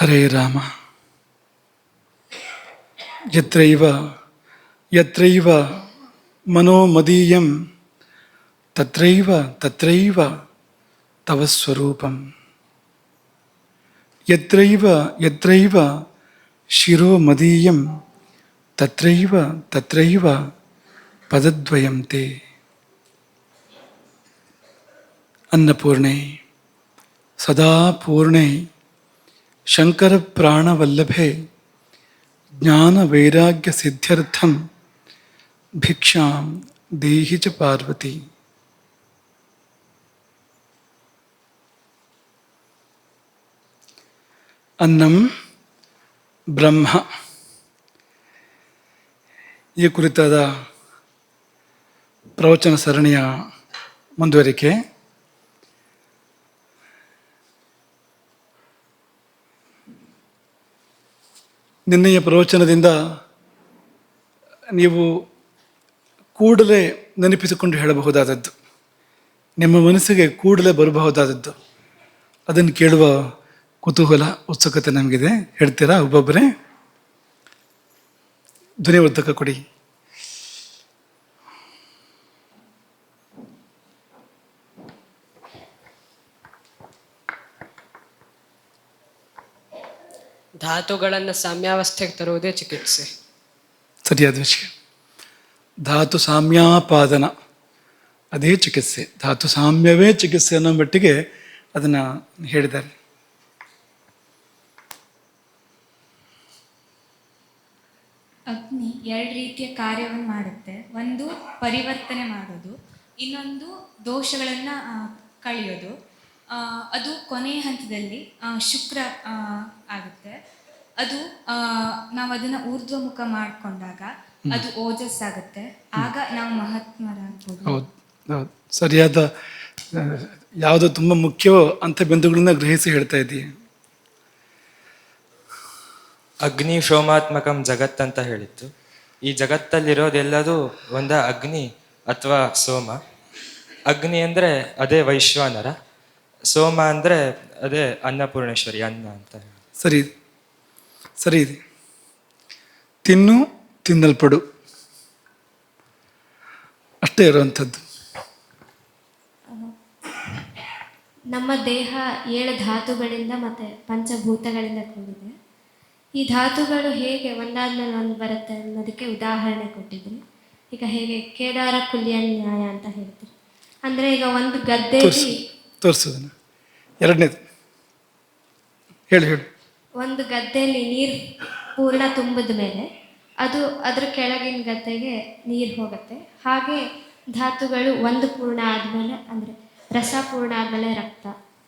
ಹರೇ ರಾಮ. ಯತ್ರೈವ ಯತ್ರೈವ ಮನೋಮದೀಯಂ ತತ್ರೈವ ತತ್ರೈವ ತವ ಸ್ವರೂಪಂ. ಯತ್ರೈವ ಯತ್ರೈವ ಶಿರೋ ಮದೀಯಂ ತತ್ರೈವ ತತ್ರೈವ ಪದದ್ವಯಂ ತೇ. ಅನ್ನಪೂರ್ಣೆ ಸದಾ ಪೂರ್ಣೆ ಶಂಕರ ಪ್ರಾಣವಲ್ಲಭೆ ಜ್ಞಾನ ವೈರಾಗ್ಯ ಸಿದ್ಧ್ಯರ್ಥಂ ಭಿಕ್ಷಾಂ ದೇಹಿ ಚ ಪಾರ್ವತಿ. ಅನ್ನಂ ಬ್ರಹ್ಮ ಈ ಕುರಿತಾದ ಪ್ರವಚನ ಸರಣಿಯ ಮುಂದುವರಿಕೆ. ನಿನ್ನೆಯ ಪ್ರವಚನದಿಂದ ನೀವು ಕೂಡಲೇ ನೆನಪಿಸಿಕೊಂಡು ಹೇಳಬಹುದಾದದ್ದು, ನಿಮ್ಮ ಮನಸ್ಸಿಗೆ ಕೂಡಲೇ ಬರಬಹುದಾದದ್ದು, ಅದನ್ನು ಕೇಳುವ ಕುತೂಹಲ ಉತ್ಸುಕತೆ ನಮಗಿದೆ. ಹೇಳ್ತೀರಾ ಒಬ್ಬೊಬ್ಬರೇ? ಧ್ವನಿವರ್ಧಕ ಕೊಡಿ. ಧಾತುಗಳನ್ನು ಸಾಮ್ಯಾವಸ್ಥೆಗೆ ತರುವುದೇ ಚಿಕಿತ್ಸೆ. ಸರಿಯಾದ ವಿಷಯ. ಧಾತು ಸಾಮ್ಯಾಪಾದನ ಅದೇ ಚಿಕಿತ್ಸೆ, ಧಾತು ಸಾಮ್ಯವೇ ಚಿಕಿತ್ಸೆ ಅನ್ನೋ ಮಟ್ಟಿಗೆ ಅದನ್ನು ಹೇಳಿದ್ದಾರೆ. ಅಗ್ನಿ ಎರಡು ರೀತಿಯ ಕಾರ್ಯವನ್ನು ಮಾಡುತ್ತೆ. ಒಂದು ಪರಿವರ್ತನೆ ಮಾಡೋದು, ಇನ್ನೊಂದು ದೋಷಗಳನ್ನು ಕಳೆಯೋದು. ಅದು ಕೊನೆಯ ಹಂತದಲ್ಲಿ ಶುಕ್ರ ಆಗುತ್ತೆ. ಅದು ನಾವು ಅದನ್ನು ಊರ್ಧ್ವಮುಖ ಮಾಡಿಕೊಂಡಾಗ ಅದು ಓಜಸ್ ಆಗುತ್ತೆ. ಆಗ ನಾವು ಮಹಾತ್ಮರಾಗ್ಬೋದು. ಹೌದು ಹೌದು, ಸರಿಯಾದ ಯಾವುದು ತುಂಬ ಮುಖ್ಯವೋ ಅಂಥ ಬಿಂದುಗಳನ್ನ ಗ್ರಹಿಸಿ ಹೇಳ್ತಾ ಇದ್ದೀವಿ. ಅಗ್ನಿ ಶೋಮಾತ್ಮಕಂ ಜಗತ್ ಅಂತ ಹೇಳಿತ್ತು. ಈ ಜಗತ್ತಲ್ಲಿರೋದೆಲ್ಲದೂ ಒಂದ ಅಗ್ನಿ ಅಥವಾ ಸೋಮ. ಅಗ್ನಿ ಅಂದರೆ ಅದೇ ವೈಶ್ವಾನರ, ಸೋಮ ಅಂದರೆ ಅದೇ ಅನ್ನಪೂರ್ಣೇಶ್ವರಿ, ಅನ್ನ ಅಂತ ಹೇಳಿ. ಸರಿ ಸರಿ ಇದೆ. ತಿನ್ನು ತಿನ್ನಲ್ಪಡು ಅಷ್ಟೇ ಇರುವಂಥದ್ದು. ನಮ್ಮ ದೇಹ 7 ಧಾತುಗಳಿಂದ ಮತ್ತು ಪಂಚಭೂತಗಳಿಂದ ಕೂಡಿದೆ. ಈ ಧಾತುಗಳು ಹೇಗೆ ಒಂದಾದ್ಮೇಲೆ ಒಂದು ಬರುತ್ತೆ ಅನ್ನೋದಕ್ಕೆ ಉದಾಹರಣೆ ಕೊಟ್ಟಿದ್ರಿ. ಈಗ ಹೇಗೆ ಕೇದಾರ ಕುಲ್ಯ ನ್ಯಾಯ ಅಂತ ಹೇಳ್ತೀರಿ. ಅಂದರೆ ಈಗ ಒಂದು ಗದ್ದೆಯಲ್ಲಿ ತೋರಿಸೋದನ್ನ ಎರಡನೇದು ಹೇಳಿ ಹೇಳಿ. ಒಂದು ಗದ್ದೆಯಲ್ಲಿ ನೀರು ಪೂರ್ಣ ತುಂಬಿದ ಮೇಲೆ ಅದು ಅದರ ಕೆಳಗಿನ ಗದ್ದೆಗೆ ನೀರು ಹೋಗುತ್ತೆ. ಹಾಗೆ ಧಾತುಗಳು ಒಂದು ಪೂರ್ಣ ಆದಮೇಲೆ, ಅಂದರೆ ರಸ ಪೂರ್ಣ ಆದಮೇಲೆ ರಕ್ತ,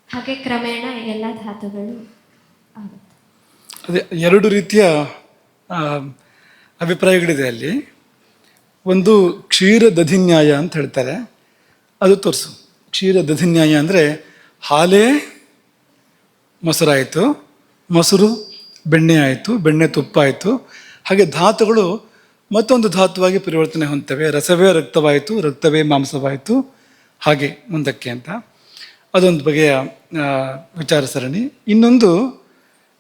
ಹಾಗೆ ಕ್ರಮೇಣ ಎಲ್ಲ ಧಾತುಗಳು ಆಗುತ್ತೆ. ಅದೇ ಎರಡು ರೀತಿಯ ಅಭಿಪ್ರಾಯಗಳಿದೆ ಅಲ್ಲಿ. ಒಂದು ಕ್ಷೀರ ದಧಿನ್ಯಾಯ ಅಂತ ಹೇಳ್ತಾರೆ, ಅದು ತೋರಿಸು. ಕ್ಷೀರ ದಧಿನ್ಯಾಯ ಅಂದರೆ ಹಾಲೇ ಮೊಸರಾಯಿತು, ಮೊಸರು ಬೆಣ್ಣೆ ಆಯಿತು, ಬೆಣ್ಣೆ ತುಪ್ಪ ಆಯಿತು. ಹಾಗೆ ಧಾತುಗಳು ಮತ್ತೊಂದು ಧಾತುವಾಗಿ ಪರಿವರ್ತನೆ ಹೊಂದ್ತವೆ. ರಸವೇ ರಕ್ತವಾಯಿತು, ರಕ್ತವೇ ಮಾಂಸವಾಯಿತು, ಹಾಗೆ ಮುಂದಕ್ಕೆ ಅಂತ. ಅದೊಂದು ಬಗೆಯ ವಿಚಾರ ಸರಣಿ. ಇನ್ನೊಂದು,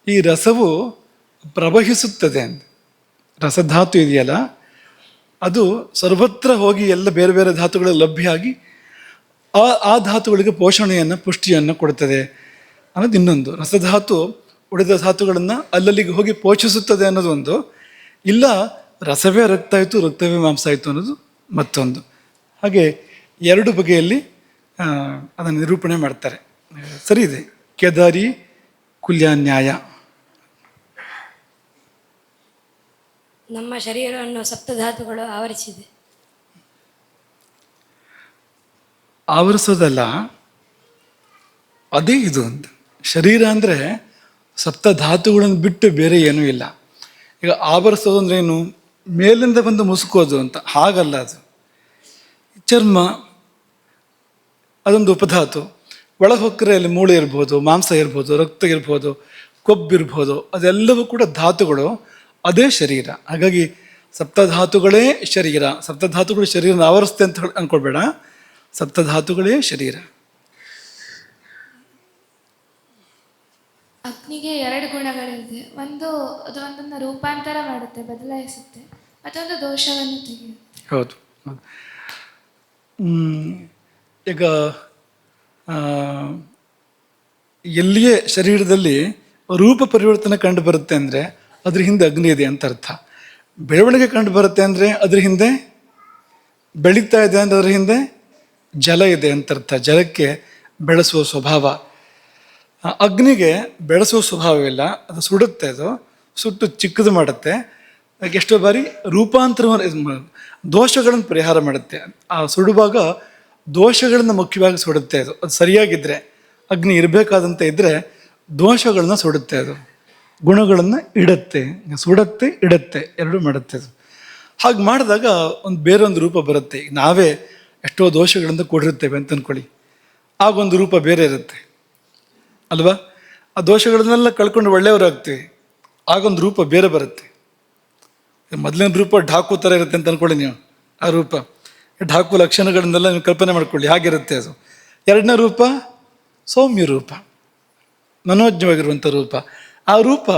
ಈ ರಸವು ಪ್ರವಹಿಸುತ್ತದೆ ಅಂತ. ರಸಧಾತು ಇದೆಯಲ್ಲ, ಅದು ಸರ್ವತ್ರ ಹೋಗಿ ಎಲ್ಲ ಬೇರೆ ಬೇರೆ ಧಾತುಗಳು ಲಭ್ಯ ಆಗಿ ಆ ಧಾತುಗಳಿಗೆ ಪೋಷಣೆಯನ್ನು, ಪುಷ್ಟಿಯನ್ನು ಕೊಡುತ್ತದೆ ಅನ್ನೋದು ಇನ್ನೊಂದು. ರಸಧಾತು ಉಳಿದ ಧಾತುಗಳನ್ನು ಅಲ್ಲಲ್ಲಿಗೆ ಹೋಗಿ ಪೋಷಿಸುತ್ತದೆ ಅನ್ನೋದೊಂದು. ಇಲ್ಲ, ರಸವೇ ರಕ್ತ ಆಯಿತು, ರಕ್ತವೇ ಮಾಂಸ ಆಯಿತು ಅನ್ನೋದು ಮತ್ತೊಂದು. ಹಾಗೆ ಎರಡು ಬಗೆಯಲ್ಲಿ ಅದನ್ನು ನಿರೂಪಣೆ ಮಾಡ್ತಾರೆ. ಸರಿ ಇದೆ. ಕೇದಾರಿ ಕುಲ್ಯ ನ್ಯಾಯ. ನಮ್ಮ ಶರೀರವನ್ನು ಸಪ್ತಧಾತುಗಳು ಆವರಿಸಿದೆ. ಆವರಿಸೋದಲ್ಲ, ಅದೇ ಇದು ಅಂತ. ಶರೀರ ಅಂದರೆ ಸಪ್ತಧಾತುಗಳನ್ನು ಬಿಟ್ಟು ಬೇರೆ ಏನೂ ಇಲ್ಲ. ಈಗ ಆವರಿಸೋದು ಅಂದ್ರೆ ಏನು? ಮೇಲಿಂದ ಬಂದು ಮುಸುಕೋದು ಅಂತ. ಹಾಗಲ್ಲ, ಅದು ಚರ್ಮ, ಅದೊಂದು ಉಪಧಾತು. ಒಳಗೆ ಹೊಕ್ಕರೆ ಅಲ್ಲಿ ಮೂಳೆ ಇರ್ಬೋದು, ಮಾಂಸ ಇರ್ಬೋದು, ರಕ್ತ ಇರ್ಬೋದು, ಕೊಬ್ಬಿರ್ಬೋದು, ಅದೆಲ್ಲವೂ ಕೂಡ ಧಾತುಗಳು. ಅದೇ ಶರೀರ. ಹಾಗಾಗಿ ಸಪ್ತಧಾತುಗಳೇ ಶರೀರ. ಸಪ್ತಧಾತುಗಳು ಶರೀರನ ಆವರಿಸುತ್ತೆ ಅಂತ ಅಂದ್ಕೊಳ್ಬೇಡ. ಸಪ್ತಧಾತುಗಳೇ ಶರೀರ. ಅಗ್ನಿಗೆ ಎರಡು ಗುಣಗಳಿದೆ. ಒಂದು ಅದು ಒಂದನ್ನು ರೂಪಾಂತರ ಮಾಡುತ್ತೆ, ಬದಲಾಯಿಸುತ್ತೆ. ಮತ್ತೊಂದು ದೋಷವನ್ನು ತೆಗೆಯುತ್ತೆ. ಹೌದು ಹೌದು. ಈಗ ಆ, ಎಲ್ಲಿಯೇ ಶರೀರದಲ್ಲಿ ರೂಪ ಪರಿವರ್ತನೆ ಕಂಡು ಬರುತ್ತೆ ಅಂದರೆ ಅದ್ರ ಹಿಂದೆ ಅಗ್ನಿ ಇದೆ ಅಂತ ಅರ್ಥ. ಬೆಳವಣಿಗೆ ಕಂಡು ಬರುತ್ತೆ ಅಂದರೆ ಅದ್ರ ಹಿಂದೆ, ಬೆಳೀತಾ ಇದೆ ಅಂದರೆ ಅದ್ರ ಹಿಂದೆ ಜಲ ಇದೆ ಅಂತ ಅರ್ಥ. ಜಲಕ್ಕೆ ಬೆಳೆಸುವ ಸ್ವಭಾವ. ಅಗ್ನಿಗೆ ಬೆಳೆಸುವ ಸ್ವಭಾವವಿಲ್ಲ, ಅದು ಸುಡುತ್ತೆ, ಅದು ಸುಟ್ಟು ಚಿಕ್ಕದು ಮಾಡುತ್ತೆ. ಎಷ್ಟೋ ಬಾರಿ ರೂಪಾಂತರವನ್ನು, ದೋಷಗಳನ್ನು ಪರಿಹಾರ ಮಾಡುತ್ತೆ. ಆ ಸುಡುವಾಗ ದೋಷಗಳನ್ನು ಮುಖ್ಯವಾಗಿ ಸುಡುತ್ತೆ. ಅದು ಸರಿಯಾಗಿದ್ದರೆ, ಅಗ್ನಿ ಇರಬೇಕಾದಂತೆ ಇದ್ದರೆ ದೋಷಗಳನ್ನ ಸುಡುತ್ತೆ, ಅದು ಗುಣಗಳನ್ನು ಇಡುತ್ತೆ. ಸುಡುತ್ತೆ, ಇಡುತ್ತೆ, ಎರಡೂ ಮಾಡುತ್ತೆ ಅದು. ಹಾಗೆ ಮಾಡಿದಾಗ ಬೇರೊಂದು ರೂಪ ಬರುತ್ತೆ. ಈಗ ನಾವೇ ಎಷ್ಟೋ ದೋಷಗಳಿಂದ ಕೂಡಿರುತ್ತೇವೆ ಅಂತ ಅಂದ್ಕೊಳ್ಳಿ, ಆಗೊಂದು ರೂಪ ಬೇರೆ ಇರುತ್ತೆ ಅಲ್ವಾ. ಆ ದೋಷಗಳನ್ನೆಲ್ಲ ಕಳ್ಕೊಂಡು ಒಳ್ಳೆಯವರಾಗ್ತೀವಿ, ಆಗೊಂದು ರೂಪ ಬೇರೆ ಬರುತ್ತೆ. ಮೊದಲಿನ ರೂಪ ಢಾಕು ಥರ ಇರುತ್ತೆ ಅಂತ ಅಂದ್ಕೊಳ್ಳಿ ನೀವು. ಆ ರೂಪ ಢಾಕು ಲಕ್ಷಣಗಳನ್ನೆಲ್ಲ ನೀವು ಕಲ್ಪನೆ ಮಾಡ್ಕೊಳ್ಳಿ, ಹಾಗಿರುತ್ತೆ ಅದು. ಎರಡನೇ ರೂಪ ಸೌಮ್ಯ ರೂಪ, ಮನೋಜ್ಞವಾಗಿರುವಂಥ ರೂಪ. ಆ ರೂಪ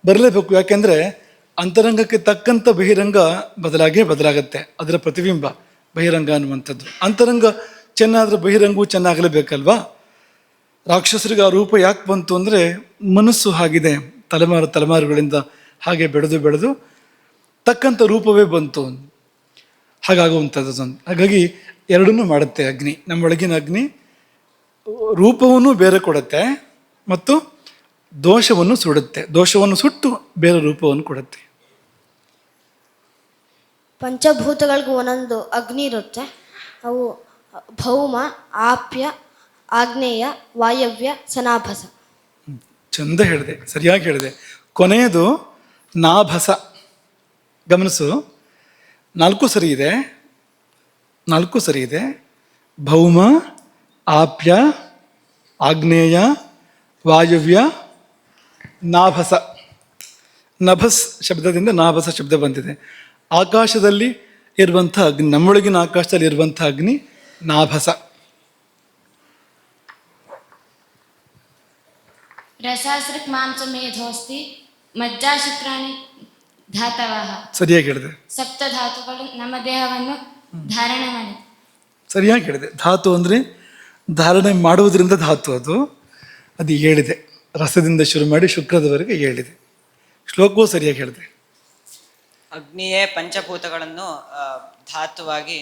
ಬರಲೇಬೇಕು, ಯಾಕೆಂದರೆ ಅಂತರಂಗಕ್ಕೆ ತಕ್ಕಂಥ ಬಹಿರಂಗ ಬದಲಾಗತ್ತೆ. ಅದರ ಪ್ರತಿಬಿಂಬ ಬಹಿರಂಗ ಅನ್ನುವಂಥದ್ದು. ಅಂತರಂಗ ಚೆನ್ನಾದರೆ ಬಹಿರಂಗವೂ ಚೆನ್ನಾಗಲೇಬೇಕಲ್ವಾ. ರಾಕ್ಷಸರಿಗೆ ಆ ರೂಪ ಯಾಕೆ ಬಂತು ಅಂದರೆ ಮನಸ್ಸು ಹಾಗಿದೆ, ತಲೆಮಾರುಗಳಿಂದ ಹಾಗೆ ಬೆಳೆದು ತಕ್ಕಂಥ ರೂಪವೇ ಬಂತು, ಹಾಗಾಗುವಂಥದ್ದು. ಹಾಗಾಗಿ ಎರಡನ್ನೂ ಮಾಡುತ್ತೆ ಅಗ್ನಿ. ನಮ್ಮೊಳಗಿನ ಅಗ್ನಿ ರೂಪವನ್ನು ಬೇರೆ ಕೊಡುತ್ತೆ ಮತ್ತು ದೋಷವನ್ನು ಸುಡುತ್ತೆ. ದೋಷವನ್ನು ಸುಟ್ಟು ಬೇರೆ ರೂಪವನ್ನು ಕೊಡುತ್ತೆ. ಪಂಚಭೂತಗಳಿಗೂ ಒಂದೊಂದು ಅಗ್ನಿ ಇರುತ್ತೆ. ಅವು ಭೌಮ, ಆಪ್ಯ, ಆಗ್ನೇಯ, ವಾಯವ್ಯ, ಸನಾಭಸ. ಚಂದ ಹೇಳಿದೆ, ಸರಿಯಾಗಿ ಹೇಳಿದೆ. ಕೊನೆಯದು ನಾಭಸ. ಗಮನಿಸು, ನಾಲ್ಕು ಸರಿ ಇದೆ. ಭೌಮ, ಆಪ್ಯ, ಆಗ್ನೇಯ, ವಾಯವ್ಯ, ನಾಭಸ. ನಭಸ್ ಶಬ್ದದಿಂದ ನಾಭಸ ಶಬ್ದ ಬಂದಿದೆ. ಆಕಾಶದಲ್ಲಿ ಇರುವಂಥ ಅಗ್ನಿ, ನಮ್ಮೊಳಗಿನ ಆಕಾಶದಲ್ಲಿ ಇರುವಂಥ ಅಗ್ನಿ ನಾಭಸ. ರಸಾಸೃಕ್ ಮಾಂಸ ಮೇಧೋಸ್ತಿ ಮಜ್ಜಾ ಶುಕ್ರಾಣಿ ಧಾತವಾಹ. ಸರಿಯಾಗಿ ಹೇಳಿದೆ. ಸಪ್ತ ಧಾತುಗಳು ನಮ್ಮ ದೇಹವನ್ನು ಧಾರಣೆ ಮಾಡಿದೆ. ಸರಿಯಾಗಿ ಹೇಳಿದೆ. ಧಾತು ಅಂದರೆ ಧಾರಣೆ ಮಾಡುವುದರಿಂದ ಧಾತು, ಅದು ಹೇಳಿದೆ. ರಸದಿಂದ ಶುರು ಮಾಡಿ ಶುಕ್ರದವರೆಗೆ ಹೇಳಿದೆ. ಶ್ಲೋಕವೂ ಸರಿಯಾಗಿ ಹೇಳಿದೆ. ಅಗ್ನಿಯೇ ಪಂಚಭೂತಗಳನ್ನು ಧಾತುವಾಗಿ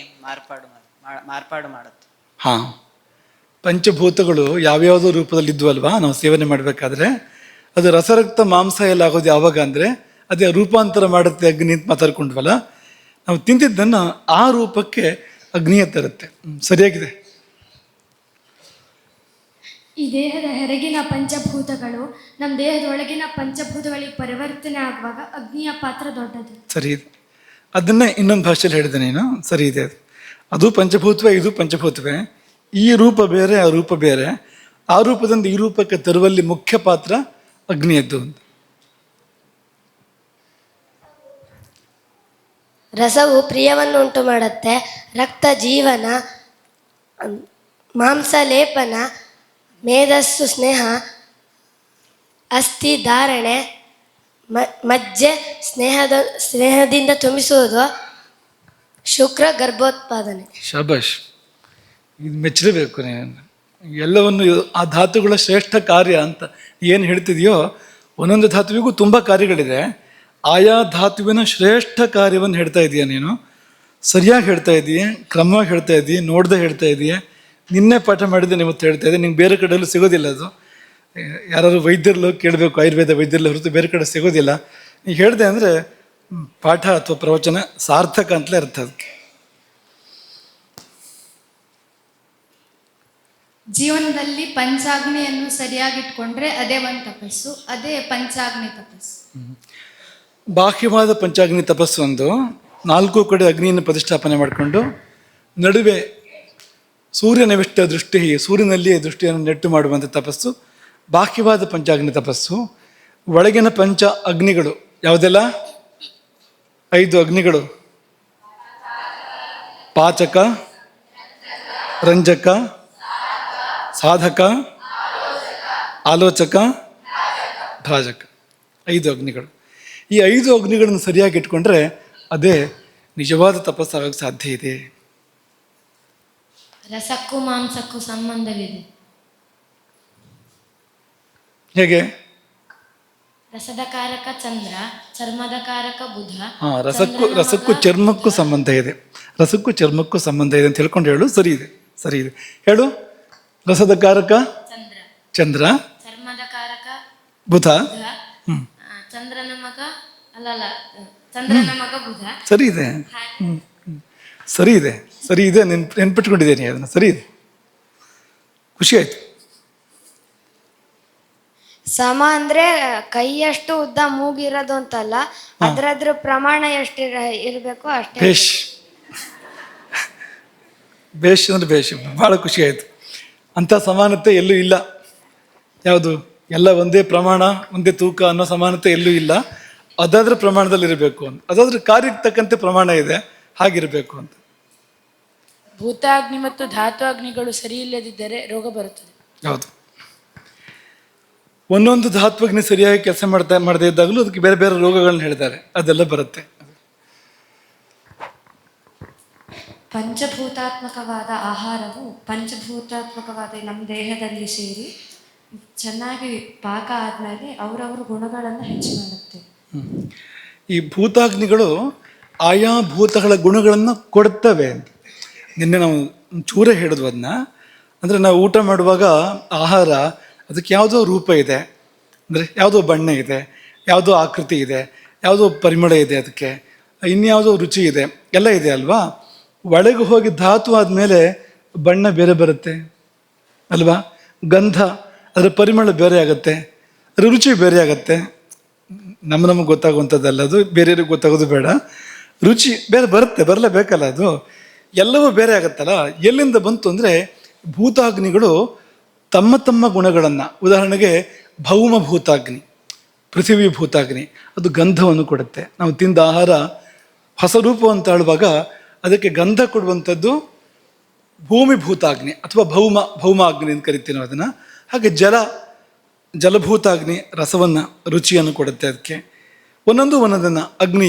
ಮಾರ್ಪಾಡು ಮಾಡುತ್ತೆ. ಹಾಂ, ಪಂಚಭೂತಗಳು ಯಾವ್ಯಾವುದೋ ರೂಪದಲ್ಲಿ ಇದ್ವಲ್ವಾ ನಾವು ಸೇವನೆ ಮಾಡಬೇಕಾದ್ರೆ, ಅದು ರಸರಕ್ತ ಮಾಂಸ ಎಲ್ಲ ಆಗೋದು ಯಾವಾಗ ಅಂದರೆ ಅದೇ ರೂಪಾಂತರ ಮಾಡುತ್ತೆ ಅಗ್ನಿ ಅಂತ ಮಾತಾಡ್ಕೊಂಡ್ವಲ್ಲ. ನಾವು ತಿಂತಿದ್ದನ್ನು ಆ ರೂಪಕ್ಕೆ ಅಗ್ನಿಯ ತರುತ್ತೆ. ಸರಿಯಾಗಿದೆ. ಈ ದೇಹದ ಹೊರಗಿನ ಪಂಚಭೂತಗಳು ನಮ್ಮ ದೇಹದ ಒಳಗಿನ ಪಂಚಭೂತಗಳಿಗೆ ಪರಿವರ್ತನೆ ಆಗುವಾಗ ಅಗ್ನಿಯ ಪಾತ್ರ ದೊಡ್ಡದು. ಸರಿ ಇದೆ. ಅದನ್ನೇ ಇನ್ನೊಂದು ಭಾಷೆಯಲ್ಲಿ ಹೇಳಿದೆ ನೀನು. ಸರಿ ಇದೆ. ಅದು ಪಂಚಭೂತವೇ, ಇದು ಪಂಚಭೂತವೇ. ಈ ರೂಪ ಬೇರೆ, ಆ ರೂಪ ಬೇರೆ. ಆ ರೂಪದಿಂದ ಈ ರೂಪಕ್ಕೆ ತರುವಲ್ಲಿ ಮುಖ್ಯ ಪಾತ್ರ ಅಗ್ನಿಯದ್ದು. ರಸವು ಪ್ರಿಯವನ್ನು ಉಂಟು ಮಾಡುತ್ತೆ. ರಕ್ತ ಜೀವನ, ಮಾಂಸ ಲೇಪನ, ಮೇಧಸ್ಸು ಸ್ನೇಹ, ಅಸ್ಥಿ ಧಾರಣೆ, ಮಜ್ಜೆ ಸ್ನೇಹದಿಂದ ತುಂಬಿಸುವುದು, ಶುಕ್ರ ಗರ್ಭೋತ್ಪಾದನೆ. ಶಾಬಾಷ್, ಇದು ಮೆಚ್ಚಲೇಬೇಕು ನೀನು. ಎಲ್ಲವನ್ನು ಆ ಧಾತುಗಳ ಶ್ರೇಷ್ಠ ಕಾರ್ಯ ಅಂತ ಏನು ಹೇಳ್ತಿದೆಯೋ, ಒಂದೊಂದು ಧಾತುವಿಗೂ ತುಂಬ ಕಾರ್ಯಗಳಿದೆ. ಆಯಾ ಧಾತುವಿನ ಶ್ರೇಷ್ಠ ಕಾರ್ಯವನ್ನು ಹೇಳ್ತಾ ಇದೀಯ ನೀನು. ಸರಿಯಾಗಿ ಹೇಳ್ತಾ ಇದೀಯ, ಕ್ರಮವಾಗಿ ಹೇಳ್ತಾ ಇದೀಯ, ನೋಡ್ದೆ ಹೇಳ್ತಾ ಇದೀಯ. ನಿನ್ನೆ ಪಾಠ ಮಾಡಿದ್ದೆ ನಿಮ್ಮತ್ತು ಹೇಳ್ತಾ ಇದ್ದೆ. ನಿಂಗೆ ಬೇರೆ ಕಡೆಯಲ್ಲೂ ಸಿಗೋದಿಲ್ಲ ಅದು. ಯಾರು ವೈದ್ಯರಲ್ಲೂ ಕೇಳಬೇಕು, ಆಯುರ್ವೇದ ವೈದ್ಯರಲ್ಲ ಹೊರತು ಬೇರೆ ಕಡೆ ಸಿಗೋದಿಲ್ಲ. ನೀವು ಹೇಳಿದೆ ಅಂದರೆ ಪಾಠ ಅಥವಾ ಪ್ರವಚನ ಸಾರ್ಥಕ ಅಂತಲೇ ಅರ್ಥ ಅದಕ್ಕೆ. ಜೀವನದಲ್ಲಿ ಪಂಚಾಗ್ನಿಯನ್ನು ಸರಿಯಾಗಿಟ್ಕೊಂಡ್ರೆ ಅದೇ ಒಂದು ತಪಸ್ಸು, ಅದೇ ಪಂಚಾಗ್ನಿ ತಪಸ್ಸು. ಬಾಹ್ಯವಾದ ಪಂಚಾಗ್ನಿ ತಪಸ್ಸು ಒಂದು, 4 ಕಡೆ ಅಗ್ನಿಯನ್ನು ಪ್ರತಿಷ್ಠಾಪನೆ ಮಾಡಿಕೊಂಡು ನಡುವೆ ಸೂರ್ಯನವಿಷ್ಟ ದೃಷ್ಟಿ, ಸೂರ್ಯನಲ್ಲಿಯೇ ದೃಷ್ಟಿಯನ್ನು ನೆಟ್ಟು ಮಾಡುವಂಥ ತಪಸ್ಸು ಬಾಹ್ಯವಾದ ಪಂಚಾಗ್ನಿ ತಪಸ್ಸು. ಒಳಗಿನ ಪಂಚ ಅಗ್ನಿಗಳು ಯಾವುದೆಲ್ಲ? 5 ಅಗ್ನಿಗಳು: ಪಾಚಕ, ರಂಜಕ, ಸಾಧಕ, ಆಲೋಚಕ, ಭಾಜಕ, 5 ಅಗ್ನಿಗಳು. ಈ 5 ಅಗ್ನಿಗಳನ್ನು ಸರಿಯಾಗಿ ಇಟ್ಕೊಂಡ್ರೆ ಅದೇ ನಿಜವಾದ ತಪಸ್ಸಾಗಕ್ಕೆ ಸಾಧ್ಯ ಇದೆ. ರಸಕ್ಕೂ ಮಾಂಸಕ್ಕೂ ಸಂಬಂಧವಿದೆ. ಹೇಗೆ? ರಸದ ಕಾರಕ ಚಂದ್ರ, ಚರ್ಮದ ಕಾರಕ ಬುಧ. ರಸಕ್ಕೂ ಚರ್ಮಕ್ಕೂ ಸಂಬಂಧ ಇದೆ. ರಸಕ್ಕೂ ಚರ್ಮಕ್ಕೂ ಸಂಬಂಧ ಇದೆ ಅಂತ ಹೇಳ್ಕೊಂಡು ಹೇಳು. ಸರಿ ಇದೆ, ಸರಿ ಇದೆ. ಹೇಳು. ರಸದ ಕಾರಕ ಚಂದ್ರ, ಚರ್ಮದ ಕಾರಕ ಬುಧ. ಚಂದ್ರನ ಮಗ ಅಲ್ಲಲ್ಲ ಚಂದ್ರನ ಮಗ ಬುಧ. ಸರಿ ಇದೆ, ಸರಿ ಇದೆ, ಸರಿ ಇದೆ. ನೆನ್ಪಿಟ್ಕೊಂಡಿದ್ದೇನೆ ಅದನ್ನ. ಸರಿ ಇದೆ, ಖುಷಿ ಆಯ್ತು. ಸಮ ಅಂದ್ರೆ ಕೈಯಷ್ಟು ಉದ್ದ ಮೂಗಿರೋದು ಅಂತಲ್ಲ, ಅದ್ರ ಪ್ರಮಾಣ ಎಷ್ಟು ಇರಬೇಕು ಅಷ್ಟೇ. ಬೇಷ್, ಬೇಷ್ ಅಂದ್ರೆ ಬೇಷ್. ಬಹಳ ಖುಷಿ ಆಯ್ತು. ಅಂಥ ಸಮಾನತೆ ಎಲ್ಲೂ ಇಲ್ಲ. ಯಾವುದು? ಎಲ್ಲ ಒಂದೇ ಪ್ರಮಾಣ, ಒಂದೇ ತೂಕ ಅನ್ನೋ ಸಮಾನತೆ ಎಲ್ಲೂ ಇಲ್ಲ. ಅದಾದ್ರ ಪ್ರಮಾಣದಲ್ಲಿ ಇರಬೇಕು ಅಂತ, ಅದಾದ್ರ ಕಾರ್ಯಕ್ಕೆ ತಕ್ಕಂತೆ ಪ್ರಮಾಣ ಇದೆ, ಹಾಗಿರಬೇಕು ಅಂತ. ಭೂತಾಗ್ನಿ ಮತ್ತು ಧಾತು ಅಗ್ನಿಗಳು ಸರಿ ಇಲ್ಲದಿದ್ದರೆ ರೋಗ ಬರುತ್ತದೆ. ಹೌದು. ಒಂದೊಂದು ಧಾತ್ವಗ್ನಿ ಸರಿಯಾಗಿ ಕೆಲಸ ಮಾಡದೇ ಇದ್ದಾಗಲೂ ಅದಕ್ಕೆ ಬೇರೆ ಬೇರೆ ರೋಗಗಳನ್ನ ಹೇಳಿದ್ದಾರೆ, ಅದೆಲ್ಲ ಬರುತ್ತೆ. ಪಂಚಭೂತಾತ್ಮಕವಾದ ಆಹಾರವು ಪಂಚಭೂತಾತ್ಮಕವಾದ ನಮ್ಮ ದೇಹದಲ್ಲಿ ಸೇರಿ ಚೆನ್ನಾಗಿ ಪಾಕ ಆದಮೇಲೆ ಅವರವ್ರ ಗುಣಗಳನ್ನು ಹೆಚ್ಚು ಮಾಡುತ್ತೆ. ಈ ಭೂತಾಗ್ನಿಗಳು ಆಯಾ ಭೂತಗಳ ಗುಣಗಳನ್ನು ಕೊಡ್ತವೆ. ನಿನ್ನೆ ನಾವು ಚೂರ ಹೇಳಿದ್ವು ಅದನ್ನ. ಅಂದರೆ ನಾವು ಊಟ ಮಾಡುವಾಗ ಆಹಾರ ಅದಕ್ಕೆ ಯಾವುದೋ ರೂಪ ಇದೆ, ಅಂದರೆ ಯಾವುದೋ ಬಣ್ಣ ಇದೆ, ಯಾವುದೋ ಆಕೃತಿ ಇದೆ, ಯಾವುದೋ ಪರಿಮಳ ಇದೆ, ಅದಕ್ಕೆ ಇನ್ಯಾವುದೋ ರುಚಿ ಇದೆ, ಎಲ್ಲ ಇದೆ ಅಲ್ವಾ. ಒಳಗೆ ಹೋಗಿ ಧಾತು ಆದಮೇಲೆ ಬಣ್ಣ ಬೇರೆ ಬರುತ್ತೆ ಅಲ್ವಾ. ಗಂಧ, ಅದರ ಪರಿಮಳ ಬೇರೆ ಆಗುತ್ತೆ, ಅದರ ರುಚಿ ಬೇರೆ ಆಗುತ್ತೆ. ನಮಗೆ ಗೊತ್ತಾಗುವಂಥದ್ದಲ್ಲ ಅದು, ಬೇರೆಯವ್ರಿಗೆ ಗೊತ್ತಾಗೋದು ಬೇಡ. ರುಚಿ ಬೇರೆ ಬರುತ್ತೆ, ಬರಲೇಬೇಕಲ್ಲ ಅದು. ಎಲ್ಲವೂ ಬೇರೆ ಆಗುತ್ತಲ್ಲ. ಎಲ್ಲಿಂದ ಬಂತು ಅಂದರೆ ಭೂತಾಗ್ನಿಗಳು ತಮ್ಮ ತಮ್ಮ ಗುಣಗಳನ್ನು, ಉದಾಹರಣೆಗೆ ಭೌಮ ಭೂತಾಗ್ನಿ, ಪೃಥ್ವಿ ಭೂತಾಗ್ನಿ, ಅದು ಗಂಧವನ್ನು ಕೊಡುತ್ತೆ. ನಾವು ತಿಂದ ಆಹಾರ ಹೊಸ ರೂಪವನ್ನು ತಾಳುವಾಗ ಅದಕ್ಕೆ ಗಂಧ ಕೊಡುವಂಥದ್ದು ಭೂಮಿ ಭೂತಾಗ್ನಿ ಅಥವಾ ಭೌಮಾಗ್ನಿ ಅಂತ ಕರಿತೀವಿ ನಾವು ಅದನ್ನು. ಹಾಗೆ ಜಲಭೂತಾಗ್ನಿ ರಸವನ್ನು, ರುಚಿಯನ್ನು ಕೊಡುತ್ತೆ ಅದಕ್ಕೆ. ಒಂದೊಂದನ್ನು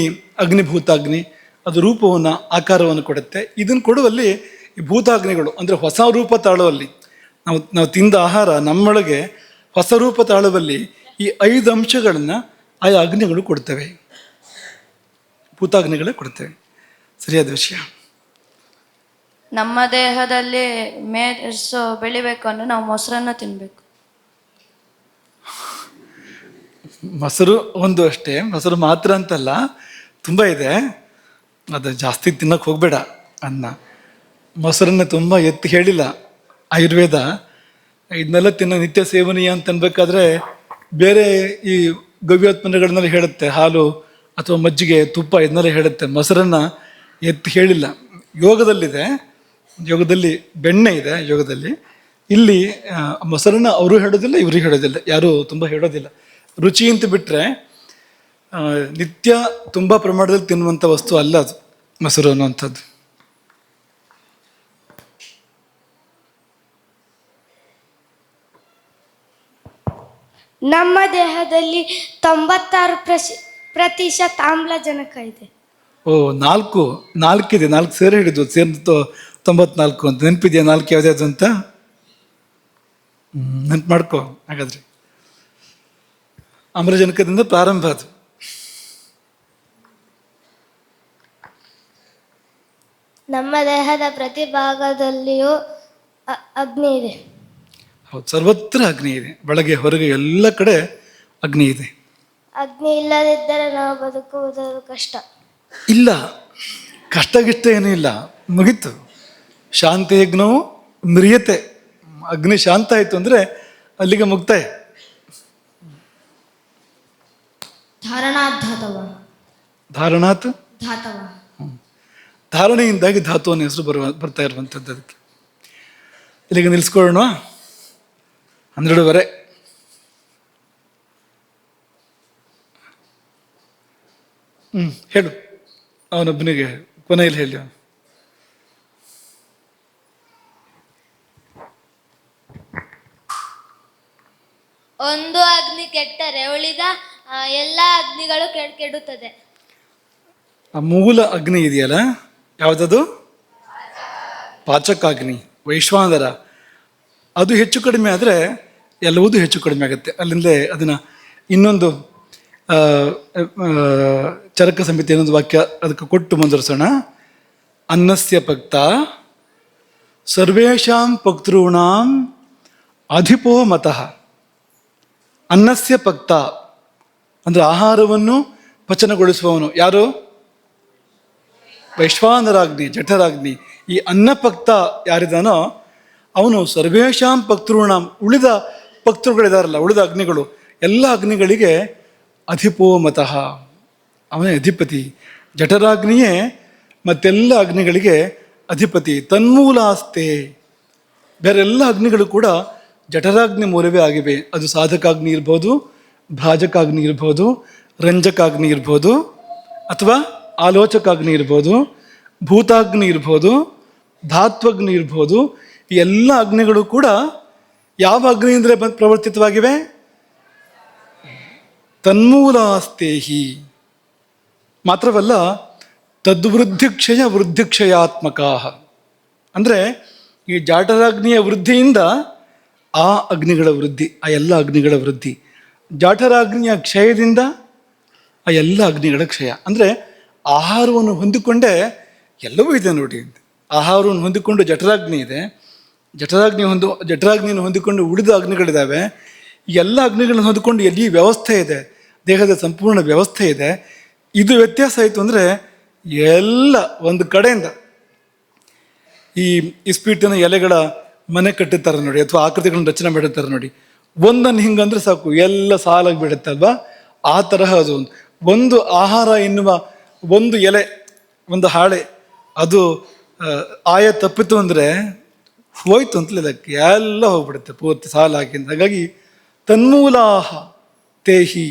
ಅಗ್ನಿಭೂತಾಗ್ನಿ ಅದು ರೂಪವನ್ನು, ಆಕಾರವನ್ನು ಕೊಡುತ್ತೆ. ಇದನ್ನು ಕೊಡುವಲ್ಲಿ ಈ ಭೂತಾಗ್ನಿಗಳು ಅಂದರೆ ಹೊಸ ರೂಪ ತಾಳುವಲ್ಲಿ, ನಾವು ತಿಂದ ಆಹಾರ ನಮ್ಮೊಳಗೆ ಹೊಸ ರೂಪ ತಾಳುವಲ್ಲಿ ಈ 5 ಅಂಶಗಳನ್ನು ಆಯಾ ಅಗ್ನಿಗಳು ಕೊಡ್ತವೆ, ಭೂತಾಗ್ನಿಗಳೇ ಕೊಡ್ತವೆ. ಸರಿಯಾದ ವಿಷಯ. ನಮ್ಮ ದೇಹದಲ್ಲಿ ಮೇಧಸ್ಸು ಬೆಳಿಬೇಕು ಅಂದರೆ ನಾವು ಮೊಸರನ್ನು ತಿನ್ನಬೇಕು. ಮೊಸರು ಒಂದು ಅಷ್ಟೇ, ಮೊಸರು ಮಾತ್ರ ಅಂತಲ್ಲ, ತುಂಬ ಇದೆ. ಅದು ಜಾಸ್ತಿ ತಿನ್ನಕ್ಕೆ ಹೋಗಬೇಡ. ಮೊಸರನ್ನ ತುಂಬ ಎತ್ತಿ ಹೇಳಿಲ್ಲ ಆಯುರ್ವೇದ. ಇದನ್ನೆಲ್ಲ ತಿನ್ನೋ ನಿತ್ಯ ಸೇವನೀಯ ಅಂತ ಅನ್ಬೇಕಾದ್ರೆ ಬೇರೆ ಈ ಗವ್ಯೋತ್ಪನ್ನಗಳನ್ನೆಲ್ಲ ಹೇಳುತ್ತೆ, ಹಾಲು ಅಥವಾ ಮಜ್ಜಿಗೆ, ತುಪ್ಪ ಇದನ್ನೆಲ್ಲ ಹೇಳುತ್ತೆ. ಮೊಸರನ್ನು ಎತ್ತಿ ಹೇಳಿಲ್ಲ. ಯೋಗದಲ್ಲಿ ಬೆಣ್ಣೆ ಇದೆ. ಯೋಗದಲ್ಲಿ ಇಲ್ಲಿ ಮೊಸರನ್ನು ಅವರು ಹೇಳೋದಿಲ್ಲ, ಇವರು ಹೇಳೋದಿಲ್ಲ, ಯಾರೂ ತುಂಬ ಹೇಳೋದಿಲ್ಲ. ರುಚಿ ಅಂತ ಬಿಟ್ಟರೆ ನಿತ್ಯ ತುಂಬ ಪ್ರಮಾಣದಲ್ಲಿ ತಿನ್ನುವಂಥ ವಸ್ತು ಅಲ್ಲ ಅದು ಮೊಸರು ಅನ್ನುವಂಥದ್ದು. ನಮ್ಮ ದೇಹದಲ್ಲಿ 96% ಆಮ್ಲಜನಕ ಇದೆ. ಓ, 4 ಇದೆ. 4 ಸೇರಿ ಹಿಡಿದು ಸೇರಿದ್ದು 94 ಅಂತ. ನೆನಪಿದೆಯಾ 4 ಯಾವ್ದು ಅಂತ? ನೆನ್ಪು ಮಾಡ್ಕೋ ಹಾಗಾದ್ರೆ. ಆಮ್ಲಜನಕದಿಂದ ಪ್ರಾರಂಭ ಅದು. ನಮ್ಮ ದೇಹದ ಪ್ರತಿ ಭಾಗದಲ್ಲಿಯೂ ಅಗ್ನಿ ಇದೆ. ಹೌದು, ಸರ್ವತ್ರ ಅಗ್ನಿ ಇದೆ. ಒಳಗೆ ಹೊರಗೆ ಎಲ್ಲ ಕಡೆ ಅಗ್ನಿ ಇದೆ. ಅಗ್ನಿ ಇಲ್ಲದಿದ್ದರೆ ನಾವು ಬದುಕುವುದು ಕಷ್ಟ. ಇಲ್ಲ, ಕಷ್ಟಗಿಷ್ಟ ಏನೂ ಇಲ್ಲ, ಮುಗೀತು. ಶಾಂತಿ ಯಜ್ಞವು ಮ್ರಿಯತೆ. ಅಗ್ನಿ ಶಾಂತ ಆಯಿತು ಅಂದರೆ ಅಲ್ಲಿಗೆ ಮುಕ್ತಾಯ. ಧಾರಣಾತ್ ಧಾರಣೆಯಿಂದಾಗಿ ಧಾತು ಅನ್ನೋ ಹೆಸರು ಬರ್ತಾ ಇರುವಂಥದ್ದು. ಅದಕ್ಕೆ ಇಲ್ಲಿಗೆ ನಿಲ್ಲಿಸ್ಕೊಳ್ಳೋಣ. 12:30. ಹೇಳು, ಅವನೊಬ್ಬನಿಗೆ ಕೊನೆಯಲ್ಲಿ ಹೇಳಿ. ಒಂದು ಅಗ್ನಿ ಕೆಟ್ಟರೆ ಉಳಿದ ಎಲ್ಲ ಅಗ್ನಿಗಳು ಕೆಡುತ್ತದೆ. ಆ ಮೂಲ ಅಗ್ನಿ ಇದೆಯಲ್ಲ, ಯಾವುದದು? ಪಾಚಕಾಗ್ನಿ, ವೈಶ್ವಾನರ. ಅದು ಹೆಚ್ಚು ಕಡಿಮೆ ಆದರೆ ಎಲ್ಲವೂ ಹೆಚ್ಚು ಕಡಿಮೆ ಆಗುತ್ತೆ. ಅಲ್ಲಿಂದಲೇ ಅದನ್ನು ಇನ್ನೊಂದು ಚರಕ ಸಂಹಿತೆ ಇನ್ನೊಂದು ವಾಕ್ಯ ಅದಕ್ಕೆ ಕೊಟ್ಟು ಮುಂದುವರಿಸೋಣ. ಅನ್ನಸ್ಯ ಪಕ್ತ ಸರ್ವೇಷಾಂ ಪಕ್ತॄಣಾಂ ಅಧಿಪೋ ಮತಃ. ಅನ್ನಸ್ಯ ಪಕ್ತ ಅಂದರೆ ಆಹಾರವನ್ನು ಪಚನಗೊಳಿಸುವವನು ಯಾರು? ವೈಶ್ವಾನರಾಗ್ನಿ, ಜಠರಾಗ್ನಿ. ಈ ಅನ್ನಪಕ್ತ ಯಾರಿದಾನೋ ಅವನು ಸರ್ವೇಷಾಂ ಪಕ್ತॄಣಾಂ, ಉಳಿದ ಪಕ್ತೃಗಳಿದಾರಲ್ಲ, ಉಳಿದ ಅಗ್ನಿಗಳು, ಎಲ್ಲ ಅಗ್ನಿಗಳಿಗೆ ಅಧಿಪೋ ಮತಃ, ಅವನೇ ಅಧಿಪತಿ. ಜಠರಾಗ್ನಿಯೇ ಮತ್ತೆಲ್ಲ ಅಗ್ನಿಗಳಿಗೆ ಅಧಿಪತಿ. ತನ್ಮೂಲಾಸ್ತೆ, ಬೇರೆಲ್ಲ ಅಗ್ನಿಗಳು ಕೂಡ ಜಠರಾಗ್ನಿ ಮೂಲವೇ ಆಗಿವೆ. ಅದು ಸಾಧಕಾಗ್ನಿ ಇರ್ಬೋದು, ಭ್ರಾಜಕಾಗ್ನಿ ಇರ್ಬೋದು, ರಂಜಕಾಗ್ನಿ ಇರ್ಬೋದು, ಅಥವಾ ಆಲೋಚಕಾಗ್ನಿ ಇರ್ಬೋದು, ಭೂತಾಗ್ನಿ ಇರ್ಬೋದು, ಧಾತ್ವಗ್ನಿ ಇರ್ಬೋದು. ಈ ಎಲ್ಲ ಅಗ್ನಿಗಳು ಕೂಡ ಯಾವ ಅಗ್ನಿಯಿಂದಲೇ ಪ್ರವರ್ತಿತವಾಗಿವೆ? ತನ್ಮೂಲಾಸ್ತೇಹಿ. ಮಾತ್ರವಲ್ಲ, ತದ್ವೃದ್ಧಿಕ್ಷಯ ವೃದ್ಧಿಕ್ಷಯಾತ್ಮಕ. ಅಂದರೆ ಈ ಜಾಠರಾಗ್ನಿಯ ವೃದ್ಧಿಯಿಂದ ಆ ಅಗ್ನಿಗಳ ವೃದ್ಧಿ, ಆ ಎಲ್ಲ ಅಗ್ನಿಗಳ ವೃದ್ಧಿ. ಜಾಠರಾಗ್ನಿಯ ಕ್ಷಯದಿಂದ ಆ ಎಲ್ಲ ಅಗ್ನಿಗಳ ಕ್ಷಯ. ಅಂದರೆ ಆಹಾರವನ್ನು ಹೊಂದಿಕೊಂಡೇ ಎಲ್ಲವೂ ಇದೆ ನೋಡಿ. ಆಹಾರವನ್ನು ಹೊಂದಿಕೊಂಡು ಜಠರಾಗ್ನಿ ಇದೆ, ಜಠರಾಗ್ನಿಯನ್ನು ಹೊಂದಿಕೊಂಡು ಉಳಿದ ಅಗ್ನಿಗಳಿದ್ದಾವೆ. ಎಲ್ಲ ಅಗ್ನಿಗಳನ್ನು ಹೊಂದಿಕೊಂಡು ಎಲ್ಲಿ ವ್ಯವಸ್ಥೆ ಇದೆ, ದೇಹದ ಸಂಪೂರ್ಣ ವ್ಯವಸ್ಥೆ ಇದೆ. ಇದು ವ್ಯತ್ಯಾಸ ಆಯಿತು ಅಂದರೆ ಎಲ್ಲ ಒಂದು ಕಡೆಯಿಂದ ಈ ಇಸ್ಪೀಟಿನ ಎಲೆಗಳ ಮನೆ ಕಟ್ಟುತ್ತಾರೆ ನೋಡಿ, ಅಥವಾ ಆಕೃತಿಗಳನ್ನು ರಚನೆ ಮಾಡಿರ್ತಾರೆ ನೋಡಿ. ಒಂದನ್ನು ಹಿಂಗಂದ್ರೆ ಸಾಕು, ಎಲ್ಲ ಸಾಲಾಗಿ ಬಿಡುತ್ತೆ ಅಲ್ವಾ? ಆ ತರಹ ಅದು ಒಂದು ಆಹಾರ ಎನ್ನುವ ಒಂದು ಎಲೆ, ಒಂದು ಹಾಳೆ, ಅದು ಆಯ ತಪ್ಪಿತು ಅಂದರೆ ಹೋಯ್ತು ಅಂತಲಕ್ಕೆ ಎಲ್ಲ ಹೋಗ್ಬಿಡುತ್ತೆ ಪೂರ್ತಿ ಸಾಲಾಗಿ. ಹಾಗಾಗಿ ತನ್ಮೂಲಾಹ ತೇಹಿ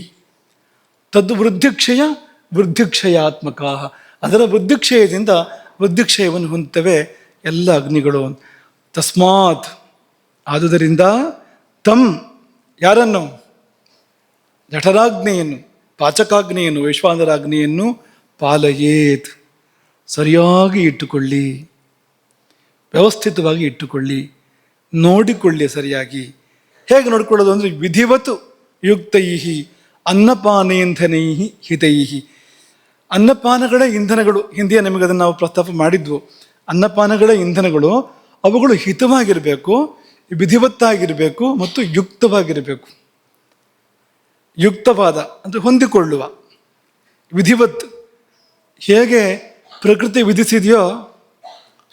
ತದ್ ವೃದ್ಧಿಕ್ಷಯ ವೃದ್ಧಿಕ್ಷಯಾತ್ಮಕ. ಅದರ ವೃದ್ಧಿಕ್ಷಯದಿಂದ ವೃದ್ಧಿಕ್ಷಯವನ್ನು ಹೊಂದುತ್ತವೆ ಎಲ್ಲ ಅಗ್ನಿಗಳು. ತಸ್ಮಾತ್, ಆದುದರಿಂದ, ತಮ್ ಯಾರನ್ನು? ಜಠರಾಗ್ನಿಯನ್ನು, ಪಾಚಕಾಗ್ನಿಯನ್ನು, ವೈಶ್ವಾನರಾಗ್ನಿಯನ್ನು ಪಾಲಯೇತ್, ಸರಿಯಾಗಿ ಇಟ್ಟುಕೊಳ್ಳಿ, ವ್ಯವಸ್ಥಿತವಾಗಿ ಇಟ್ಟುಕೊಳ್ಳಿ, ನೋಡಿಕೊಳ್ಳಿ ಸರಿಯಾಗಿ. ಹೇಗೆ ನೋಡಿಕೊಳ್ಳೋದು ಅಂದರೆ ವಿಧಿವತ್ತು ಯುಕ್ತೈಹಿ ಅನ್ನಪಾನೇಂಧನೈಹಿ ಹಿತೈಹಿ. ಅನ್ನಪಾನಗಳ ಇಂಧನಗಳು, ಹಿಂದಿಯ ನಿಮಗೆ ಅದನ್ನು ನಾವು ಪ್ರಸ್ತಾಪ ಮಾಡಿದ್ವು. ಅನ್ನಪಾನಗಳ ಇಂಧನಗಳು ಅವುಗಳು ಹಿತವಾಗಿರಬೇಕು, ವಿಧಿವತ್ತಾಗಿರಬೇಕು ಮತ್ತು ಯುಕ್ತವಾಗಿರಬೇಕು. ಯುಕ್ತವಾದ ಅಂದರೆ ಹೊಂದಿಕೊಳ್ಳುವ, ವಿಧಿವತ್ ಹೇಗೆ ಪ್ರಕೃತಿ ವಿಧಿಸಿದೆಯೋ,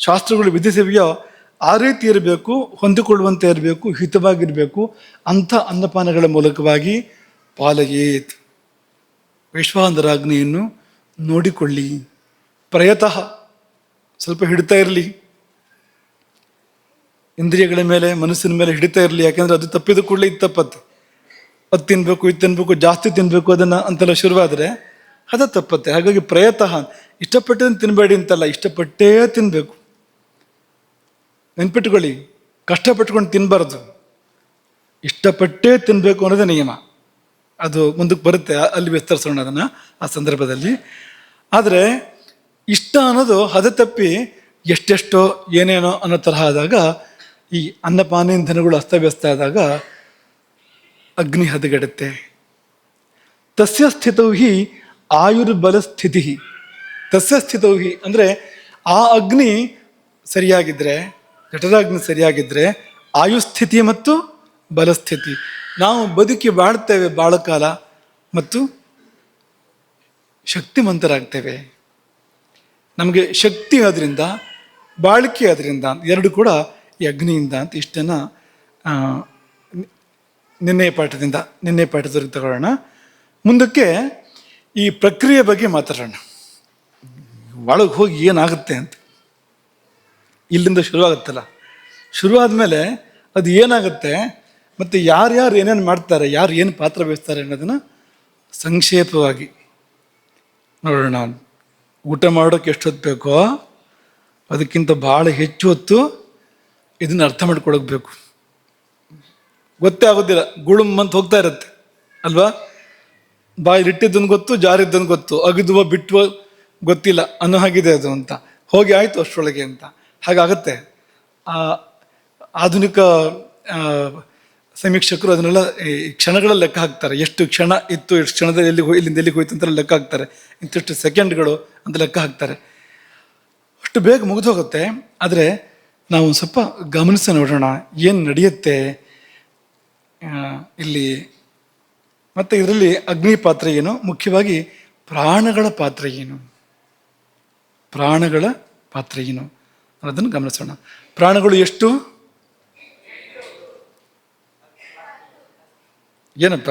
ಶಾಸ್ತ್ರಗಳು ವಿಧಿಸಿವೆಯೋ ಆ ರೀತಿ ಇರಬೇಕು, ಹೊಂದಿಕೊಳ್ಳುವಂತೆ ಇರಬೇಕು, ಹಿತವಾಗಿರಬೇಕು. ಅಂಥ ಅನ್ನಪಾನಗಳ ಮೂಲಕವಾಗಿ ಪಾಲಯೇತ್, ವೈಶ್ವಾನರಾಗ್ನಿಯನ್ನು ನೋಡಿಕೊಳ್ಳಿ. ಪ್ರಯತಃ, ಸ್ವಲ್ಪ ಹಿಡಿತಾ ಇರಲಿ, ಇಂದ್ರಿಯಗಳ ಮೇಲೆ, ಮನಸ್ಸಿನ ಮೇಲೆ ಹಿಡಿತಾ ಇರಲಿ. ಯಾಕೆಂದರೆ ಅದು ತಪ್ಪಿದ ಕೂಡಲೇ ಇದು ತಪ್ಪತ್ತೆ. ಅದು ತಿನ್ನಬೇಕು, ಇದು ತಿನ್ನಬೇಕು, ಜಾಸ್ತಿ ತಿನ್ನಬೇಕು ಅದನ್ನು ಅಂತೆಲ್ಲ ಶುರುವಾದರೆ ಅದು ತಪ್ಪತ್ತೆ. ಹಾಗಾಗಿ ಪ್ರಯತಃ, ಇಷ್ಟಪಟ್ಟದನ್ನು ತಿನ್ನಬೇಡಿ ಅಂತಲ್ಲ, ಇಷ್ಟಪಟ್ಟೇ ತಿನ್ನಬೇಕು. ನೆನ್ಪಿಟ್ಕೊಳ್ಳಿ, ಕಷ್ಟಪಟ್ಕೊಂಡು ತಿನ್ನಬಾರ್ದು, ಇಷ್ಟಪಟ್ಟೇ ತಿನ್ನಬೇಕು ಅನ್ನೋದೇ ನಿಯಮ. ಅದು ಮುಂದಕ್ಕೆ ಬರುತ್ತೆ, ಅಲ್ಲಿ ವಿಸ್ತರಿಸೋಣ ಅದನ್ನು ಆ ಸಂದರ್ಭದಲ್ಲಿ. ಆದರೆ ಇಷ್ಟ ಅನ್ನೋದು ಹದ ತಪ್ಪಿ ಎಷ್ಟೆಷ್ಟೋ ಏನೇನೋ ಅನ್ನೋ ತರಹ ಆದಾಗ, ಈ ಅನ್ನಪಾನೇಂಧನಗಳು ಅಸ್ತವ್ಯಸ್ತ ಆದಾಗ ಅಗ್ನಿ ಹದಗೆಡುತ್ತೆ. ತಸ್ಯ ಸ್ಥಿತೌ ಹಿ ಆಯುರ್ಬಲ ಸ್ಥಿತಿ. ತಸ್ಯ ಸ್ಥಿತೌ ಹಿ ಅಂದರೆ ಆ ಅಗ್ನಿ ಸರಿಯಾಗಿದ್ದರೆ, ಜಠರಾಗ್ನಿ ಸರಿಯಾಗಿದ್ದರೆ ಆಯುಸ್ಥಿತಿ ಮತ್ತು ಬಲಸ್ಥಿತಿ. ನಾವು ಬದುಕಿ ಬಾಳ್ತೇವೆ ಬಾಳ ಕಾಲ ಮತ್ತು ಶಕ್ತಿವಂತರಾಗ್ತೇವೆ. ನಮಗೆ ಶಕ್ತಿ ಅದರಿಂದ, ಬಾಳಿಕೆ ಅದರಿಂದ, ಎರಡು ಕೂಡ ಈ ಅಗ್ನಿಯಿಂದ ಅಂತ. ಇಷ್ಟನ್ನು ನಿನ್ನೆ ಪಾಠದಲ್ಲಿ ತಗೊಳ್ಳೋಣ. ಮುಂದಕ್ಕೆ ಈ ಪ್ರಕ್ರಿಯೆ ಬಗ್ಗೆ ಮಾತಾಡೋಣ. ಒಳಗೆ ಹೋಗಿ ಏನಾಗುತ್ತೆ ಅಂತ. ಇಲ್ಲಿಂದ ಶುರುವಾಗುತ್ತಲ್ಲ, ಶುರುವಾದ ಮೇಲೆ ಅದು ಏನಾಗುತ್ತೆ ಮತ್ತು ಯಾರ್ಯಾರು ಏನೇನು ಮಾಡ್ತಾರೆ, ಯಾರು ಏನು ಪಾತ್ರ ವಹಿಸ್ತಾರೆ ಅನ್ನೋದನ್ನು ಸಂಕ್ಷೇಪವಾಗಿ ನೋಡೋಣ. ಊಟ ಮಾಡೋಕ್ಕೆ ಎಷ್ಟು ಹೊತ್ತು ಬೇಕೋ ಅದಕ್ಕಿಂತ ಭಾಳ ಹೆಚ್ಚು ಹೊತ್ತು ಇದನ್ನು ಅರ್ಥ ಮಾಡ್ಕೊಳಕ್ಬೇಕು. ಗೊತ್ತೇ ಆಗೋದಿಲ್ಲ, ಗುಳುಮ್ ಅಂತ ಹೋಗ್ತಾ ಇರುತ್ತೆ. ಅಲ್ವಾ? ಬಾಯಿಲಿಟ್ಟಿದ್ದನ್ನು ಗೊತ್ತು, ಜಾರಿದ್ದನ್ನು ಗೊತ್ತು, ಅಗಿದುವ ಬಿಟ್ಟುವ ಗೊತ್ತಿಲ್ಲ ಅನ್ನೋ ಹಾಗಿದೆ ಅದು ಅಂತ. ಹೋಗಿ ಆಯಿತು ಅಷ್ಟರೊಳಗೆ ಅಂತ. ಹಾಗಾಗತ್ತೆ. ಆಧುನಿಕ ಸಮೀಕ್ಷಕರು ಅದನ್ನೆಲ್ಲ ಈ ಕ್ಷಣಗಳ ಲೆಕ್ಕ ಹಾಕ್ತಾರೆ. ಎಷ್ಟು ಕ್ಷಣ ಇತ್ತು, ಎಷ್ಟು ಕ್ಷಣದಲ್ಲಿ ಇಲ್ಲಿಂದ ಎಲ್ಲಿಗೆ ಹೋಯ್ತು ಅಂತ ಲೆಕ್ಕ ಹಾಕ್ತಾರೆ. ಇಂತಿಷ್ಟು ಸೆಕೆಂಡ್ಗಳು ಅಂತ ಲೆಕ್ಕ ಹಾಕ್ತಾರೆ. ಅಷ್ಟು ಬೇಗ ಮುಗಿದು ಹೋಗುತ್ತೆ. ಆದರೆ ನಾವು ಒಂದು ಸ್ವಲ್ಪ ಗಮನಿಸಿ ನೋಡೋಣ ಏನು ನಡೆಯುತ್ತೆ ಇಲ್ಲಿ. ಮತ್ತು ಇದರಲ್ಲಿ ಅಗ್ನಿ ಪಾತ್ರ ಏನು, ಮುಖ್ಯವಾಗಿ ಪ್ರಾಣಗಳ ಪಾತ್ರ ಏನು, ಪ್ರಾಣಗಳ ಪಾತ್ರ ಏನು ಅನ್ನೋದನ್ನು ಗಮನಿಸೋಣ. ಪ್ರಾಣಗಳು ಎಷ್ಟು? ಏನಪ್ಪ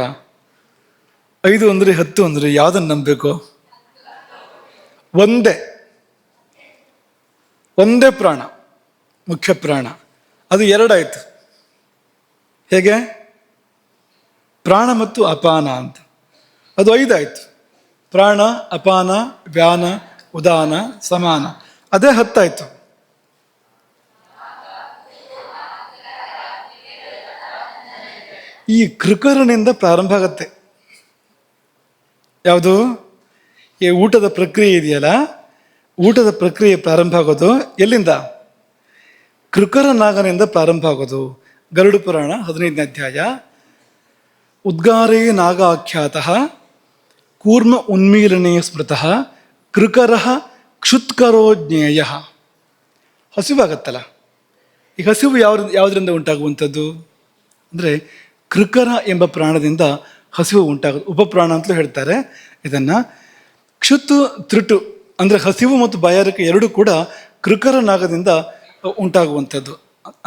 5 ಅಂದರೆ 10 ಅಂದರೆ ಯಾವುದನ್ನು ನಂಬಬೇಕು? ಒಂದೇ ಪ್ರಾಣ, ಮುಖ್ಯ ಪ್ರಾಣ. ಅದು 2 ಆಯಿತು. ಹೇಗೆ? ಪ್ರಾಣ ಮತ್ತು ಅಪಾನ ಅಂತ. ಅದು 5 ಆಯಿತು. ಪ್ರಾಣ, ಅಪಾನ, ವ್ಯಾನ, ಉದಾನ, ಸಮಾನ. ಅದೇ 10 ಆಯಿತು. ಈ ಕೃಕರನಿಂದ ಪ್ರಾರಂಭ ಆಗತ್ತೆ. ಯಾವುದು? ಈ ಊಟದ ಪ್ರಕ್ರಿಯೆ ಇದೆಯಲ್ಲ, ಊಟದ ಪ್ರಕ್ರಿಯೆ ಪ್ರಾರಂಭ ಆಗೋದು ಎಲ್ಲಿಂದ? ಕೃಕರ ನಾಗನಿಂದ ಪ್ರಾರಂಭ ಆಗೋದು. ಗರುಡ ಪುರಾಣ 15ನೇ ಅಧ್ಯಾಯ. ಉದ್ಗಾರೇ ನಾಗ ಆಖ್ಯಾತಃ ಕೂರ್ಮ ಉನ್ಮೀಲನೆ ಸ್ಮೃತಃ ಕೃಕರ ಕ್ಷುತ್ಕರೋ ಜ್ಞೇಯ. ಹಸಿವಾಗತ್ತಲ್ಲ, ಈ ಹಸಿವು ಯಾವುದರಿಂದ ಉಂಟಾಗುವಂಥದ್ದು ಅಂದರೆ ಕೃಕರ ಎಂಬ ಪ್ರಾಣದಿಂದ ಹಸಿವು ಉಂಟಾಗೋದು. ಉಪಪ್ರಾಣ ಅಂತಲೂ ಹೇಳ್ತಾರೆ ಇದನ್ನು. ಕ್ಷುತ್ ತ್ರುಟು ಅಂದರೆ ಹಸಿವು ಮತ್ತು ಬಾಯಾರಿಕೆ ಎರಡೂ ಕೂಡ ಕೃಕರ ನಾಗದಿಂದ ಉಂಟಾಗುವಂಥದ್ದು.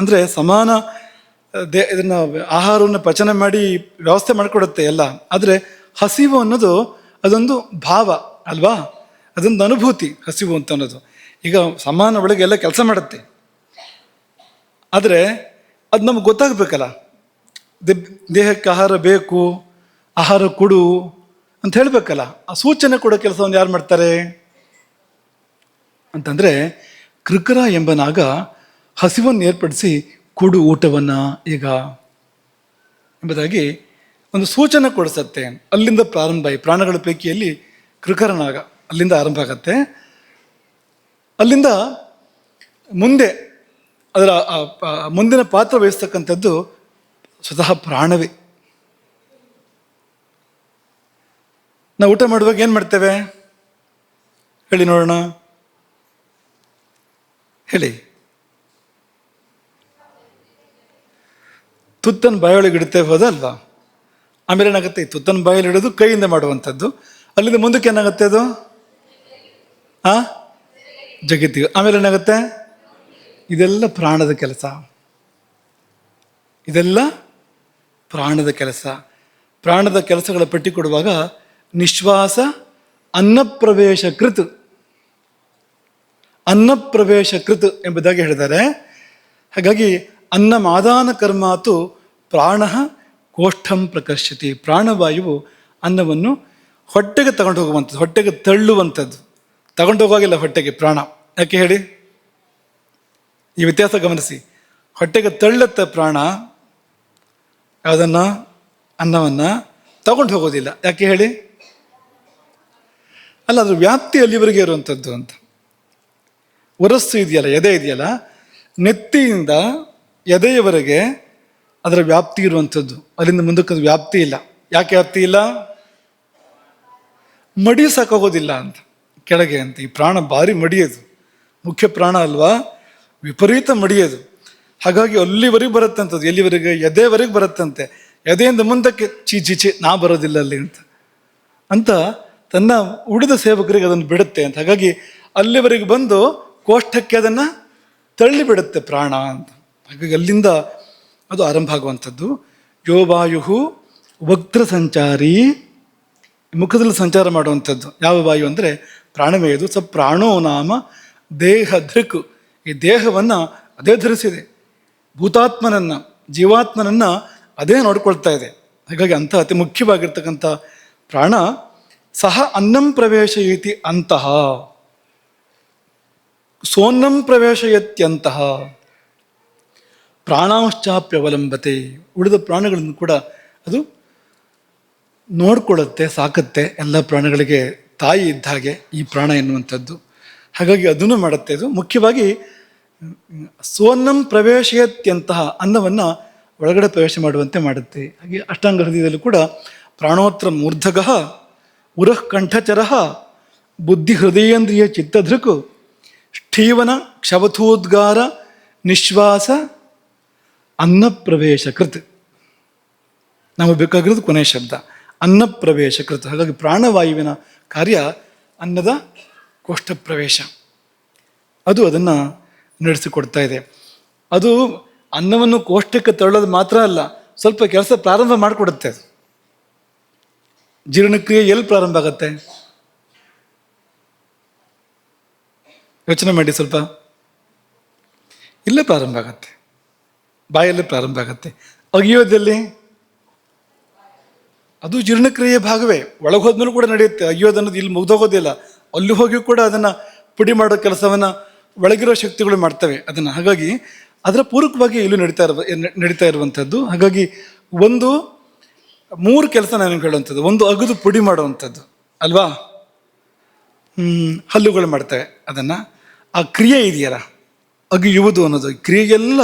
ಅಂದರೆ ಸಮಾನ ಇದನ್ನು ಆಹಾರವನ್ನು ಪಚನ ಮಾಡಿ ವ್ಯವಸ್ಥೆ ಮಾಡಿಕೊಡುತ್ತೆ ಎಲ್ಲ. ಆದರೆ ಹಸಿವು ಅನ್ನೋದು ಅದೊಂದು ಭಾವ ಅಲ್ವಾ, ಅದೊಂದು ಅನುಭೂತಿ ಹಸಿವು ಅಂತ ಅನ್ನೋದು. ಈಗ ಸಮಾನ ಒಳಗೆ ಎಲ್ಲ ಕೆಲಸ ಮಾಡುತ್ತೆ, ಆದರೆ ಅದು ನಮ್ಗೆ ಗೊತ್ತಾಗಬೇಕಲ್ಲ. ದೇಹಕ್ಕೆ ಆಹಾರ ಬೇಕು, ಆಹಾರ ಕೊಡು ಅಂತ ಹೇಳಬೇಕಲ್ಲ. ಆ ಸೂಚನೆ ಕೊಡೋ ಕೆಲಸವನ್ನು ಯಾರು ಮಾಡ್ತಾರೆ ಅಂತಂದರೆ ಕೃಕರ ಎಂಬ ನಾಗ ಹಸಿವನ್ನು ಏರ್ಪಡಿಸಿ ಕೊಡು ಊಟವನ್ನು ಈಗ ಎಂಬುದಾಗಿ ಒಂದು ಸೂಚನೆ ಕೊಡಿಸತ್ತೆ. ಅಲ್ಲಿಂದ ಪ್ರಾರಂಭ. ಈ ಪ್ರಾಣಗಳ ಪೈಕಿಯಲ್ಲಿ ಕೃಕರ ನಾಗ ಅಲ್ಲಿಂದ ಆರಂಭ ಆಗತ್ತೆ. ಅಲ್ಲಿಂದ ಮುಂದೆ ಅದರ ಮುಂದಿನ ಪಾತ್ರ ವಹಿಸ್ತಕ್ಕಂಥದ್ದು ಸ್ವತಃ ಪ್ರಾಣವೇ. ನಾವು ಊಟ ಮಾಡುವಾಗ ಏನು ಮಾಡ್ತೇವೆ ಹೇಳಿ ನೋಡೋಣ, ಹೇಳಿ. ತುತ್ತನ್ನು ಬಾಯೊಳಗೆ ಇಡ್ತೇವೆ, ಹೋದಲ್ವಾ? ಆಮೇಲೆ ಏನಾಗುತ್ತೆ? ಈ ತುತ್ತನ್ನು ಬಾಯಲ್ಲಿ ಇಡೋದು ಕೈಯಿಂದ ಮಾಡುವಂಥದ್ದು. ಅಲ್ಲಿಂದ ಮುಂದಕ್ಕೆ ಏನಾಗುತ್ತೆ? ಅದು ಜಗತ್ತಿಗೆ. ಆಮೇಲೆ ಏನಾಗುತ್ತೆ? ಇದೆಲ್ಲ ಪ್ರಾಣದ ಕೆಲಸ. ಇದೆಲ್ಲ ಪ್ರಾಣದ ಕೆಲಸ. ಪ್ರಾಣದ ಕೆಲಸಗಳ ಪಟ್ಟಿ ಕೊಡುವಾಗ ನಿಶ್ವಾಸ ಅನ್ನಪ್ರವೇಶ ಕೃತ್, ಅನ್ನಪ್ರವೇಶ ಕೃತ್ ಎಂಬುದಾಗಿ ಹೇಳಿದ್ದಾರೆ. ಹಾಗಾಗಿ ಅನ್ನಮಾದಾನ ಕರ್ಮಾತು ಪ್ರಾಣ ಕೋಷ್ಠಂ ಪ್ರಕರ್ಷತಿ. ಪ್ರಾಣವಾಯುವು ಅನ್ನವನ್ನು ಹೊಟ್ಟೆಗೆ ತಗೊಂಡು ಹೋಗುವಂಥದ್ದು, ಹೊಟ್ಟೆಗೆ ತಳ್ಳುವಂಥದ್ದು. ತಗೊಂಡು ಹೋಗುವಾಗಿಲ್ಲ ಹೊಟ್ಟೆಗೆ ಪ್ರಾಣ. ಯಾಕೆ ಹೇಳಿ? ಈ ವ್ಯತ್ಯಾಸ ಗಮನಿಸಿ. ಹೊಟ್ಟೆಗೆ ತಳ್ಳುತ್ತೆ ಪ್ರಾಣ ಯಾವುದನ್ನು? ಅನ್ನವನ್ನು. ತಗೊಂಡು ಹೋಗೋದಿಲ್ಲ. ಯಾಕೆ ಹೇಳಿ? ಅಲ್ಲ, ಅದ್ರ ವ್ಯಾಪ್ತಿ ಅಲ್ಲಿವರೆಗೆ ಇರುವಂಥದ್ದು ಅಂತ. ಉರಸ್ಸು ಇದೆಯಲ್ಲ, ಎದೆ ಇದೆಯಲ್ಲ, ನೆತ್ತಿಯಿಂದ ಎದೆಯವರೆಗೆ ಅದರ ವ್ಯಾಪ್ತಿ ಇರುವಂಥದ್ದು. ಅಲ್ಲಿಂದ ಮುಂದಕ್ಕೆ ಅದು ವ್ಯಾಪ್ತಿ ಇಲ್ಲ. ಯಾಕೆ ವ್ಯಾಪ್ತಿ ಇಲ್ಲ? ಮಡಿ ಸಾಕೋಗೋದಿಲ್ಲ ಅಂತ ಕೆಳಗೆ ಅಂತ. ಈ ಪ್ರಾಣ ಭಾರಿ ಮಡಿಯೋದು, ಮುಖ್ಯ ಪ್ರಾಣ ಅಲ್ವಾ, ವಿಪರೀತ ಮಡಿಯೋದು. ಹಾಗಾಗಿ ಅಲ್ಲಿವರೆಗೆ ಬರುತ್ತಂಥದ್ದು. ಎಲ್ಲಿವರೆಗೆ? ಎದೆವರೆಗೆ ಬರುತ್ತಂತೆ. ಎದೆಯಿಂದ ಮುಂದಕ್ಕೆ ಚೀಚಿ ನಾ ಬರೋದಿಲ್ಲ ಅಲ್ಲಿ ಅಂತ ತನ್ನ ಉಳಿದ ಸೇವಕರಿಗೆ ಅದನ್ನು ಬಿಡುತ್ತೆ ಅಂತ. ಹಾಗಾಗಿ ಅಲ್ಲಿವರೆಗೆ ಬಂದು ಕೋಷ್ಠಕ್ಕೆ ಅದನ್ನು ತಳ್ಳಿಬಿಡುತ್ತೆ ಪ್ರಾಣ ಅಂತ. ಹಾಗಾಗಿ ಅಲ್ಲಿಂದ ಅದು ಆರಂಭ ಆಗುವಂಥದ್ದು. ಯೋವಾಯು ವಕ್ತ್ರ ಸಂಚಾರಿ, ಮುಖದಲ್ಲಿ ಸಂಚಾರ ಮಾಡುವಂಥದ್ದು. ಯಾವ ವಾಯು ಅಂದರೆ ಪ್ರಾಣಮೇಯದು. ಸ ಪ್ರಾಣೋ ನಾಮ ದೇಹ ಧೃಕ್. ಈ ದೇಹವನ್ನು ಅದೇ ಧರಿಸಿದೆ. ಭೂತಾತ್ಮನನ್ನು, ಜೀವಾತ್ಮನನ್ನು ಅದೇ ನೋಡ್ಕೊಳ್ತಾ ಇದೆ. ಹಾಗಾಗಿ ಅಂಥ ಅತಿ ಮುಖ್ಯವಾಗಿರ್ತಕ್ಕಂಥ ಪ್ರಾಣ ಸಹ ಅನ್ನಂ ಪ್ರವೇಶಯತಿ ಅಂತಹ, ಸೋನ್ನಂ ಪ್ರವೇಶಯತ್ಯಂತಹ ಪ್ರಾಣಾಂಶ್ಚಾಪ್ಯವಲಂಬತೆ. ಉಳಿದ ಪ್ರಾಣಗಳನ್ನು ಕೂಡ ಅದು ನೋಡ್ಕೊಳ್ಳುತ್ತೆ, ಸಾಕತ್ತೆ. ಎಲ್ಲ ಪ್ರಾಣಿಗಳಿಗೆ ತಾಯಿ ಇದ್ದ ಹಾಗೆ ಈ ಪ್ರಾಣ ಎನ್ನುವಂಥದ್ದು. ಹಾಗಾಗಿ ಅದನ್ನು ಮಾಡುತ್ತೆ. ಇದು ಮುಖ್ಯವಾಗಿ ಸೋನ್ನಂ ಪ್ರವೇಶಯತ್ಯಂತಹ ಅನ್ನವನ್ನು ಒಳಗಡೆ ಪ್ರವೇಶ ಮಾಡುವಂತೆ ಮಾಡುತ್ತೆ. ಹಾಗೆ ಅಷ್ಟಾಂಗ ಹೃದಯದಲ್ಲೂ ಕೂಡ ಪ್ರಾಣೋತ್ರ ಮೂರ್ಧಗಃ ಉರಃ ಕಂಠಚರಃ ಬುದ್ಧಿ ಹೃದಯೇಂದ್ರಿಯ ಚಿತ್ತಧೃಕ್ ಷ್ಠೀವನ ಕ್ಷವಥೋದ್ಗಾರ ನಿಶ್ವಾಸ ಅನ್ನಪ್ರವೇಶ ಕೃತ್. ನಮಗೆ ಬೇಕಾಗಿರೋದು ಕೊನೆಯ ಶಬ್ದ ಅನ್ನಪ್ರವೇಶ ಕೃತ್. ಹಾಗಾಗಿ ಪ್ರಾಣವಾಯುವಿನ ಕಾರ್ಯ ಅನ್ನದ ಕೋಷ್ಠ ಪ್ರವೇಶ, ಅದು ಅದನ್ನು ನಡೆಸಿಕೊಡ್ತಾ ಇದೆ. ಅದು ಅನ್ನವನ್ನು ಕೋಷ್ಟಕ್ಕೆ ತಳ್ಳೋದು ಮಾತ್ರ ಅಲ್ಲ, ಸ್ವಲ್ಪ ಕೆಲಸ ಪ್ರಾರಂಭ ಮಾಡಿಕೊಡುತ್ತೆ. ಅದು ಜೀರ್ಣಕ್ರಿಯೆ ಎಲ್ಲಿ ಪ್ರಾರಂಭ ಆಗತ್ತೆ ಯೋಚನೆ ಮಾಡಿ ಸ್ವಲ್ಪ. ಇಲ್ಲೇ ಪ್ರಾರಂಭ ಆಗತ್ತೆ, ಬಾಯಲ್ಲೇ ಪ್ರಾರಂಭ ಆಗತ್ತೆ. ಅಗಿಯೋದಲ್ಲಿ ಅದು ಜೀರ್ಣಕ್ರಿಯೆ ಭಾಗವೇ. ಒಳಗೆ ಹೋದ್ಮೇಲೂ ಕೂಡ ನಡೆಯುತ್ತೆ. ಅಗಿಯೋದು ಅನ್ನೋದು ಇಲ್ಲಿ ಮುಗ್ದೋಗೋದಿಲ್ಲ, ಅಲ್ಲಿ ಹೋಗಿ ಕೂಡ ಅದನ್ನು ಪುಡಿ ಮಾಡೋ ಕೆಲಸವನ್ನು ಒಳಗಿರೋ ಶಕ್ತಿಗಳು ಮಾಡ್ತವೆ ಅದನ್ನು. ಹಾಗಾಗಿ ಅದರ ಪೂರಕವಾಗಿ ಇಲ್ಲೂ ನಡೀತಾ ಇರುವಂಥದ್ದು. ಹಾಗಾಗಿ ಒಂದು 3 ಕೆಲಸ ನಾನು ಹೇಳುವಂಥದ್ದು. ಒಂದು ಅಗದು ಪುಡಿ ಮಾಡುವಂಥದ್ದು ಅಲ್ವಾ, ಹಲ್ಲುಗಳು ಮಾಡ್ತವೆ ಅದನ್ನು. ಆ ಕ್ರಿಯೆ ಇದೆಯಲ್ಲ ಅಗಿಯುವುದು ಅನ್ನೋದು, ಕ್ರಿಯೆಗೆಲ್ಲ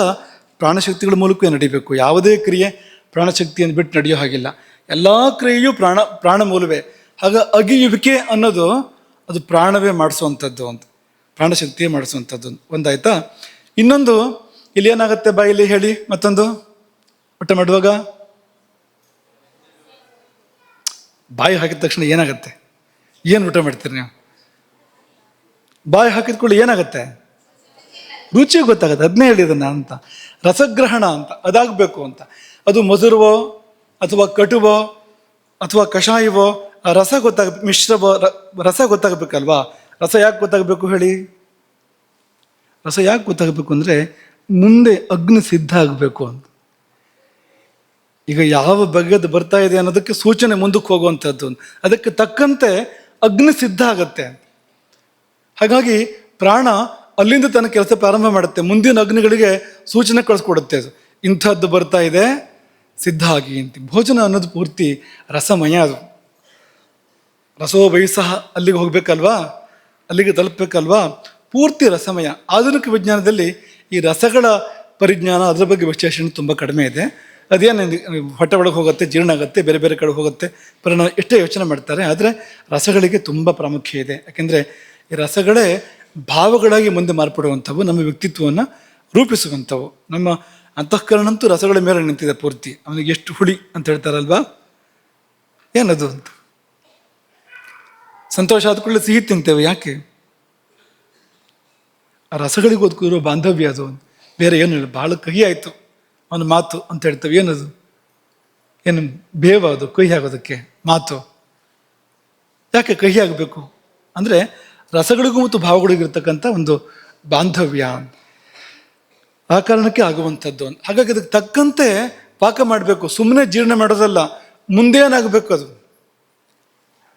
ಪ್ರಾಣಶಕ್ತಿಗಳ ಮೂಲಕವೇ ನಡಿಬೇಕು. ಯಾವುದೇ ಕ್ರಿಯೆ ಪ್ರಾಣಶಕ್ತಿಯನ್ನು ಬಿಟ್ಟು ನಡೆಯೋ ಹಾಗಿಲ್ಲ. ಎಲ್ಲ ಕ್ರಿಯೆಯೂ ಪ್ರಾಣ ಮೂಲವೇ. ಆಗ ಅಗಿಯುವಿಕೆ ಅನ್ನೋದು ಅದು ಪ್ರಾಣವೇ ಮಾಡಿಸುವಂಥದ್ದು ಅಂತ, ಪ್ರಾಣಶಕ್ತಿಯೇ ಮಾಡಿಸುವಂಥದ್ದು. ಒಂದಾಯ್ತಾ? ಇನ್ನೊಂದು ಇಲ್ಲಿ ಏನಾಗುತ್ತೆ ಬಾಯಲ್ಲಿ ಹೇಳಿ. ಮತ್ತೊಂದು ಊಟ ಮಾಡುವಾಗ ಬಾಯಿ ಹಾಕಿದ ತಕ್ಷಣ ಏನಾಗುತ್ತೆ? ಏನು ಊಟ ಮಾಡ್ತೀರಿ ನೀವು? ಬಾಯಿ ಹಾಕಿದ ಕೂಡಲೇ ಏನಾಗುತ್ತೆ? ರುಚಿ ಗೊತ್ತಾಗುತ್ತೆ. ಅದನ್ನೇ ಹೇಳಿದನ್ನ ಅಂತ, ರಸಗ್ರಹಣ ಅಂತ ಅದಾಗಬೇಕು ಅಂತ. ಅದು ಮಧುರವೋ ಅಥವಾ ಕಟುವೋ ಅಥವಾ ಕಷಾಯವೋ ಆ ರಸ ಮಿಶ್ರವೋ ರಸ ಗೊತ್ತಾಗಬೇಕಲ್ವಾ. ರಸ ಯಾಕೆ ಗೊತ್ತಾಗಬೇಕು ಹೇಳಿ? ರಸ ಯಾಕೆ ಗೊತ್ತಾಗಬೇಕು ಅಂದರೆ ಮುಂದೆ ಅಗ್ನಿ ಸಿದ್ಧ ಆಗಬೇಕು ಅಂತ. ಈಗ ಯಾವ ಬಗೆದು ಬರ್ತಾ ಇದೆ ಅನ್ನೋದಕ್ಕೆ ಸೂಚನೆ ಮುಂದಕ್ಕೆ ಹೋಗುವಂಥದ್ದು. ಅದಕ್ಕೆ ತಕ್ಕಂತೆ ಅಗ್ನಿ ಸಿದ್ಧ ಆಗತ್ತೆ. ಹಾಗಾಗಿ ಪ್ರಾಣ ಅಲ್ಲಿಂದ ತನ್ನ ಕೆಲಸ ಪ್ರಾರಂಭ ಮಾಡುತ್ತೆ. ಮುಂದಿನ ಅಗ್ನಿಗಳಿಗೆ ಸೂಚನೆ ಕಳಿಸ್ಕೊಡುತ್ತೆ. ಅದು ಇಂಥದ್ದು ಬರ್ತಾ ಇದೆ, ಸಿದ್ಧ ಆಗಿ ಅಂತ. ಭೋಜನ ಅನ್ನೋದು ಪೂರ್ತಿ ರಸಮಯ. ಅದು ರಸೋ ವಯಸ್ಸಹ ಅಲ್ಲಿಗೆ ಹೋಗ್ಬೇಕಲ್ವಾ, ಅಲ್ಲಿಗೆ ತಲುಪಬೇಕಲ್ವಾ, ಪೂರ್ತಿ ರಸಮಯ. ಆಧುನಿಕ ವಿಜ್ಞಾನದಲ್ಲಿ ಈ ರಸಗಳ ಪರಿಜ್ಞಾನ, ಅದರ ಬಗ್ಗೆ ವಿಶ್ಲೇಷಣೆ ತುಂಬ ಕಡಿಮೆ ಇದೆ. ಅದೇನು ಹೊಟ್ಟೆ ಒಳಗೆ ಹೋಗುತ್ತೆ, ಜೀರ್ಣ ಆಗುತ್ತೆ, ಬೇರೆ ಬೇರೆ ಕಡೆ ಹೋಗುತ್ತೆ, ಪರಿಣಾಮ ಎಷ್ಟೇ ಯೋಚನೆ ಮಾಡ್ತಾರೆ. ಆದರೆ ರಸಗಳಿಗೆ ತುಂಬ ಪ್ರಾಮುಖ್ಯ ಇದೆ. ಯಾಕೆಂದರೆ ಈ ರಸಗಳೇ ಭಾವಗಳಾಗಿ ಮುಂದೆ ಮಾರ್ಪಡುವಂಥವು, ನಮ್ಮ ವ್ಯಕ್ತಿತ್ವವನ್ನು ರೂಪಿಸುವಂಥವು. ನಮ್ಮ ಅಂತಃಕರಣಂತೂ ರಸಗಳ ಮೇಲೆ ನಿಂತಿದೆ ಪೂರ್ತಿ. ಅವನಿಗೆ ಎಷ್ಟು ಹುಳಿ ಅಂತ ಹೇಳ್ತಾರಲ್ವಾ, ಏನದು ಅಂತ. ಸಂತೋಷ ಆದ ಕೂಡಲೇ ಸಿಹಿ ತಿಂತೇವೆ, ಯಾಕೆ? ಆ ರಸಗಳಿಗೂ ಅದಕ್ಕೂ ಇರೋ ಬಾಂಧವ್ಯ ಅದು. ಬೇರೆ ಏನು ಇಲ್ಲ. ಭಾಳ ಕಹಿ ಆಯಿತು ಅವನ ಮಾತು ಅಂತ ಹೇಳ್ತೇವೆ. ಏನದು? ಏನು ಬೇವ ಅದು ಕಹಿ ಆಗೋದಕ್ಕೆ ಮಾತು? ಯಾಕೆ ಕಹಿ ಆಗಬೇಕು ಅಂದರೆ ರಸಗಳಿಗೂ ಮತ್ತು ಭಾವಗಳಿಗೂ ಇರ್ತಕ್ಕಂಥ ಒಂದು ಬಾಂಧವ್ಯ, ಆ ಕಾರಣಕ್ಕೆ ಆಗುವಂಥದ್ದು. ಹಾಗಾಗಿ ಅದಕ್ಕೆ ತಕ್ಕಂತೆ ಪಾಕ ಮಾಡಬೇಕು. ಸುಮ್ಮನೆ ಜೀರ್ಣ ಮಾಡೋದಲ್ಲ, ಮುಂದೆ ಏನಾಗಬೇಕು ಅದು,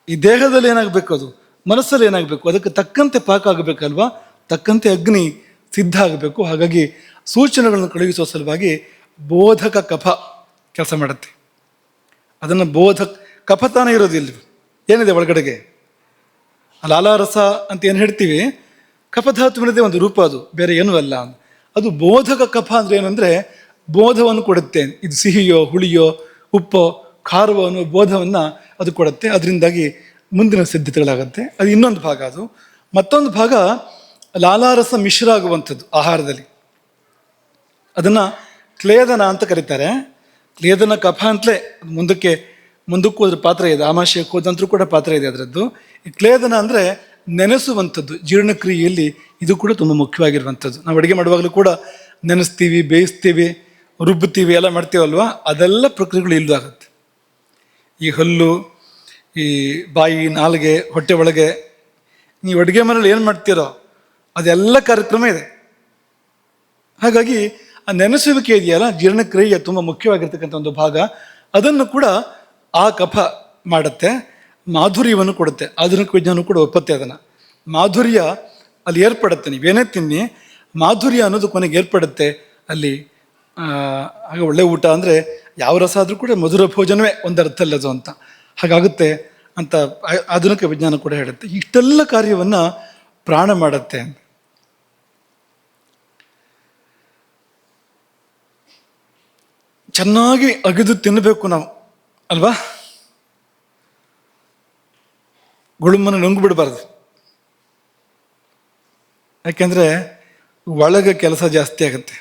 ಈ ದೇಹದಲ್ಲಿ ಏನಾಗಬೇಕು, ಅದು ಮನಸ್ಸಲ್ಲಿ ಏನಾಗಬೇಕು, ಅದಕ್ಕೆ ತಕ್ಕಂತೆ ಪಾಕ ಆಗಬೇಕಲ್ವಾ, ತಕ್ಕಂತೆ ಅಗ್ನಿ ಸಿದ್ಧ ಆಗಬೇಕು. ಹಾಗಾಗಿ ಸೂಚನೆಗಳನ್ನು ಕಳುಹಿಸುವ ಸಲುವಾಗಿ ಬೋಧಕ ಕಫ ಕೆಲಸ ಮಾಡುತ್ತೆ. ಅದನ್ನು ಕಫ ತಾನೇ ಇರೋದಿಲ್ಲ, ಏನಿದೆ ಒಳಗಡೆಗೆ ಲಾಲಾರಸ ಅಂತ ಏನು ಹೇಳ್ತೀವಿ, ಕಫಧಾತುವಿನದೇ ಒಂದು ರೂಪ, ಅದು ಬೇರೆ ಏನೂ ಅಲ್ಲ. ಅದು ಬೋಧಕ ಕಫ ಅಂದರೆ ಏನಂದರೆ ಬೋಧವನ್ನು ಕೊಡುತ್ತೆ. ಇದು ಸಿಹಿಯೋ ಹುಳಿಯೋ ಉಪ್ಪೋ ಖಾರವೋ ಅನ್ನೋ ಬೋಧವನ್ನು ಅದು ಕೊಡುತ್ತೆ. ಅದರಿಂದಾಗಿ ಮುಂದಿನ ಸಿದ್ಧತೆಗಳಾಗುತ್ತೆ. ಅದು ಇನ್ನೊಂದು ಭಾಗ. ಅದು ಮತ್ತೊಂದು ಭಾಗ ಲಾಲಾರಸ ಮಿಶ್ರ ಆಗುವಂಥದ್ದು ಆಹಾರದಲ್ಲಿ. ಅದನ್ನು ಕ್ಲೇದನ ಅಂತ ಕರೀತಾರೆ. ಕ್ಲೇದನ ಕಫ ಅಂತಲೇ ಮುಂದಕ್ಕೂ ಅದ್ರ ಪಾತ್ರ ಇದೆ. ಆಮಾಶಯಕ್ಕೆ ಹೋದಂತರೂ ಕೂಡ ಪಾತ್ರ ಇದೆ ಅದರದ್ದು. ಈ ಕ್ಲೇದನ ಅಂದರೆ ನೆನೆಸುವಂಥದ್ದು. ಜೀರ್ಣಕ್ರಿಯೆಯಲ್ಲಿ ಇದು ಕೂಡ ತುಂಬ ಮುಖ್ಯವಾಗಿರುವಂಥದ್ದು. ನಾವು ಅಡುಗೆ ಮಾಡುವಾಗಲೂ ಕೂಡ ನೆನೆಸ್ತೀವಿ, ಬೇಯಿಸ್ತೀವಿ, ರುಬ್ಬುತ್ತೀವಿ, ಎಲ್ಲ ಮಾಡ್ತೀವಲ್ವ, ಅದೆಲ್ಲ ಪ್ರಕ್ರಿಯೆಗಳು ಇಲ್ಲೂ ಆಗುತ್ತೆ. ಈ ಹಲ್ಲು, ಈ ಬಾಯಿ, ನಾಲಿಗೆ, ಹೊಟ್ಟೆ ಒಳಗೆ ನೀವು ಅಡುಗೆ ಮನೇಲಿ ಏನು ಮಾಡ್ತೀರೋ ಅದೆಲ್ಲ ಕಾರ್ಯಕ್ರಮ ಇದೆ. ಹಾಗಾಗಿ ಆ ನೆನೆಸುವಿಕೆ ಇದೆಯಲ್ಲ, ಜೀರ್ಣಕ್ರಿಯೆ ತುಂಬ ಮುಖ್ಯವಾಗಿರ್ತಕ್ಕಂಥ ಒಂದು ಭಾಗ. ಅದನ್ನು ಕೂಡ ಆ ಕಫ ಮಾಡುತ್ತೆ, ಮಾಧುರ್ಯವನ್ನು ಕೊಡುತ್ತೆ. ಆಧುನಿಕ ವಿಜ್ಞಾನ ಕೂಡ ಒಪ್ಪತ್ತೆ ಅದನ್ನು. ಮಾಧುರ್ಯ ಅಲ್ಲಿ ಏರ್ಪಡುತ್ತೆ. ನೀವೇನೇ ತಿನ್ನಿ, ಮಾಧುರ್ಯ ಅನ್ನೋದು ಕೊನೆಗೆ ಏರ್ಪಡುತ್ತೆ ಅಲ್ಲಿ. ಹಾಗೆ ಒಳ್ಳೆ ಊಟ ಅಂದರೆ ಯಾವ ರಸ ಆದರೂ ಕೂಡ ಮಧುರ ಭೋಜನವೇ ಒಂದು ಅರ್ಥಲ್ಲದು ಅಂತ. ಹಾಗಾಗುತ್ತೆ ಅಂತ ಆಧುನಿಕ ವಿಜ್ಞಾನ ಕೂಡ ಹೇಳುತ್ತೆ. ಇಷ್ಟೆಲ್ಲ ಕಾರ್ಯವನ್ನು ಪ್ರಾಣ ಮಾಡುತ್ತೆ. ಚೆನ್ನಾಗಿ ಅಗಿದು ತಿನ್ನಬೇಕು ನಾವು ಅಲ್ವಾ? ಗುಳುಮನ್ನು ನುಂಗ್ಬಿಡ್ಬಾರ್ದು. ಯಾಕೆಂದರೆ ಒಳಗೆ ಕೆಲಸ ಜಾಸ್ತಿ ಆಗುತ್ತೆ,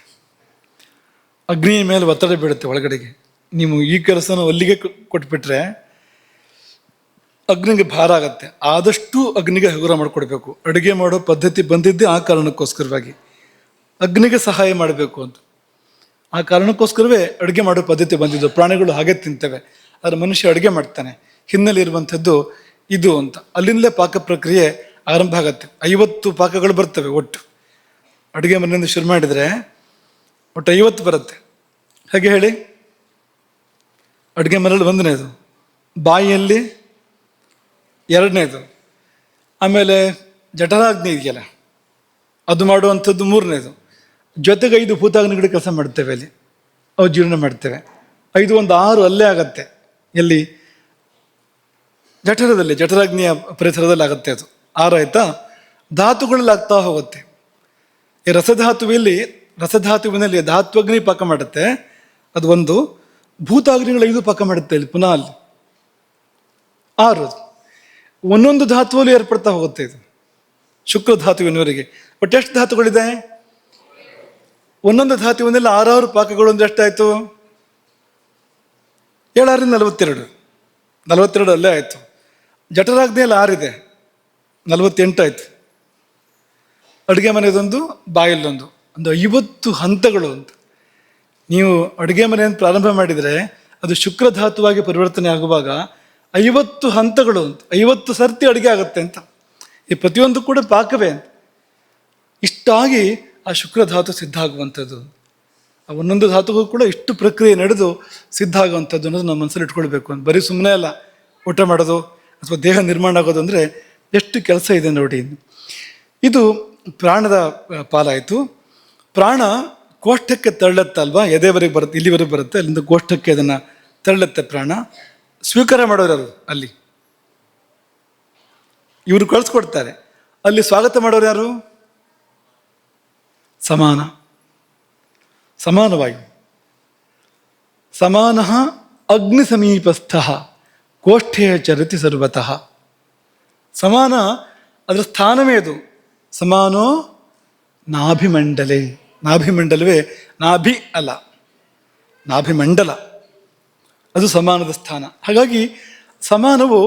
ಅಗ್ನಿಯ ಮೇಲೆ ಒತ್ತಡ ಬೀಳುತ್ತೆ ಒಳಗಡೆಗೆ. ನೀವು ಈ ಕೆಲಸನ ಅಲ್ಲಿಗೆ ಕೊಟ್ಬಿಟ್ರೆ ಅಗ್ನಿಗೆ ಭಾರ ಆಗತ್ತೆ. ಆದಷ್ಟು ಅಗ್ನಿಗೆ ಹಗುರ ಮಾಡಿಕೊಡ್ಬೇಕು. ಅಡುಗೆ ಮಾಡೋ ಪದ್ಧತಿ ಬಂದಿದ್ದೇ ಆ ಕಾರಣಕ್ಕೋಸ್ಕರವಾಗಿ, ಅಗ್ನಿಗೆ ಸಹಾಯ ಮಾಡಬೇಕು ಅಂತ. ಆ ಕಾರಣಕ್ಕೋಸ್ಕರವೇ ಅಡುಗೆ ಮಾಡೋ ಪದ್ಧತಿ ಬಂದಿದ್ದು. ಪ್ರಾಣಿಗಳು ಹಾಗೆ ತಿಂತವೆ, ಆದರೆ ಮನುಷ್ಯ ಅಡುಗೆ ಮಾಡ್ತಾನೆ. ಹಿನ್ನೆಲೆ ಇರುವಂಥದ್ದು ಇದು ಅಂತ. ಅಲ್ಲಿಂದಲೇ ಪಾಕ ಪ್ರಕ್ರಿಯೆ ಆರಂಭ ಆಗತ್ತೆ. 50 ಪಾಕಗಳು ಬರ್ತವೆ ಒಟ್ಟು. ಅಡುಗೆ ಮನೆಯಿಂದ ಶುರು ಮಾಡಿದರೆ ಒಟ್ಟು 50 ಬರುತ್ತೆ. ಹಾಗೆ ಹೇಳಿ, ಅಡುಗೆ ಮನೆಯಲ್ಲಿ 1ನೇದು, ಬಾಯಿಯಲ್ಲಿ 2ನೇದು, ಆಮೇಲೆ ಜಠರಾಗ್ನಿ ಇದೆಯಲ್ಲ ಅದು ಮಾಡುವಂಥದ್ದು 3ನೇದು, ಜೊತೆಗೆ 5 ಭೂತಾಗ್ನಿಗಳು ಕೆಲಸ ಮಾಡ್ತೇವೆ ಅಲ್ಲಿ, ಅವು ಜೀರ್ಣ ಮಾಡ್ತೇವೆ. 5 1 6 ಅಲ್ಲೇ ಆಗತ್ತೆ. ಎಲ್ಲಿ? ಜಠರದಲ್ಲಿ, ಜಠರಾಗ್ನಿಯ ಪರಿಸರದಲ್ಲಿ ಆಗುತ್ತೆ ಅದು. 6 ಆಯ್ತಾ? ಧಾತುಗಳಲ್ಲಿ ಆಗ್ತಾ ಹೋಗುತ್ತೆ. ಈ ರಸಧಾತುವಿನಲ್ಲಿ ಧಾತ್ವಗ್ನಿ ಪಾಕ ಮಾಡುತ್ತೆ, ಅದು 1. ಭೂತಾಗ್ನಿಗಳು 5 ಪಾಕ ಮಾಡುತ್ತೆ ಇಲ್ಲಿ ಪುನಃ ಅಲ್ಲಿ 6. ಒಂದೊಂದು ಧಾತುವಲ್ಲಿ ಏರ್ಪಡ್ತಾ ಹೋಗುತ್ತೆ ಇದು ಶುಕ್ರ ಧಾತುವಿನವರೆಗೆ. ಒಟ್ಟು ಎಷ್ಟು ಧಾತುಗಳಿದೆ? ಒಂದೊಂದು ಧಾತುವಿನಲ್ಲಿ 6 ಪಾಕಗಳು ಅಂದ್ರೆ ಎಷ್ಟಾಯ್ತು? 7 6 42 ಅಲ್ಲೇ ಆಯ್ತು. ಜಠರಾಗ್ನಿಯಲ್ಲಿ 6 ಇದೆ, 48 ಆಯ್ತು. ಅಡುಗೆ ಮನೆಯದೊಂದು, ಬಾಯಲ್ಲೊಂದು, ಒಂದು 50 ಹಂತಗಳು ಅಂತ. ನೀವು ಅಡುಗೆ ಮನೆಯನ್ನು ಪ್ರಾರಂಭ ಮಾಡಿದರೆ ಅದು ಶುಕ್ರ ಧಾತುವಾಗಿ ಪರಿವರ್ತನೆ ಆಗುವಾಗ 50 ಹಂತಗಳು ಅಂತ, 50 ಸರ್ತಿ ಅಡುಗೆ ಆಗುತ್ತೆ ಅಂತ. ಈ ಪ್ರತಿಯೊಂದು ಕೂಡ ಪಾಕವೇ ಅಂತ. ಇಷ್ಟಾಗಿ ಆ ಶುಕ್ರ ಧಾತು ಸಿದ್ಧ ಆಗುವಂಥದ್ದು. ಆ ಒಂದೊಂದು ಧಾತುಗೂ ಕೂಡ ಇಷ್ಟು ಪ್ರಕ್ರಿಯೆ ನಡೆದು ಸಿದ್ಧ ಆಗುವಂಥದ್ದು ಅನ್ನೋದು ನಮ್ಮ ಮನಸ್ಸಲ್ಲಿ ಇಟ್ಕೊಳ್ಬೇಕು ಅಂತ. ಬರೀ ಸುಮ್ಮನೆ ಅಲ್ಲ ಊಟ ಮಾಡೋದು ಅಥವಾ ದೇಹ ನಿರ್ಮಾಣ ಆಗೋದು ಅಂದರೆ ಎಷ್ಟು ಕೆಲಸ ಇದೆ ನೋಡಿ. ಇದು ಪ್ರಾಣದ ಪಾಲಾಯಿತು. ಪ್ರಾಣ ಕೋಷ್ಠಕ್ಕೆ ತಳ್ಳತ್ತಲ್ವಾ, ಎದೆವರೆಗೆ ಬರುತ್ತೆ, ಇಲ್ಲಿವರೆಗೆ ಬರುತ್ತೆ, ಅಲ್ಲಿಂದ ಕೋಷ್ಠಕ್ಕೆ ಅದನ್ನು ತಳ್ಳತ್ತೆ ಪ್ರಾಣ. ಸ್ವೀಕಾರ ಮಾಡೋರು ಯಾರು? ಅಲ್ಲಿ ಇವರು ಕಳಿಸ್ಕೊಡ್ತಾರೆ. ಅಲ್ಲಿ ಸ್ವಾಗತ ಮಾಡೋರು ಯಾರು? ಸಮಾನವಾಯು. ಸಮಾನಃ ಅಗ್ನಿ ಸಮೀಪಸ್ಥ ಕೋಷ್ಠೇ ಚರತಿ ಸರ್ವತಃ. ಸಮಾನ ಅದರ ಸ್ಥಾನವೇ ಅದು. ಸಮಾನೋ ನಾಭಿಮಂಡಲೇ. ನಾಭಿಮಂಡಲವೇ, ನಾಭಿ ಅಲ್ಲ, ನಾಭಿಮಂಡಲ ಅದು ಸಮಾನದ ಸ್ಥಾನ. ಹಾಗಾಗಿ ಸಮಾನವು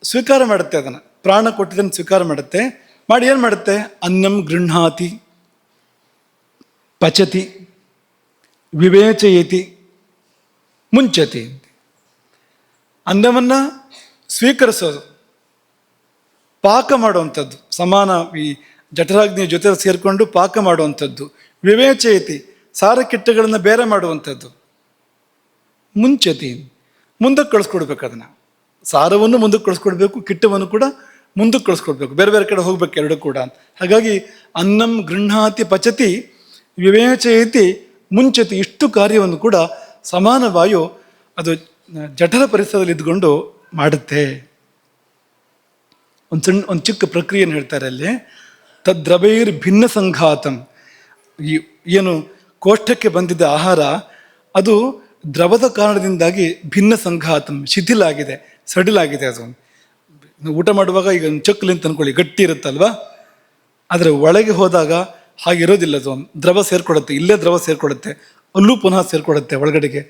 ಸ್ವೀಕಾರ ಮಾಡುತ್ತೆ, ಅದನ್ನು ಪ್ರಾಣ ಕೊಟ್ಟಿದ್ದನ್ನು ಸ್ವೀಕಾರ ಮಾಡುತ್ತೆ. ಮಾಡಿ ಏನು ಮಾಡುತ್ತೆ? ಅನ್ನಂ ಗೃಹಾತಿ, ಪಚತಿ, ವಿವೇಚಯತಿ, ಮುಂಚತಿ. ಅನ್ನವನ್ನು ಸ್ವೀಕರಿಸೋದು, ಪಾಕ ಮಾಡುವಂಥದ್ದು. ಸಮಾನ ಈ ಜಠರಾಗ್ನಿಯ ಜೊತೆ ಸೇರಿಕೊಂಡು ಪಾಕ ಮಾಡುವಂಥದ್ದು. ವಿವೇಚಯತಿ, ಸಾರ ಕಿಟ್ಟಗಳನ್ನು ಬೇರೆ ಮಾಡುವಂಥದ್ದು. ಮುಂಚತಿ, ಮುಂದಕ್ಕೆ ಕಳಿಸ್ಕೊಡ್ಬೇಕು. ಅದನ್ನು ಸಾರವನ್ನು ಮುಂದಕ್ಕೆ ಕಳಿಸ್ಕೊಡ್ಬೇಕು, ಕಿಟ್ಟವನ್ನು ಕೂಡ ಮುಂದಕ್ಕೆ ಕಳಿಸ್ಕೊಡ್ಬೇಕು. ಬೇರೆ ಬೇರೆ ಕಡೆ ಹೋಗ್ಬೇಕು ಎರಡು ಕೂಡ. ಹಾಗಾಗಿ ಅನ್ನಂ ಗೃಹಾತಿ ಪಚತಿ ವಿವೇಚಯತಿ ಮುಂಚತಿ, ಇಷ್ಟು ಕಾರ್ಯವನ್ನು ಕೂಡ ಸಮಾನ ವಾಯು ಅದು ಜಠರ ಪರಿಸರದಲ್ಲಿ ಇದ್ಕೊಂಡು ಮಾಡುತ್ತೆ. ಒಂದು ಚಿಕ್ಕ ಪ್ರಕ್ರಿಯೆಯನ್ನು ಹೇಳ್ತಾರೆ ಅಲ್ಲಿ. ತದ್ರವೈರ್ ಭಿನ್ನ ಸಂಘಾತಂ. ಈ ಏನು ಕೋಷ್ಠಕ್ಕೆ ಬಂದಿದ್ದ ಆಹಾರ ಅದು ದ್ರವದ ಕಾರಣದಿಂದಾಗಿ ಭಿನ್ನ ಸಂಘಾತಂ, ಶಿಥಿಲಾಗಿದೆ, ಸಡಿಲಾಗಿದೆ. ಅದು ಊಟ ಮಾಡುವಾಗ ಈಗ ಚಕ್ಕಲಿ ಅಂತ ಅನ್ಕೊಳ್ಳಿ, ಗಟ್ಟಿ ಇರುತ್ತಲ್ವಾ, ಆದರೆ ಒಳಗೆ ಹೋದಾಗ ಹಾಗಿರೋದಿಲ್ಲ. ಅದು ದ್ರವ ಸೇರ್ಕೊಡುತ್ತೆ, ಇಲ್ಲೇ ದ್ರವ ಸೇರ್ಕೊಡುತ್ತೆ, ಅಲ್ಲೂ ಪುನಃ ಸೇರ್ಕೊಡುತ್ತೆ ಒಳಗಡೆಗೆ.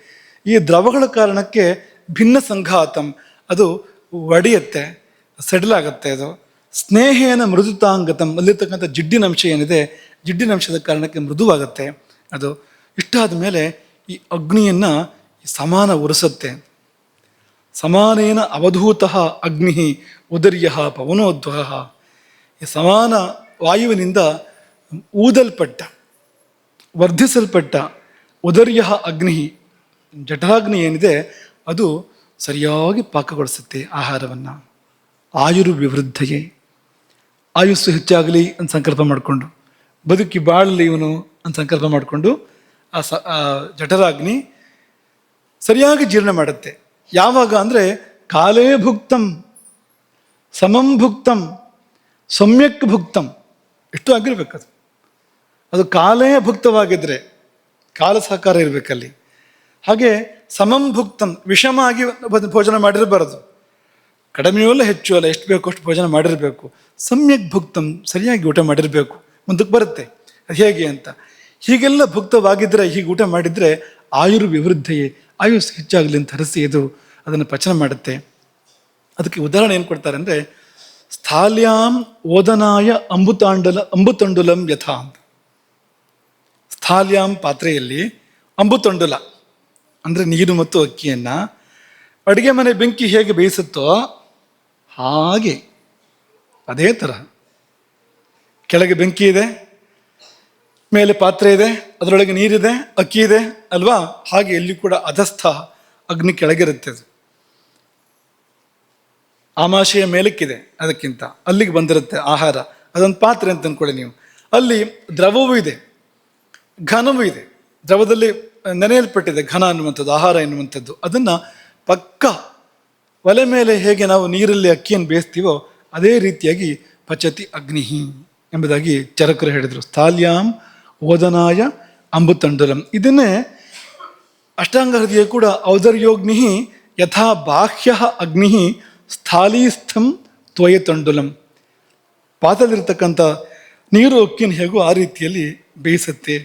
ಈ ದ್ರವಗಳ ಕಾರಣಕ್ಕೆ ಭಿನ್ನ ಸಂಘಾತಂ, ಅದು ಒಡೆಯುತ್ತೆ, ಸಡಿಲಾಗತ್ತೆ. ಅದು ಸ್ನೇಹೇನ ಮೃದುತಾಂಗತಂ, ಅಲ್ಲಿರ್ತಕ್ಕಂಥ ಜಿಡ್ಡಿನಂಶ ಏನಿದೆ, ಜಿಡ್ಡಿನಂಶದ ಕಾರಣಕ್ಕೆ ಮೃದುವಾಗುತ್ತೆ ಅದು. ಇಷ್ಟಾದ ಮೇಲೆ ಈ ಅಗ್ನಿಯನ್ನು ಸಮಾನ ಉರಿಸುತ್ತೆ. ಸಮಾನೇನ ಅವಧೂತಃ ಅಗ್ನಿ ಉದರ್ಯ ಪವನೋದ್ವಹ. ಈ ಸಮಾನ ವಾಯುವಿನಿಂದ ಊದಲ್ಪಟ್ಟ, ವರ್ಧಿಸಲ್ಪಟ್ಟ ಉದರ್ಯ ಅಗ್ನಿ, ಜಠರಾಗ್ನಿ ಏನಿದೆ ಅದು ಸರಿಯಾಗಿ ಪಾಕಗೊಳಿಸುತ್ತೆ ಆಹಾರವನ್ನು. ಆಯುರ್ವಿವೃದ್ಧಯೇ, ಆಯುಸ್ಸು ಹೆಚ್ಚಾಗಲಿ ಅಂತ ಸಂಕಲ್ಪ ಮಾಡಿಕೊಂಡು, ಬದುಕಿ ಬಾಳಲಿ ಇವನು ಅಂತ ಸಂಕಲ್ಪ ಮಾಡಿಕೊಂಡು ಆ ಜಠರಾಗ್ನಿ ಸರಿಯಾಗಿ ಜೀರ್ಣ ಮಾಡುತ್ತೆ. ಯಾವಾಗ ಅಂದರೆ ಕಾಲೇ ಭುಕ್ತಂ, ಸಮಂ ಭುಕ್ತಂ, ಸಮ್ಯಕ್ ಭುಕ್ತಂ, ಎಷ್ಟು ಆಗಿರ್ಬೇಕದು. ಅದು ಕಾಲೇ ಭುಕ್ತವಾಗಿದ್ದರೆ ಕಾಲ ಸಹಕಾರ ಇರಬೇಕಲ್ಲಿ. ಹಾಗೆ ಸಮಂ ಭುಕ್ತಂ, ವಿಷಮ ಆಗಿ ಭೋಜನ ಮಾಡಿರಬಾರದು. ಕಡಿಮೆಯೂ ಅಲ್ಲ ಹೆಚ್ಚು ಅಲ್ಲ, ಎಷ್ಟು ಬೇಕು ಅಷ್ಟು ಭೋಜನ ಮಾಡಿರಬೇಕು. ಸಮ್ಯಕ್ ಭುಕ್ತಂ, ಸರಿಯಾಗಿ ಊಟ ಮಾಡಿರಬೇಕು. ಮುಂದಕ್ಕೆ ಬರುತ್ತೆ ಅದು ಹೇಗೆ ಅಂತ. ಹೀಗೆಲ್ಲ ಭುಕ್ತವಾಗಿದ್ದರೆ, ಹೀಗೆ ಊಟ ಮಾಡಿದರೆ ಆಯುರ್ವಿವೃದ್ಧಯೇ, ಆಯುಸ್ ಹೆಚ್ಚಾಗಲಿ ಅಂತ ಹರಸಿ ಇದು ಅದನ್ನು ಪಚನ ಮಾಡುತ್ತೆ. ಅದಕ್ಕೆ ಉದಾಹರಣೆ ಏನು ಕೊಡ್ತಾರೆ ಅಂದರೆ, ಸ್ಥಾಲ್ಯಾಂ ಓದನಾಯ ಅಂಬುತಂಡುಲಂ ಯಥಾ ಅಂತ. ಸ್ಥಾಲ್ಯಾಂ ಪಾತ್ರೆಯಲ್ಲಿ ಅಂಬುತಂಡುಲ ಅಂದರೆ ನೀರು ಮತ್ತು ಅಕ್ಕಿಯನ್ನು ಅಡುಗೆ ಮನೆ ಬೆಂಕಿ ಹೇಗೆ ಬೇಯಿಸುತ್ತೋ ಹಾಗೆ, ಅದೇ ಥರ ಕೆಳಗೆ ಬೆಂಕಿ ಇದೆ, ಮೇಲೆ ಪಾತ್ರೆ ಇದೆ, ಅದರೊಳಗೆ ನೀರಿದೆ, ಅಕ್ಕಿ ಇದೆ ಅಲ್ವಾ. ಹಾಗೆ ಎಲ್ಲಿ ಕೂಡ ಅಧಸ್ಥ ಅಗ್ನಿ ಕೆಳಗಿರುತ್ತೆ. ಅದು ಆಮಾಶಯ ಮೇಲಕ್ಕಿದೆ, ಅದಕ್ಕಿಂತ ಅಲ್ಲಿಗೆ ಬಂದಿರುತ್ತೆ ಆಹಾರ. ಅದೊಂದು ಪಾತ್ರೆ ಅಂತ ಅಂದ್ಕೊಳ್ಳಿ ನೀವು. ಅಲ್ಲಿ ದ್ರವವೂ ಇದೆ, ಘನವೂ ಇದೆ. ದ್ರವದಲ್ಲಿ ನೆನೆಯಲ್ಪಟ್ಟಿದೆ ಘನ ಅನ್ನುವಂಥದ್ದು, ಆಹಾರ ಎನ್ನುವಂಥದ್ದು. ಅದನ್ನು ಪಕ್ಕ ಒಲೆ ಮೇಲೆ ಹೇಗೆ ನಾವು ನೀರಲ್ಲಿ ಅಕ್ಕಿಯನ್ನು ಬೇಯಿಸ್ತೀವೋ ಅದೇ ರೀತಿಯಾಗಿ ಪಚತಿ ಅಗ್ನಿಹಿ ಎಂಬುದಾಗಿ ಚರಕರು ಹೇಳಿದರು. ಸ್ಥಾಲ್ಯಾಂ ಓದನಾಯ ಅಂಬುತಂಡುಲಂ. ಇದನ್ನೇ ಅಷ್ಟಾಂಗ ಹೃದಯ ಕೂಡ ಔದರ್ಯೋಗ್ನಿ ಯಥಾ ಬಾಹ್ಯ ಅಗ್ನಿ ಸ್ಥಾಲೀಸ್ಥಂ ತ್ವಯತಂಡುಲಂ. ಪಾತ್ರದಲ್ಲಿರ್ತಕ್ಕಂಥ ನೀರು ಅಕ್ಕಿನ ಹೇಗೂ ಆ ರೀತಿಯಲ್ಲಿ ಬೇಯಿಸುತ್ತೆ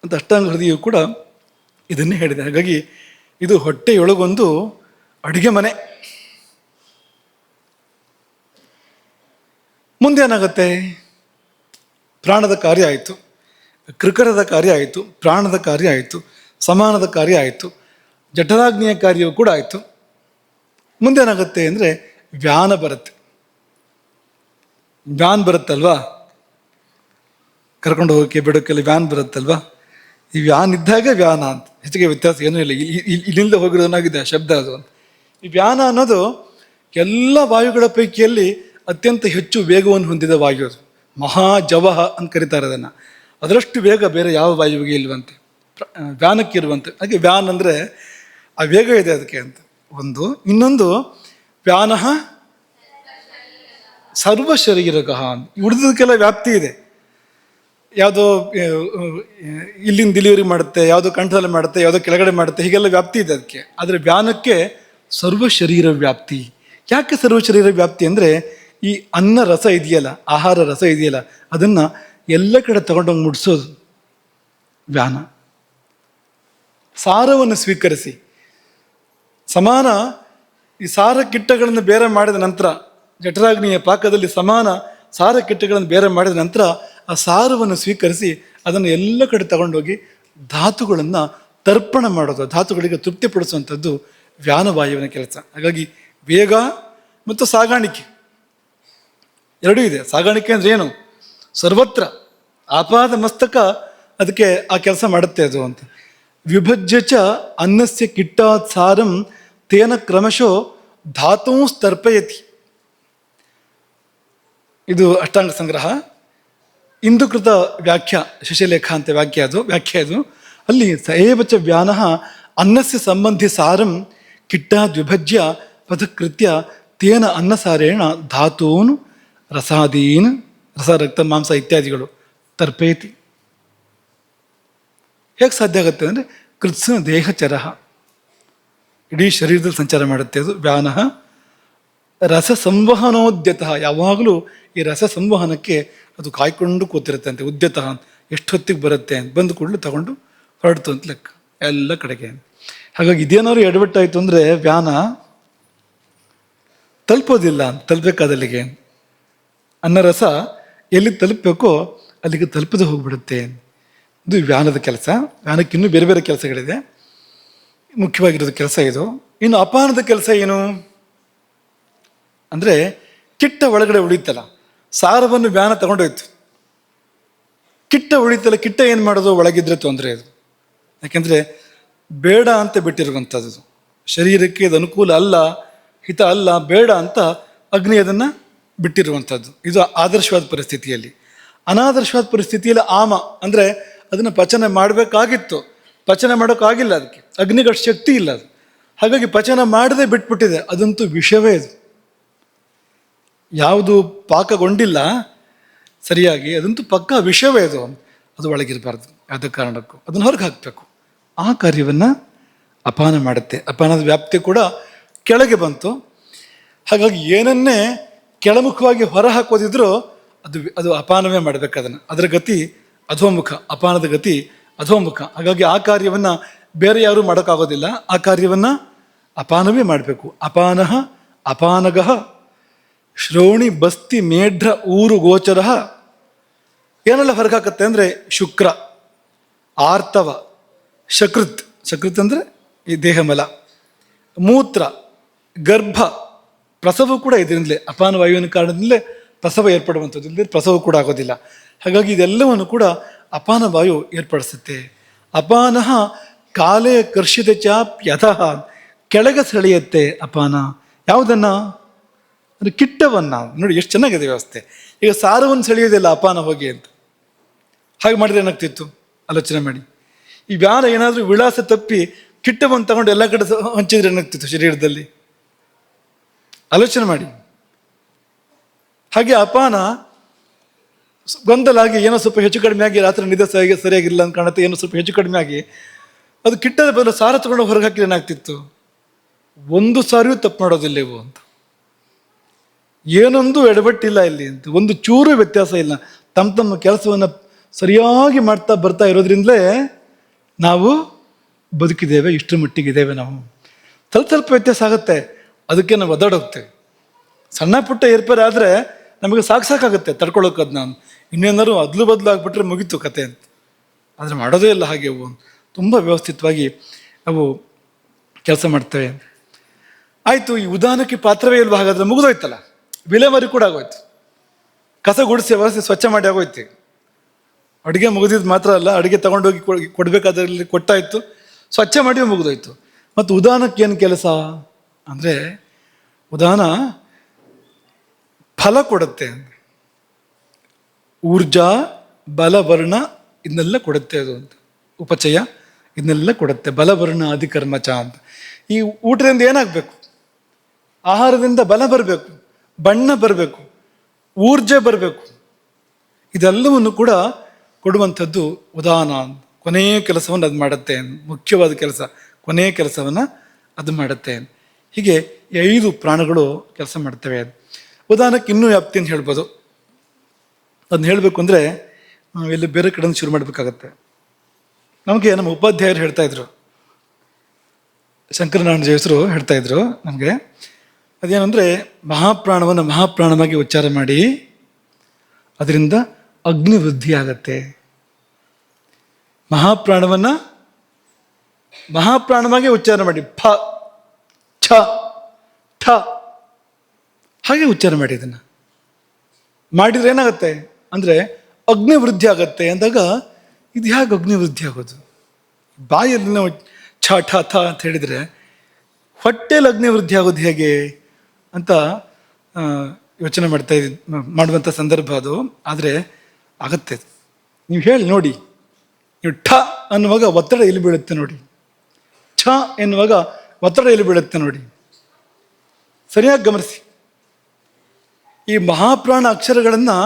ಅಂತ ಅಷ್ಟಾಂಗ ಹೃದಯವು ಕೂಡ ಇದನ್ನೇ ಹೇಳಿದೆ. ಹಾಗಾಗಿ ಇದು ಹೊಟ್ಟೆಯೊಳಗೊಂದು ಅಡುಗೆ ಮನೆ. ಮುಂದೆ ಏನಾಗುತ್ತೆ? ಪ್ರಾಣದ ಕಾರ್ಯ ಆಯಿತು, ಕೃಕರದ ಕಾರ್ಯ ಆಯಿತು, ಪ್ರಾಣದ ಕಾರ್ಯ ಆಯಿತು, ಸಮಾನದ ಕಾರ್ಯ ಆಯಿತು, ಜಠರಾಗ್ನಿಯ ಕಾರ್ಯವೂ ಕೂಡ ಆಯಿತು. ಮುಂದೆ ಏನಾಗುತ್ತೆ ಅಂದರೆ ವ್ಯಾನ ಬರುತ್ತೆ. ವ್ಯಾನ್ ಬರುತ್ತಲ್ವಾ, ಕರ್ಕೊಂಡು ಹೋಗೋಕ್ಕೆ ಬಿಡೋಕ್ಕೆಲ್ಲ ವ್ಯಾನ್ ಬರುತ್ತಲ್ವಾ. ಈ ವ್ಯಾನ್ ಇದ್ದಾಗ ವ್ಯಾನ ಅಂತ, ಹೆಚ್ಚಿಗೆ ವ್ಯತ್ಯಾಸ ಏನೂ ಇಲ್ಲ. ಇಲ್ಲಿಂದ ಹೋಗಿರೋನಾಗಿದೆ ಶಬ್ದ ಅದು ಅಂತ. ಈ ವ್ಯಾನ ಅನ್ನೋದು ಎಲ್ಲ ವಾಯುಗಳ ಪೈಕಿಯಲ್ಲಿ ಅತ್ಯಂತ ಹೆಚ್ಚು ವೇಗವನ್ನು ಹೊಂದಿದ ವಾಯು. ಅದು ಮಹಾಜವಹ ಅಂತ ಕರೀತಾರೆ ಅದನ್ನು. ಅದರಷ್ಟು ವೇಗ ಬೇರೆ ಯಾವ ವಾಯುವಿಗೆ ಇಲ್ವಂತೆ, ವ್ಯಾನಕ್ಕೆ ಇರುವಂತೆ. ಹಾಗೆ ವ್ಯಾನ್ ಅಂದರೆ ಆ ವೇಗ ಇದೆ ಅದಕ್ಕೆ ಅಂತ ಒಂದು. ಇನ್ನೊಂದು ವ್ಯಾನಃ ಸರ್ವಶರೀರಕಃ ಅಂತ. ಉಳಿದದಕ್ಕೆಲ್ಲ ವ್ಯಾಪ್ತಿ ಇದೆ. ಯಾವುದೋ ಇಲ್ಲಿಂದ ಡೆಲಿವರಿ ಮಾಡುತ್ತೆ, ಯಾವುದೋ ಕಂಠದಲ್ಲಿ ಮಾಡುತ್ತೆ, ಯಾವುದೋ ಕೆಳಗಡೆ ಮಾಡುತ್ತೆ, ಹೀಗೆಲ್ಲ ವ್ಯಾಪ್ತಿ ಇದೆ ಅದಕ್ಕೆ. ಆದರೆ ವ್ಯಾನಕ್ಕೆ ಸರ್ವಶರೀರ ವ್ಯಾಪ್ತಿ. ಯಾಕೆ ಸರ್ವಶರೀರ ವ್ಯಾಪ್ತಿ ಅಂದರೆ ಈ ಅನ್ನ ರಸ ಇದೆಯಲ್ಲ, ಆಹಾರ ರಸ ಇದೆಯಲ್ಲ, ಅದನ್ನು ಎಲ್ಲ ಕಡೆ ತಗೊಂಡೋಗಿ ಮುಡಿಸೋದು ವ್ಯಾನ. ಸಾರವನ್ನು ಸ್ವೀಕರಿಸಿ ಸಮಾನ ಈ ಸಾರ ಕಿಟ್ಟಗಳನ್ನು ಬೇರೆ ಮಾಡಿದ ನಂತರ, ಜಠರಾಗ್ನಿಯ ಪಾಕದಲ್ಲಿ ಸಮಾನ ಸಾರ ಕಿಟ್ಟಗಳನ್ನು ಬೇರೆ ಮಾಡಿದ ನಂತರ ಆ ಸಾರವನ್ನು ಸ್ವೀಕರಿಸಿ ಅದನ್ನು ಎಲ್ಲ ಕಡೆ ತಗೊಂಡೋಗಿ ಧಾತುಗಳನ್ನು ತರ್ಪಣ ಮಾಡೋದು, ಧಾತುಗಳಿಗೆ ತೃಪ್ತಿಪಡಿಸುವಂಥದ್ದು ವ್ಯಾನವಾಯುವಿನ ಕೆಲಸ. ಹಾಗಾಗಿ ವೇಗ ಮತ್ತು ಸಾಗಾಣಿಕೆ ಎರಡೂ ಇದೆ. ಸಾಗಾಣಿಕೆ ಅಂದರೆ ಏನು? ಸರ್ವತ್ರ ಆಪಾದ ಮಸ್ತಕ ಅದಕ್ಕೆ ಆ ಕೆಲಸ ಮಾಡುತ್ತೆ ಅದು ಅಂತ. ವಿಭಜ್ಯ ಚ ಅನ್ನಸ್ಯ ಕಿಟ್ಟಾತ್ ಸಾರಂ ತೇನ ಕ್ರಮಶೋ ಧಾತೂ ಸ್ತರ್ಪಯತಿ. ಇದು ಅಷ್ಟಾಂಗ ಸಂಗ್ರಹ. ಇಂದುಕೃತ ವ್ಯಾಖ್ಯಾ ಶಶಿಲೇಖ ಅಂತ ವ್ಯಾಖ್ಯೆ ಅದು. ಅಲ್ಲಿ ಸಏವಚ ವ್ಯಾನಃ ಅನ್ನಸ್ಯ ಸಂಬಂಧಿ ಸಾರಂ ಕಿಟ್ಟಾದ್ ವಿಭಜ್ಯ ಪಥಕೃತ್ಯ ತೇನ ಅನ್ನಸಾರೇಣ ಧಾತೂನ್ ರಸಾದೀನ್, ರಸ ರಕ್ತ ಮಾಂಸ ಇತ್ಯಾದಿಗಳು ತರ್ಪೇತಿ. ಹೇಗೆ ಸಾಧ್ಯ ಆಗುತ್ತೆ ಅಂದರೆ ಕೃತ್ಸ್ನ ದೇಹಚರಃ, ಇಡೀ ಶರೀರದಲ್ಲಿ ಸಂಚಾರ ಮಾಡುತ್ತೆ ಅದು ವ್ಯಾನಃ. ರಸ ಸಂವಹನೋದ್ಯತಃ, ಯಾವಾಗಲೂ ಈ ರಸ ಸಂವಹನಕ್ಕೆ ಅದು ಕಾಯ್ಕೊಂಡು ಕೂತಿರುತ್ತೆ ಅಂತೆ. ಉದ್ಯತಃ ಅಂತ, ಎಷ್ಟು ಹೊತ್ತಿಗೆ ಬರುತ್ತೆ ಅಂತ, ಬಂದು ಕೂಡಲೇ ತಗೊಂಡು ಹೊರಡ್ತು ಅಂತ ಲೆಕ್ಕ ಎಲ್ಲ ಕಡೆಗೆ. ಹಾಗಾಗಿ ಇದೇನಾದ್ರು ಎಡವಟ್ಟಾಯಿತು ಅಂದರೆ ವ್ಯಾನ ತಲುಪೋದಿಲ್ಲ ಅಂತ, ತಲುಪಬೇಕಾದಲ್ಲಿಗೆ ಅನ್ನರಸ ಎಲ್ಲಿ ತಲುಪಬೇಕೋ ಅಲ್ಲಿಗೆ ತಲುಪದೆ ಹೋಗ್ಬಿಡುತ್ತೆ. ಇದು ವ್ಯಾನದ ಕೆಲಸ. ವ್ಯಾನಕ್ಕೆ ಇನ್ನೂ ಬೇರೆ ಬೇರೆ ಕೆಲಸಗಳಿದೆ, ಮುಖ್ಯವಾಗಿರೋದು ಕೆಲಸ ಇದು. ಇನ್ನು ಅಪಾನದ ಕೆಲಸ ಏನು ಅಂದರೆ ಕಿಟ್ಟ ಒಳಗಡೆ ಉಳಿತಲ್ಲ, ಸಾರವನ್ನು ವ್ಯಾನ ತಗೊಂಡೋಯ್ತು, ಕಿಟ್ಟ ಉಳಿತಲ್ಲ. ಕಿಟ್ಟ ಏನು ಮಾಡೋದು? ಒಳಗಿದ್ರೆ ತೊಂದರೆ ಅದು. ಯಾಕೆಂದರೆ ಬೇಡ ಅಂತ ಬಿಟ್ಟಿರುವಂಥದ್ದು, ಶರೀರಕ್ಕೆ ಇದು ಅನುಕೂಲ ಅಲ್ಲ, ಹಿತ ಅಲ್ಲ, ಬೇಡ ಅಂತ ಅಗ್ನಿ ಅದನ್ನು ಬಿಟ್ಟಿರುವಂಥದ್ದು. ಇದು ಆದರ್ಶವಾದ ಪರಿಸ್ಥಿತಿಯಲ್ಲಿ. ಅನಾದರ್ಶವಾದ ಪರಿಸ್ಥಿತಿಯಲ್ಲಿ ಆಮ ಅಂದರೆ ಅದನ್ನು ಪಚನ ಮಾಡಬೇಕಾಗಿತ್ತು, ಪಚನ ಮಾಡೋಕ್ಕಾಗಿಲ್ಲ, ಅದಕ್ಕೆ ಅಗ್ನಿಗೆ ಅಷ್ಟು ಶಕ್ತಿ ಇಲ್ಲ. ಅದು ಹಾಗಾಗಿ ಪಚನ ಮಾಡದೆ ಬಿಟ್ಬಿಟ್ಟಿದೆ. ಅದಂತೂ ವಿಷವೇ ಇದು. ಯಾವುದು ಪಾಕಗೊಂಡಿಲ್ಲ ಸರಿಯಾಗಿ ಅದಂತೂ ಪಕ್ಕ ವಿಷವೇ ಅದು. ಅದು ಒಳಗಿರಬಾರ್ದು. ಯಾವುದೇ ಕಾರಣಕ್ಕೂ ಅದನ್ನು ಹೊರಗೆ ಹಾಕಬೇಕು. ಆ ಕಾರ್ಯವನ್ನು ಅಪಾನ ಮಾಡುತ್ತೆ. ಅಪಾನದ ವ್ಯಾಪ್ತಿ ಕೂಡ ಕೆಳಗೆ ಬಂತು. ಹಾಗಾಗಿ ಏನನ್ನೇ ಕೆಳಮುಖವಾಗಿ ಹೊರ ಹಾಕೋದಿದ್ರೂ ಅದು ಅಪಾನವೇ ಮಾಡಬೇಕು. ಅದರ ಗತಿ ಅಧೋಮುಖ. ಅಪಾನದ ಗತಿ ಅಧೋಮುಖ. ಹಾಗಾಗಿ ಆ ಕಾರ್ಯವನ್ನು ಬೇರೆ ಯಾರೂ ಮಾಡೋಕ್ಕಾಗೋದಿಲ್ಲ. ಆ ಕಾರ್ಯವನ್ನು ಅಪಾನವೇ ಮಾಡಬೇಕು. ಅಪಾನಃ ಅಪಾನಗಃ ಶ್ರೋಣಿ ಬಸ್ತಿ ಮೇಢ್ರ ಊರು ಗೋಚರ. ಏನೆಲ್ಲ ಹೊರಗೆ ಹಾಕತ್ತೆ ಅಂದರೆ ಶುಕ್ರ, ಆರ್ತವ, ಶಕೃತ್. ಶಕೃತ್ ಅಂದರೆ ಈ ದೇಹಮಲ, ಮೂತ್ರ, ಗರ್ಭ, ಪ್ರಸವ ಕೂಡ ಇದರಿಂದಲೇ ಅಪಾನ ವಾಯುವಿನ ಕಾರಣದಿಂದಲೇ ಪ್ರಸವ ಏರ್ಪಡುವಂಥದ್ದು. ಇಲ್ಲದೆ ಪ್ರಸವ ಕೂಡ ಆಗೋದಿಲ್ಲ. ಹಾಗಾಗಿ ಇದೆಲ್ಲವನ್ನು ಕೂಡ ಅಪಾನ ವಾಯು ಏರ್ಪಡಿಸುತ್ತೆ. ಅಪಾನಃ ಕಾಲೇ ಕರ್ಷಿತ ಚಾಪ್ಯತಃ, ಕೆಳಗೆ ಸೆಳೆಯುತ್ತೆ ಅಪಾನ. ಯಾವುದನ್ನು? ಅದು ಕಿಟ್ಟವನ್ನು. ನೋಡಿ ಎಷ್ಟು ಚೆನ್ನಾಗಿದೆ ವ್ಯವಸ್ಥೆ. ಈಗ ಸಾರವನ್ನು ಸೆಳೆಯೋದಿಲ್ಲ ಅಪಾನ ಹೋಗಿ ಅಂತ. ಹಾಗೆ ಮಾಡಿದ್ರೆ ಏನಾಗ್ತಿತ್ತು ಆಲೋಚನೆ ಮಾಡಿ. ಈ ವ್ಯಾನ ಏನಾದರೂ ವಿಳಾಸ ತಪ್ಪಿ ಕಿಟ್ಟವನ್ನು ತಗೊಂಡು ಎಲ್ಲ ಕಡೆ ಹಂಚಿದ್ರೆ ಏನಾಗ್ತಿತ್ತು ಶರೀರದಲ್ಲಿ? ಆಲೋಚನೆ ಮಾಡಿ. ಹಾಗೆ ಅಪಾನ ಗೊಂದಲ ಆಗಿ ಏನೋ ಸ್ವಲ್ಪ ಹೆಚ್ಚು ಕಡಿಮೆ ಆಗಿ ರಾತ್ರಿ ನಿದ್ದೆ ಸರಿಯಾಗಿಲ್ಲ ಅಂತ ಕಾಣುತ್ತೆ. ಏನೋ ಸ್ವಲ್ಪ ಹೆಚ್ಚು ಕಡಿಮೆ ಆಗಿ ಅದು ಕಿಟ್ಟದ ಬದಲು ಸಾರ ತಗೊಂಡು ಹೊರಗೆ ಹಾಕಿದ್ರೆ ಏನಾಗ್ತಿತ್ತು? ಒಂದು ಸಾರಿಯೂ ತಪ್ಪು ಮಾಡೋದಿಲ್ಲ ಇವು ಅಂತ. ಏನೊಂದು ಎಡವಟ್ಟಿಲ್ಲ ಇಲ್ಲಿ ಅಂತ, ಒಂದು ಚೂರು ವ್ಯತ್ಯಾಸ ಇಲ್ಲ. ತಮ್ಮ ಕೆಲಸವನ್ನು ಸರಿಯಾಗಿ ಮಾಡ್ತಾ ಬರ್ತಾ ಇರೋದ್ರಿಂದಲೇ ನಾವು ಬದುಕಿದ್ದೇವೆ, ಇಷ್ಟರ ಮಟ್ಟಿಗಿದ್ದೇವೆ. ನಾವು ಸ್ವಲ್ಪ ವ್ಯತ್ಯಾಸ ಆಗುತ್ತೆ, ಅದಕ್ಕೆ ನಾವು ಒದ್ದಾಡೋಗ್ತೇವೆ. ಸಣ್ಣ ಪುಟ್ಟ ಏರ್ಪೇರ್ ಆದರೆ ನಮಗೆ ಸಾಕಾಗುತ್ತೆ ತಡ್ಕೊಳ್ಳೋಕೆ. ಅದು ನಾನು ಇನ್ನೇನಾದ್ರು ಅದ್ಲು ಬದಲು ಆಗಿಬಿಟ್ರೆ ಮುಗೀತು ಕತೆ ಅಂತ. ಆದರೆ ಮಾಡೋದೇ ಇಲ್ಲ ಹಾಗೆ. ಅವು ತುಂಬ ವ್ಯವಸ್ಥಿತವಾಗಿ ಅವು ಕೆಲಸ ಮಾಡ್ತೇವೆ. ಆಯಿತು, ಈ ಉದಾಹರಣಕ್ಕೆ ಪಾತ್ರವೇ ಇಲ್ವಾ? ಹಾಗಾದರೆ ಮುಗಿದೋಯ್ತಲ್ಲ. ವಿಲೇವಾರಿ ಕೂಡ ಆಗೋಯ್ತು. ಕಸ ಗುಡಿಸಿ ವ್ಯವಸ್ಥೆ ಸ್ವಚ್ಛ ಮಾಡಿ ಆಗೋಯ್ತು. ಅಡುಗೆ ಮುಗಿದಿದ್ದು ಮಾತ್ರ ಅಲ್ಲ, ಅಡುಗೆ ತಗೊಂಡೋಗಿ ಕೊಡಬೇಕಾದ್ರಲ್ಲಿ ಕೊಟ್ಟಾಯಿತು, ಸ್ವಚ್ಛ ಮಾಡಿ ಮುಗಿದೋಯ್ತು. ಮತ್ತು ಉದಾಹರಣಕ್ಕೆ ಏನು ಕೆಲಸ ಅಂದರೆ, ಉದಾಹರಣ ಫಲ ಕೊಡುತ್ತೆ. ಊರ್ಜಾ, ಬಲವರ್ಣ ಇದನ್ನೆಲ್ಲ ಕೊಡುತ್ತೆ ಅದು ಅಂತ. ಉಪಚಯ ಇದನ್ನೆಲ್ಲ ಕೊಡುತ್ತೆ. ಬಲವರ್ಣ ಅಧಿಕರ್ಮಚ ಅಂತ. ಈ ಊಟದಿಂದ ಏನಾಗಬೇಕು? ಆಹಾರದಿಂದ ಬಲ ಬರಬೇಕು, ಬಣ್ಣ ಬರಬೇಕು, ಊರ್ಜೆ ಬರಬೇಕು. ಇದೆಲ್ಲವನ್ನು ಕೂಡ ಕೊಡುವಂಥದ್ದು ಉದಾಹರಣ. ಕೊನೆಯ ಕೆಲಸವನ್ನು ಅದು ಮಾಡುತ್ತೆ. ಮುಖ್ಯವಾದ ಕೆಲಸ, ಕೊನೆಯ ಕೆಲಸವನ್ನು ಅದು ಮಾಡುತ್ತೆ. ಹೀಗೆ 5 ಪ್ರಾಣಗಳು ಕೆಲಸ ಮಾಡ್ತವೆ. ಉದಾಹರಣಕ್ಕೆ ಇನ್ನೂ ವ್ಯಾಪ್ತಿಯನ್ನು ಹೇಳ್ಬೋದು. ಅದನ್ನ ಹೇಳಬೇಕು ಅಂದರೆ ಇಲ್ಲಿ ಬೇರೆ ಕಡೆಯಿಂದ ಶುರು ಮಾಡಬೇಕಾಗತ್ತೆ. ನಮಗೆ ನಮ್ಮ ಉಪಾಧ್ಯಾಯರು ಹೇಳ್ತಾಯಿದ್ರು, ಶಂಕರನಾರಾಯಣ ಜಯಸರು ಹೇಳ್ತಾಯಿದ್ರು ನಮಗೆ. ಅದೇನೆಂದರೆ, ಮಹಾಪ್ರಾಣವನ್ನು ಮಹಾಪ್ರಾಣವಾಗಿ ಉಚ್ಚಾರ ಮಾಡಿ ಅದರಿಂದ ಅಗ್ನಿ ವೃದ್ಧಿ ಆಗತ್ತೆ. ಮಹಾಪ್ರಾಣವನ್ನು ಮಹಾಪ್ರಾಣವಾಗಿ ಉಚ್ಚಾರ ಮಾಡಿ, ಫ ಛ ಠ ಹಾಗೆ ಉಚ್ಚಾರ ಮಾಡಿ. ಇದನ್ನು ಮಾಡಿದರೆ ಏನಾಗುತ್ತೆ ಅಂದರೆ ಅಗ್ನಿ ವೃದ್ಧಿ ಆಗತ್ತೆ ಅಂದಾಗ, ಇದು ಹೇಗೆ ಅಗ್ನಿ ವೃದ್ಧಿ ಆಗೋದು? ಬಾಯಲ್ಲಿ ನಾವು ಛ ಠ ಥ ಅಂತ ಹೇಳಿದರೆ ಹೊಟ್ಟೆಯಲ್ಲಿ ಅಗ್ನಿ ವೃದ್ಧಿ ಆಗೋದು ಹೇಗೆ ಅಂತ ಯೋಚನೆ ಮಾಡುವಂಥ ಸಂದರ್ಭ ಅದು. ಆದರೆ ಆಗತ್ತೆ. ನೀವು ಹೇಳಿ ನೋಡಿ. ನೀವು ಠ ಅನ್ನುವಾಗ ಒತ್ತಡ ಎಲ್ಲಿ ಬೀಳುತ್ತೆ ನೋಡಿ, ಛ ಎನ್ನುವಾಗ ಒತ್ತಡ ಎಲ್ಲಿ ಬೀಳುತ್ತೆ ನೋಡಿ. ಸರಿಯಾಗಿ ಗಮನಿಸಿ. ಈ ಮಹಾಪ್ರಾಣ ಅಕ್ಷರಗಳನ್ನು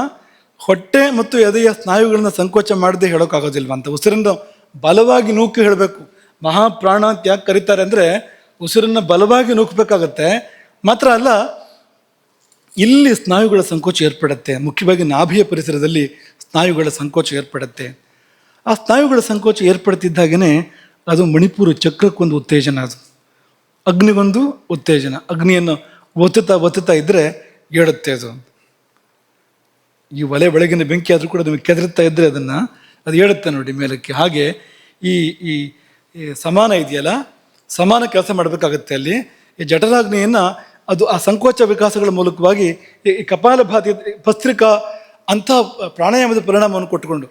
ಹೊಟ್ಟೆ ಮತ್ತು ಎದೆಯ ಸ್ನಾಯುಗಳನ್ನು ಸಂಕೋಚ ಮಾಡದೆ ಹೇಳೋಕ್ಕಾಗೋದಿಲ್ವ ಅಂತ. ಉಸಿರನ್ನು ಬಲವಾಗಿ ನೂಕು ಹೇಳಬೇಕು. ಮಹಾಪ್ರಾಣ ಅಂತ ಯಾಕೆ ಕರೀತಾರೆ ಅಂದರೆ, ಉಸಿರನ್ನು ಬಲವಾಗಿ ನೂಕಬೇಕಾಗತ್ತೆ. ಮಾತ್ರ ಅಲ್ಲ, ಇಲ್ಲಿ ಸ್ನಾಯುಗಳ ಸಂಕೋಚ ಏರ್ಪಡುತ್ತೆ. ಮುಖ್ಯವಾಗಿ ನಾಭಿಯ ಪರಿಸರದಲ್ಲಿ ಸ್ನಾಯುಗಳ ಸಂಕೋಚ ಏರ್ಪಡುತ್ತೆ. ಆ ಸ್ನಾಯುಗಳ ಸಂಕೋಚ ಏರ್ಪಡ್ತಿದ್ದಾಗೇ ಅದು ಮಣಿಪುರ ಚಕ್ರಕ್ಕೊಂದು ಉತ್ತೇಜನ, ಅದು ಅಗ್ನಿಗೊಂದು ಉತ್ತೇಜನ. ಅಗ್ನಿಯನ್ನು ಒತ್ತುತ್ತಾ ಇದ್ದರೆ ಹೇಳುತ್ತೆ ಅದು. ಈ ಒಲೆ ಬೆಳಗಿನ ಬೆಂಕಿ ಆದರೂ ಕೂಡ ನಮಗೆ ಕೆದರುತ್ತಾ ಇದ್ದರೆ ಅದು ಹೇಳುತ್ತೆ ನೋಡಿ ಮೇಲಕ್ಕೆ. ಹಾಗೆ ಈ ಈ ಸಮಾನ ಇದೆಯಲ್ಲ, ಸಮಾನ ಕೆಲಸ ಮಾಡಬೇಕಾಗತ್ತೆ. ಅಲ್ಲಿ ಈ ಜಠರಾಗ್ನಿಯನ್ನು ಅದು ಆ ಸಂಕೋಚ ವಿಕಾಸಗಳ ಮೂಲಕವಾಗಿ ಈ ಕಪಾಲಭಾತಿ, ಭಸ್ತ್ರಿಕಾ ಅಂಥ ಪ್ರಾಣಾಯಾಮದ ಪರಿಣಾಮವನ್ನು ಕೊಟ್ಟುಕೊಂಡು,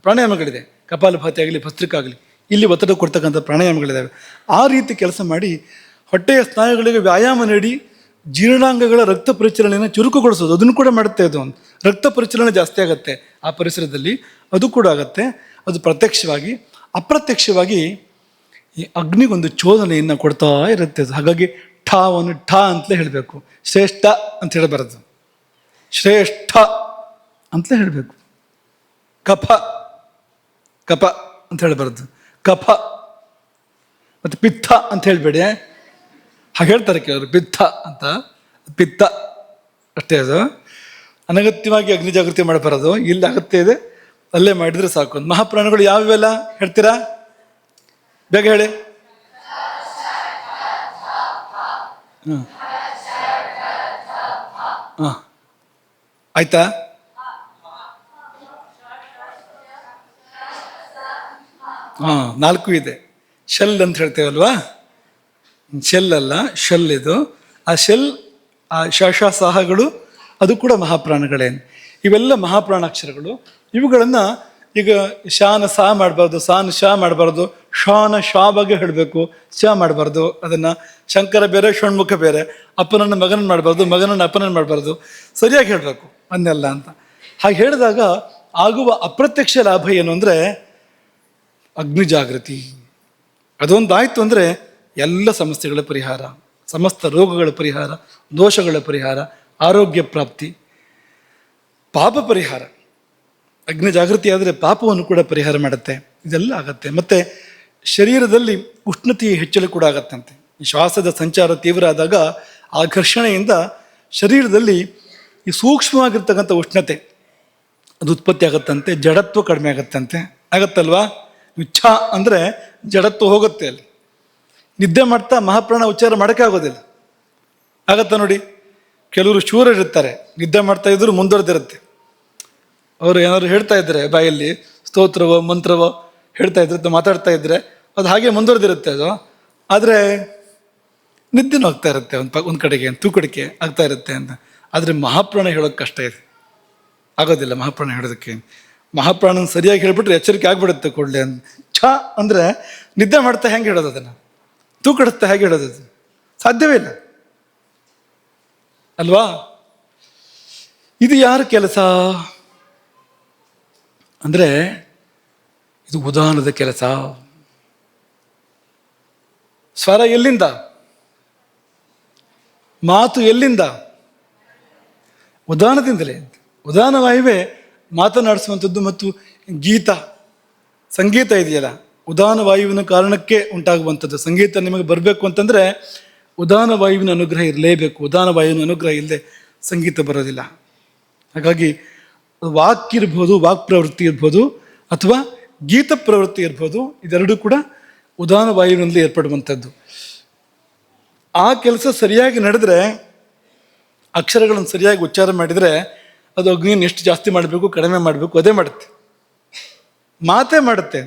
ಪ್ರಾಣಾಯಾಮಗಳಿದೆ, ಕಪಾಲಭಾತಿ ಆಗಲಿ ಭಸ್ತ್ರಿಕಾ ಆಗಲಿ, ಇಲ್ಲಿ ಒತ್ತಡ ಕೊಡ್ತಕ್ಕಂಥ ಪ್ರಾಣಾಯಾಮಗಳಿದ್ದಾವೆ. ಆ ರೀತಿ ಕೆಲಸ ಮಾಡಿ ಹೊಟ್ಟೆಯ ಸ್ನಾಯುಗಳಿಗೆ ವ್ಯಾಯಾಮ ನೀಡಿ ಜೀರ್ಣಾಂಗಗಳ ರಕ್ತ ಪರಿಚಲನೆಯನ್ನು ಚುರುಕುಗೊಳಿಸೋದು, ಅದನ್ನು ಕೂಡ ಮಾಡುತ್ತೆ. ಅದು ರಕ್ತ ಪರಿಚಲನೆ ಜಾಸ್ತಿ ಆಗುತ್ತೆ ಆ ಪರಿಸರದಲ್ಲಿ, ಅದು ಕೂಡ ಆಗುತ್ತೆ. ಅದು ಪ್ರತ್ಯಕ್ಷವಾಗಿ. ಅಪ್ರತ್ಯಕ್ಷವಾಗಿ ಈ ಅಗ್ನಿಗೊಂದು ಚೋದನೆಯನ್ನು ಕೊಡ್ತಾ ಇರುತ್ತೆ ಅದು. ಹಾಗಾಗಿ ಠಾವನ್ನು ಠ ಅಂತಲೇ ಹೇಳಬೇಕು, ಶ್ರೇಷ್ಠ ಅಂತ ಹೇಳಬಾರದು, ಶ್ರೇಷ್ಠ ಅಂತಲೇ ಹೇಳಬೇಕು. ಕಫ ಕಫ ಅಂತ ಹೇಳಬಾರದು, ಕಫ. ಮತ್ತು ಪಿತ್ತ ಅಂತ ಹೇಳಬೇಡಿ, ಹಾಗೆ ಹೇಳ್ತಾರೆ ಕೆಲವರು ಪಿತ್ತ ಅಂತ, ಪಿತ್ತ ಅಷ್ಟೇ. ಅದು ಅನಗತ್ಯವಾಗಿ ಅಗ್ನಿ ಜಾಗೃತಿ ಮಾಡಬಾರದು. ಇಲ್ಲಿ ಅಗತ್ಯ ಇದೆ ಅಲ್ಲೇ ಮಾಡಿದರೆ ಸಾಕು. ಮಹಾಪ್ರಾಣಗಳು ಯಾವ್ಯಾವೆಲ್ಲ ಹೇಳ್ತೀರಾ? ಬೇಗ ಹೇಳಿ. ಹಾಂ ಆಯ್ತಾ? ಹಾಂ 4 ಇದೆ. ಶೆಲ್ ಅಂತ ಹೇಳ್ತೇವಲ್ವಾ, ಶೆಲ್ ಅಲ್ಲ, ಶೆಲ್ ಇದು. ಆ ಶೆಲ್, ಆ ಶಶ ಸಾಹಗಳು ಅದು ಕೂಡ ಮಹಾಪ್ರಾಣಗಳೇನು. ಇವೆಲ್ಲ ಮಹಾಪ್ರಾಣಾಕ್ಷರಗಳು. ಇವುಗಳನ್ನು ಈಗ ಶಾನ ಸಾ ಮಾಡಬಾರ್ದು, ಸಾನ್ ಶಾ ಮಾಡಬಾರ್ದು, ಶಾನ ಶಾ ಬಗ್ಗೆ ಹೇಳಬೇಕು, ಶಾ ಮಾಡಬಾರ್ದು. ಅದನ್ನು ಶಂಕರ ಬೇರೆ ಷಣ್ಮುಖ ಬೇರೆ, ಅಪ್ಪನನ್ನು ಮಗನನ್ನು ಮಾಡಬಾರ್ದು, ಮಗನನ್ನು ಅಪ್ಪನನ್ನು ಮಾಡಬಾರ್ದು, ಸರಿಯಾಗಿ ಹೇಳಬೇಕು ಅನ್ನೆಲ್ಲ ಅಂತ. ಹಾಗೆ ಹೇಳಿದಾಗ ಆಗುವ ಅಪ್ರತ್ಯಕ್ಷ ಲಾಭ ಏನು ಅಂದರೆ ಅಗ್ನಿ ಜಾಗೃತಿ. ಅದೊಂದಾಯಿತು ಅಂದರೆ ಎಲ್ಲ ಸಮಸ್ಯೆಗಳ ಪರಿಹಾರ, ಸಮಸ್ತ ರೋಗಗಳ ಪರಿಹಾರ, ದೋಷಗಳ ಪರಿಹಾರ, ಆರೋಗ್ಯ ಪ್ರಾಪ್ತಿ, ಪಾಪ ಪರಿಹಾರ. ಅಗ್ನಿ ಜಾಗೃತಿ ಆದರೆ ಪಾಪವನ್ನು ಕೂಡ ಪರಿಹಾರ ಮಾಡುತ್ತೆ. ಇದೆಲ್ಲ ಆಗತ್ತೆ. ಮತ್ತು ಶರೀರದಲ್ಲಿ ಉಷ್ಣತೆಯ ಹೆಚ್ಚಳ ಕೂಡ ಆಗತ್ತಂತೆ. ಈ ಶ್ವಾಸದ ಸಂಚಾರ ತೀವ್ರ ಆದಾಗ ಆ ಘರ್ಷಣೆಯಿಂದ ಶರೀರದಲ್ಲಿ ಈ ಸೂಕ್ಷ್ಮವಾಗಿರ್ತಕ್ಕಂಥ ಉಷ್ಣತೆ ಅದು ಉತ್ಪತ್ತಿ ಆಗತ್ತಂತೆ. ಜಡತ್ವ ಕಡಿಮೆ ಆಗತ್ತಂತೆ. ಆಗತ್ತಲ್ವಾ? ಛ ಅಂದರೆ ಜಡತ್ವ ಹೋಗುತ್ತೆ. ಅಲ್ಲಿ ನಿದ್ದೆ ಮಾಡ್ತಾ ಮಹಾಪ್ರಾಣ ಉಚ್ಚಾರ ಮಾಡೋಕ್ಕೆ ಆಗೋದಿಲ್ಲ. ಆಗತ್ತ ನೋಡಿ. ಕೆಲವರು ಶೂರರಿರ್ತಾರೆ, ನಿದ್ದೆ ಮಾಡ್ತಾ ಇದ್ರು ಮುಂದುವರೆದಿರುತ್ತೆ. ಅವರು ಏನಾದ್ರು ಹೇಳ್ತಾ ಇದ್ರೆ ಬಾಯಲ್ಲಿ ಸ್ತೋತ್ರವೋ ಮಂತ್ರವೋ ಹೇಳ್ತಾ ಇದ್ರೆ, ಮಾತಾಡ್ತಾ ಇದ್ರೆ ಅದು ಹಾಗೆ ಮುಂದುವರೆದಿರುತ್ತೆ ಅದು. ಆದರೆ ನಿದ್ದೆನೂ ಆಗ್ತಾ ಇರುತ್ತೆ, ಒಂದು ಕಡೆಗೆ ತೂಕಡಿಕೆ ಆಗ್ತಾ ಇರುತ್ತೆ ಅಂತ. ಆದರೆ ಮಹಾಪ್ರಾಣ ಹೇಳೋಕ್ಕೆ ಕಷ್ಟ ಇದೆ, ಆಗೋದಿಲ್ಲ ಮಹಾಪ್ರಾಣ ಹೇಳೋದಕ್ಕೆ. ಮಹಾಪ್ರಾಣನ ಸರಿಯಾಗಿ ಹೇಳ್ಬಿಟ್ರೆ ಎಚ್ಚರಿಕೆ ಆಗ್ಬಿಡುತ್ತೆ ಕೂಡಲೇ. ಛ ಅಂದರೆ ನಿದ್ದೆ ಮಾಡ್ತಾ ಹೆಂಗೆ ಹೇಳೋದು, ಅದನ್ನು ತೂಕಡಿಸ್ತಾ ಹೇಗೆ ಹೇಳೋದು? ಅದು ಸಾಧ್ಯವೇ ಇಲ್ಲ ಅಲ್ವಾ? ಇದು ಯಾರ ಕೆಲಸ ಅಂದರೆ ಇದು ಉದಾನದ ಕೆಲಸ. ಸ್ವರ ಎಲ್ಲಿಂದ, ಮಾತು ಎಲ್ಲಿಂದ? ಉದಾನದಿಂದಲೇ. ಉದಾನ ವಾಯುವೇ ಮಾತನಾಡಿಸುವಂಥದ್ದು. ಮತ್ತು ಗೀತ, ಸಂಗೀತ ಇದೆಯಲ್ಲ, ಉದಾನ ವಾಯುವಿನ ಕಾರಣಕ್ಕೆ ಉಂಟಾಗುವಂಥದ್ದು. ಸಂಗೀತ ನಿಮಗೆ ಬರಬೇಕು ಅಂತಂದರೆ ಉದಾನ ವಾಯುವಿನ ಅನುಗ್ರಹ ಇರಲೇಬೇಕು. ಉದಾನ ವಾಯುವಿನ ಅನುಗ್ರಹ ಇಲ್ಲದೆ ಸಂಗೀತ ಬರೋದಿಲ್ಲ. ಹಾಗಾಗಿ ವಾಕ್ ಇರ್ಬೋದು, ವಾಕ್ ಪ್ರವೃತ್ತಿ ಇರ್ಬೋದು, ಅಥವಾ ಗೀತ ಪ್ರವೃತ್ತಿ ಇರ್ಬೋದು. ಇದೆರಡೂ ಕೂಡ ಉದಾನ ವಾಯುವಿನಲ್ಲಿ ಏರ್ಪಡುವಂಥದ್ದು. ಆ ಕೆಲಸ ಸರಿಯಾಗಿ ನಡೆದರೆ, ಅಕ್ಷರಗಳನ್ನು ಸರಿಯಾಗಿ ಉಚ್ಚಾರ ಮಾಡಿದರೆ ಅದು ಅಗ್ನಿಯನ್ನು ಎಷ್ಟು ಜಾಸ್ತಿ ಮಾಡಬೇಕು ಕಡಿಮೆ ಮಾಡಬೇಕು ಅದೇ ಮಾಡುತ್ತೆ, ಮಾತೇ ಮಾಡುತ್ತೆ.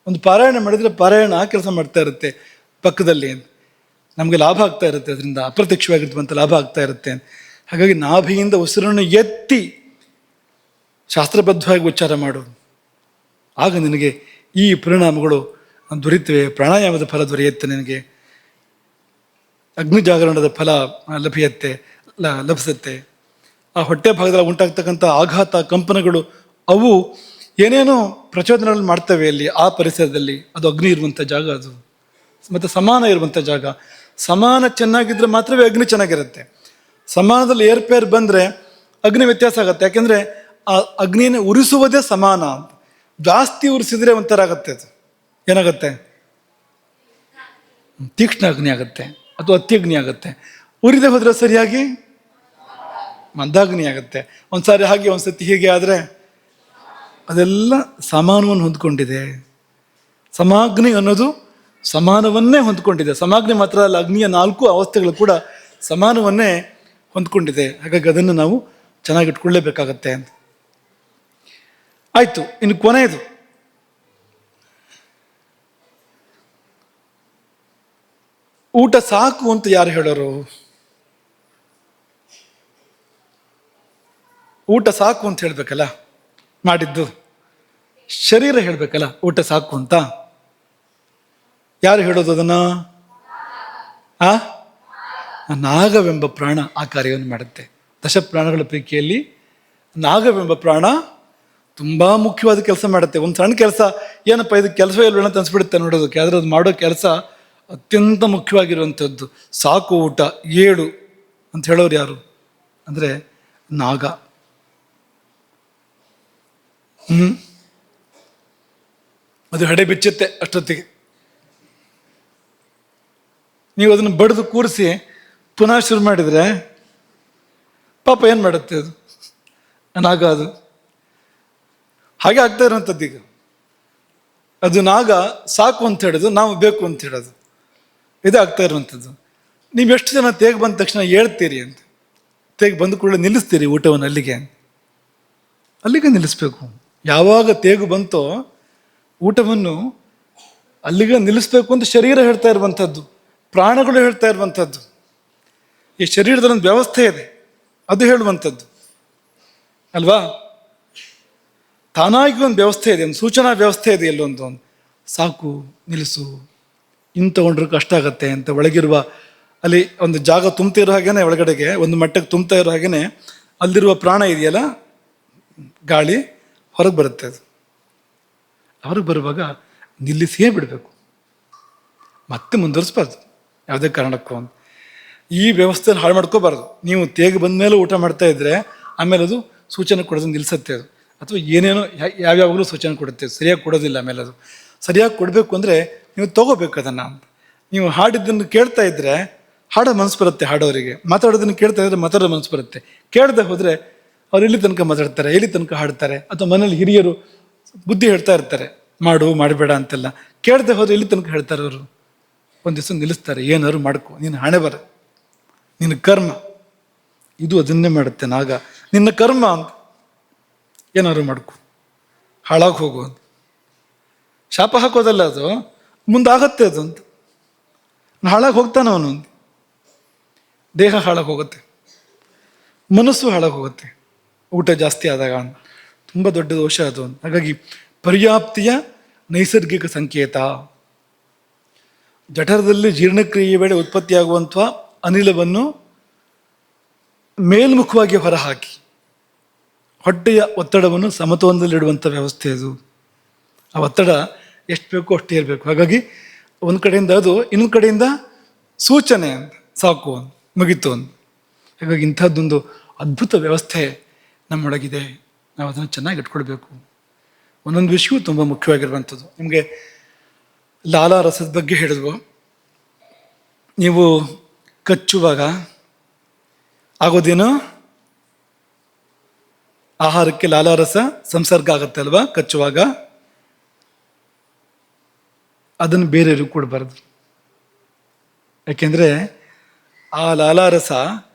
ಒಂದು ಪಾರಾಯಣ ಮಾಡಿದರೆ ಪಾರಾಯಣ ಆ ಕೆಲಸ ಮಾಡ್ತಾ ಇರುತ್ತೆ ಪಕ್ಕದಲ್ಲಿ. ನಮಗೆ ಲಾಭ ಆಗ್ತಾ ಇರುತ್ತೆ, ಅದರಿಂದ ಅಪ್ರತ್ಯಕ್ಷವಾಗಿರ್ತಕ್ಕಂಥ ಲಾಭ ಆಗ್ತಾ ಇರುತ್ತೆ. ಹಾಗಾಗಿ ನಾಭಿಯಿಂದ ಉಸಿರನ್ನು ಎತ್ತಿ ಶಾಸ್ತ್ರಬದ್ಧವಾಗಿ ಉಚ್ಚಾರ ಮಾಡು, ಆಗ ನಿನಗೆ ಈ ಪರಿಣಾಮಗಳು ದೊರೆಯುತ್ತವೆ. ಪ್ರಾಣಾಯಾಮದ ಫಲ ದೊರೆಯುತ್ತೆ, ನಿನಗೆ ಅಗ್ನಿ ಜಾಗರಣದ ಫಲ ಲಭಿಸುತ್ತೆ. ಆ ಹೊಟ್ಟೆ ಭಾಗದಲ್ಲಿ ಉಂಟಾಗ್ತಕ್ಕಂಥ ಆಘಾತ, ಕಂಪನಗಳು ಅವು ಏನೇನೋ ಪ್ರಚೋದನೆಗಳನ್ನು ಮಾಡ್ತವೆ ಅಲ್ಲಿ ಆ ಪರಿಸರದಲ್ಲಿ. ಅದು ಅಗ್ನಿ ಇರುವಂಥ ಜಾಗ ಅದು. ಮತ್ತು ಸಮಾನ ಇರುವಂಥ ಜಾಗ. ಸಮಾನ ಚೆನ್ನಾಗಿದ್ದರೆ ಮಾತ್ರವೇ ಅಗ್ನಿ ಚೆನ್ನಾಗಿರುತ್ತೆ. ಸಮಾನದಲ್ಲಿ ಏರ್ಪೇರ್ ಬಂದರೆ ಅಗ್ನಿ ವ್ಯತ್ಯಾಸ ಆಗುತ್ತೆ. ಯಾಕೆಂದರೆ ಆ ಅಗ್ನಿಯನ್ನು ಉರಿಸುವುದೇ ಸಮಾನ ಅಂತ. ಜಾಸ್ತಿ ಉರಿಸಿದ್ರೆ ಒಂಥರ ಆಗುತ್ತೆ, ಅದು ಏನಾಗುತ್ತೆ, ತೀಕ್ಷ್ಣ ಅಗ್ನಿ ಆಗುತ್ತೆ ಅಥವಾ ಅತ್ಯಗ್ನಿ ಆಗುತ್ತೆ. ಉರಿದೇ ಹೋದರೆ ಸರಿಯಾಗಿ ಮಂದಾಗ್ನಿ ಆಗುತ್ತೆ. ಒಂದ್ಸಾರಿ ಹಾಗೆ ಒಂದ್ಸತಿ ಹೀಗೆ ಆದರೆ ಅದೆಲ್ಲ ಸಮಾನವನ್ನು ಹೊಂದ್ಕೊಂಡಿದೆ. ಸಮಾಗ್ನಿ ಅನ್ನೋದು ಸಮಾನವನ್ನೇ ಹೊಂದ್ಕೊಂಡಿದೆ. ಸಮಾಗ್ನಿ ಮಾತ್ರ ಅಲ್ಲ, ಅಗ್ನಿಯ 4 ಅವಸ್ಥೆಗಳು ಕೂಡ ಸಮಾನವನ್ನೇ ಹೊಂದ್ಕೊಂಡಿದೆ. ಹಾಗಾಗಿ ಅದನ್ನು ನಾವು ಚೆನ್ನಾಗಿಟ್ಕೊಳ್ಳೇಬೇಕಾಗತ್ತೆ ಅಂತ. ಆಯಿತು, ಇನ್ನು ಕೊನೆಯದು ಊಟ ಸಾಕು ಅಂತ ಯಾರು ಹೇಳೋರು? ಊಟ ಸಾಕು ಅಂತ ಹೇಳ್ಬೇಕಲ್ಲ, ಮಾಡಿದ್ದು ಶರೀರ ಹೇಳ್ಬೇಕಲ್ಲ ಊಟ ಸಾಕು ಅಂತ. ಯಾರು ಹೇಳೋದು ಅದನ್ನ? ನಾಗವೆಂಬ ಪ್ರಾಣ ಆ ಕಾರ್ಯವನ್ನು ಮಾಡುತ್ತೆ. ದಶಪ್ರಾಣಗಳ ಪೈಕಿಯಲ್ಲಿ ನಾಗವೆಂಬ ಪ್ರಾಣ ತುಂಬ ಮುಖ್ಯವಾದ ಕೆಲಸ ಮಾಡುತ್ತೆ. ಒಂದು ಸಣ್ಣ ಕೆಲಸ, ಏನಪ್ಪ ಇದು ಕೆಲಸವೇ ಇಲ್ಲ ಅಂತ ಅನ್ಸ್ಬಿಡುತ್ತೆ ನೋಡೋದಕ್ಕೆ, ಆದರೆ ಅದು ಮಾಡೋ ಕೆಲಸ ಅತ್ಯಂತ ಮುಖ್ಯವಾಗಿರುವಂಥದ್ದು. ಸಾಕು ಊಟ ಏಳು ಅಂತ ಹೇಳೋರು ಯಾರು ಅಂದರೆ ನಾಗ. ಅದು ಹಡೆ ಬಿಚ್ಚುತ್ತೆ ಅಷ್ಟೊತ್ತಿಗೆ. ನೀವು ಅದನ್ನು ಬಡಿದು ಕೂರಿಸಿ ಪುನಃ ಶುರು ಮಾಡಿದರೆ ಪಾಪ ಏನು ಮಾಡುತ್ತೆ ಅದು ನಾಗ. ಅದು ಹಾಗೆ ಆಗ್ತಾ ಇರೋಂಥದ್ದು. ಈಗ ಅದು ನಾಗ ಸಾಕು ಅಂತ ಹೇಳೋದು, ನಾವು ಬೇಕು ಅಂತ ಹೇಳೋದು, ಇದೇ ಆಗ್ತಾ ಇರುವಂಥದ್ದು. ನೀವು ಎಷ್ಟು ಜನ ತೇಗ ಬಂದ ತಕ್ಷಣ ಹೇಳ್ತೀರಿ ಅಂತ, ತೇಗ ಬಂದ ಕೂಡಲೇ ನಿಲ್ಲಿಸ್ತೀರಿ ಊಟವನ್ನು ಅಲ್ಲಿಗೆ ನಿಲ್ಲಿಸ್ಬೇಕು. ಯಾವಾಗ ತೇಗು ಬಂತೋ ಊಟವನ್ನು ಅಲ್ಲಿಗೆ ನಿಲ್ಲಿಸ್ಬೇಕು ಅಂತ ಶರೀರ ಹೇಳ್ತಾ ಇರುವಂಥದ್ದು, ಪ್ರಾಣಗಳು ಹೇಳ್ತಾ ಇರುವಂಥದ್ದು. ಈ ಶರೀರದಲ್ಲೊಂದು ವ್ಯವಸ್ಥೆ ಇದೆ, ಅದು ಹೇಳುವಂಥದ್ದು ಅಲ್ವಾ. ತಾನಾಗಿ ಒಂದು ವ್ಯವಸ್ಥೆ ಇದೆ, ಒಂದು ಸೂಚನಾ ವ್ಯವಸ್ಥೆ ಇದೆ. ಎಲ್ಲೊಂದು ಸಾಕು ನಿಲ್ಲಿಸು, ಇನ್ನು ತಗೊಂಡ್ರೆ ಕಷ್ಟ ಆಗತ್ತೆ ಅಂತ ಒಳಗಿರುವ ಅಲ್ಲಿ ಒಂದು ಜಾಗ ತುಂಬ್ತಾ ಇರೋ ಹಾಗೇನೆ, ಒಳಗಡೆಗೆ ಒಂದು ಮಟ್ಟಕ್ಕೆ ತುಂಬ್ತಾ ಇರೋ ಹಾಗೇನೆ ಅಲ್ಲಿರುವ ಪ್ರಾಣ ಇದೆಯಲ್ಲ, ಗಾಳಿ ಹೊರಗೆ ಬರುತ್ತೆ. ಅದು ಹೊರಗೆ ಬರುವಾಗ ನಿಲ್ಲಿಸಿಯೇ ಬಿಡಬೇಕು, ಮತ್ತೆ ಮುಂದುವರಿಸ್ಬಾರ್ದು ಯಾವುದೇ ಕಾರಣಕ್ಕೂ. ಈ ವ್ಯವಸ್ಥೆಯನ್ನು ಹಾಳು ಮಾಡ್ಕೋಬಾರ್ದು. ನೀವು ತೇಗ ಬಂದ ಮೇಲೆ ಊಟ ಮಾಡ್ತಾ ಇದ್ರೆ ಆಮೇಲೆ ಅದು ಸೂಚನೆ ಕೊಡೋದು ನಿಲ್ಲಿಸುತ್ತೆ. ಅದು ಅಥವಾ ಏನೇನೋ ಯಾವ್ಯಾವಾಗಲೂ ಸೂಚನೆ ಕೊಡುತ್ತೆ, ಸರಿಯಾಗಿ ಕೊಡೋದಿಲ್ಲ. ಆಮೇಲೆ ಅದು ಸರಿಯಾಗಿ ಕೊಡಬೇಕು ಅಂದರೆ ನೀವು ತಗೋಬೇಕು ಅದನ್ನು. ನೀವು ಹಾಡಿದ್ದನ್ನು ಕೇಳ್ತಾ ಇದ್ದರೆ ಹಾಡೋ ಮನಸ್ಸು ಬರುತ್ತೆ, ಹಾಡೋರಿಗೆ ಮಾತಾಡೋದನ್ನು ಕೇಳ್ತಾ ಇದ್ರೆ ಮಾತಾಡೋ ಮನಸ್ಸು ಬರುತ್ತೆ. ಕೇಳದೆ ಹೋದರೆ ಅವ್ರು ಇಲ್ಲಿ ತನಕ ಮಾತಾಡ್ತಾರೆ, ಇಲ್ಲಿ ತನಕ ಹಾಡ್ತಾರೆ. ಅಥವಾ ಮನೇಲಿ ಹಿರಿಯರು ಬುದ್ಧಿ ಹೇಳ್ತಾ ಇರ್ತಾರೆ, ಮಾಡು ಮಾಡಬೇಡ ಅಂತೆಲ್ಲ. ಕೇಳದೆ ಹೋದ್ರೆ ಇಲ್ಲಿ ತನಕ ಹೇಳ್ತಾರೆ ಅವರು. ಒಂದು ದಿವಸ ನಿಲ್ಲಿಸ್ತಾರೆ, ಏನಾದ್ರು ಮಾಡ್ಕೊ, ನೀನು ಹಣೆ ಬರ, ನಿನ್ನ ಕರ್ಮ ಇದು ಅದನ್ನೇ ಮಾಡುತ್ತೆ ನಾಗ. ನಿನ್ನ ಕರ್ಮ ಅಂತ ಏನಾದ್ರು ಮಾಡ್ಕೊ, ಹಾಳಾಗಿ ಹೋಗು ಅಂತ. ಶಾಪ ಹಾಕೋದಲ್ಲ ಅದು, ಮುಂದಾಗತ್ತೆ ಅದು ಅಂತ. ಹಾಳಾಗಿ ಹೋಗ್ತಾನೆ ಅವನು. ದೇಹ ಹಾಳಾಗಿ ಹೋಗುತ್ತೆ, ಮನಸ್ಸು ಹಾಳಾಗಿ ಹೋಗುತ್ತೆ ಊಟ ಜಾಸ್ತಿ ಆದಾಗ. ತುಂಬ ದೊಡ್ಡ ದೋಷ ಅದು. ಹಾಗಾಗಿ ಪರ್ಯಾಪ್ತಿಯ ನೈಸರ್ಗಿಕ ಸಂಕೇತ. ಜಠರದಲ್ಲಿ ಜೀರ್ಣಕ್ರಿಯೆ ವೇಳೆ ಉತ್ಪತ್ತಿಯಾಗುವಂಥ ಅನಿಲವನ್ನು ಮೇಲ್ಮುಖವಾಗಿ ಹೊರಹಾಕಿ ಹೊಟ್ಟೆಯ ಒತ್ತಡವನ್ನು ಸಮತೋಲನದಲ್ಲಿಡುವಂಥ ವ್ಯವಸ್ಥೆ ಅದು. ಆ ಒತ್ತಡ ಎಷ್ಟು ಬೇಕೋ ಅಷ್ಟೇ ಇರಬೇಕು. ಹಾಗಾಗಿ ಒಂದು ಕಡೆಯಿಂದ ಅದು, ಇನ್ನೊಂದು ಕಡೆಯಿಂದ ಸೂಚನೆ ಅಂತ, ಸಾಕು ಅಂತ, ಮುಗಿತು ಅಂತ. ಹಾಗಾಗಿ ಇಂಥದ್ದೊಂದು ಅದ್ಭುತ ವ್ಯವಸ್ಥೆ ನಮ್ಮೊಳಗಿದೆ. ನಾವು ಅದನ್ನು ಚೆನ್ನಾಗಿ ಇಟ್ಕೊಳ್ಬೇಕು. ಒಂದೊಂದು ವಿಷಯವೂ ತುಂಬ ಮುಖ್ಯವಾಗಿರುವಂಥದ್ದು. ನಿಮಗೆ ಲಾಲಾರಸದ ಬಗ್ಗೆ ಹೇಳಿದ್ವು. ನೀವು ಕಚ್ಚುವಾಗ ಆಗೋದೇನು, ಆಹಾರಕ್ಕೆ ಲಾಲಾರಸ ಸಂಸರ್ಗ ಆಗುತ್ತೆ ಅಲ್ವಾ ಕಚ್ಚುವಾಗ. ಅದನ್ನು ಬೇರೆಯವ್ರಿಗೆ ಕೊಡಬಾರ್ದು. ಯಾಕೆಂದರೆ ಆ ಲಾಲಾರಸ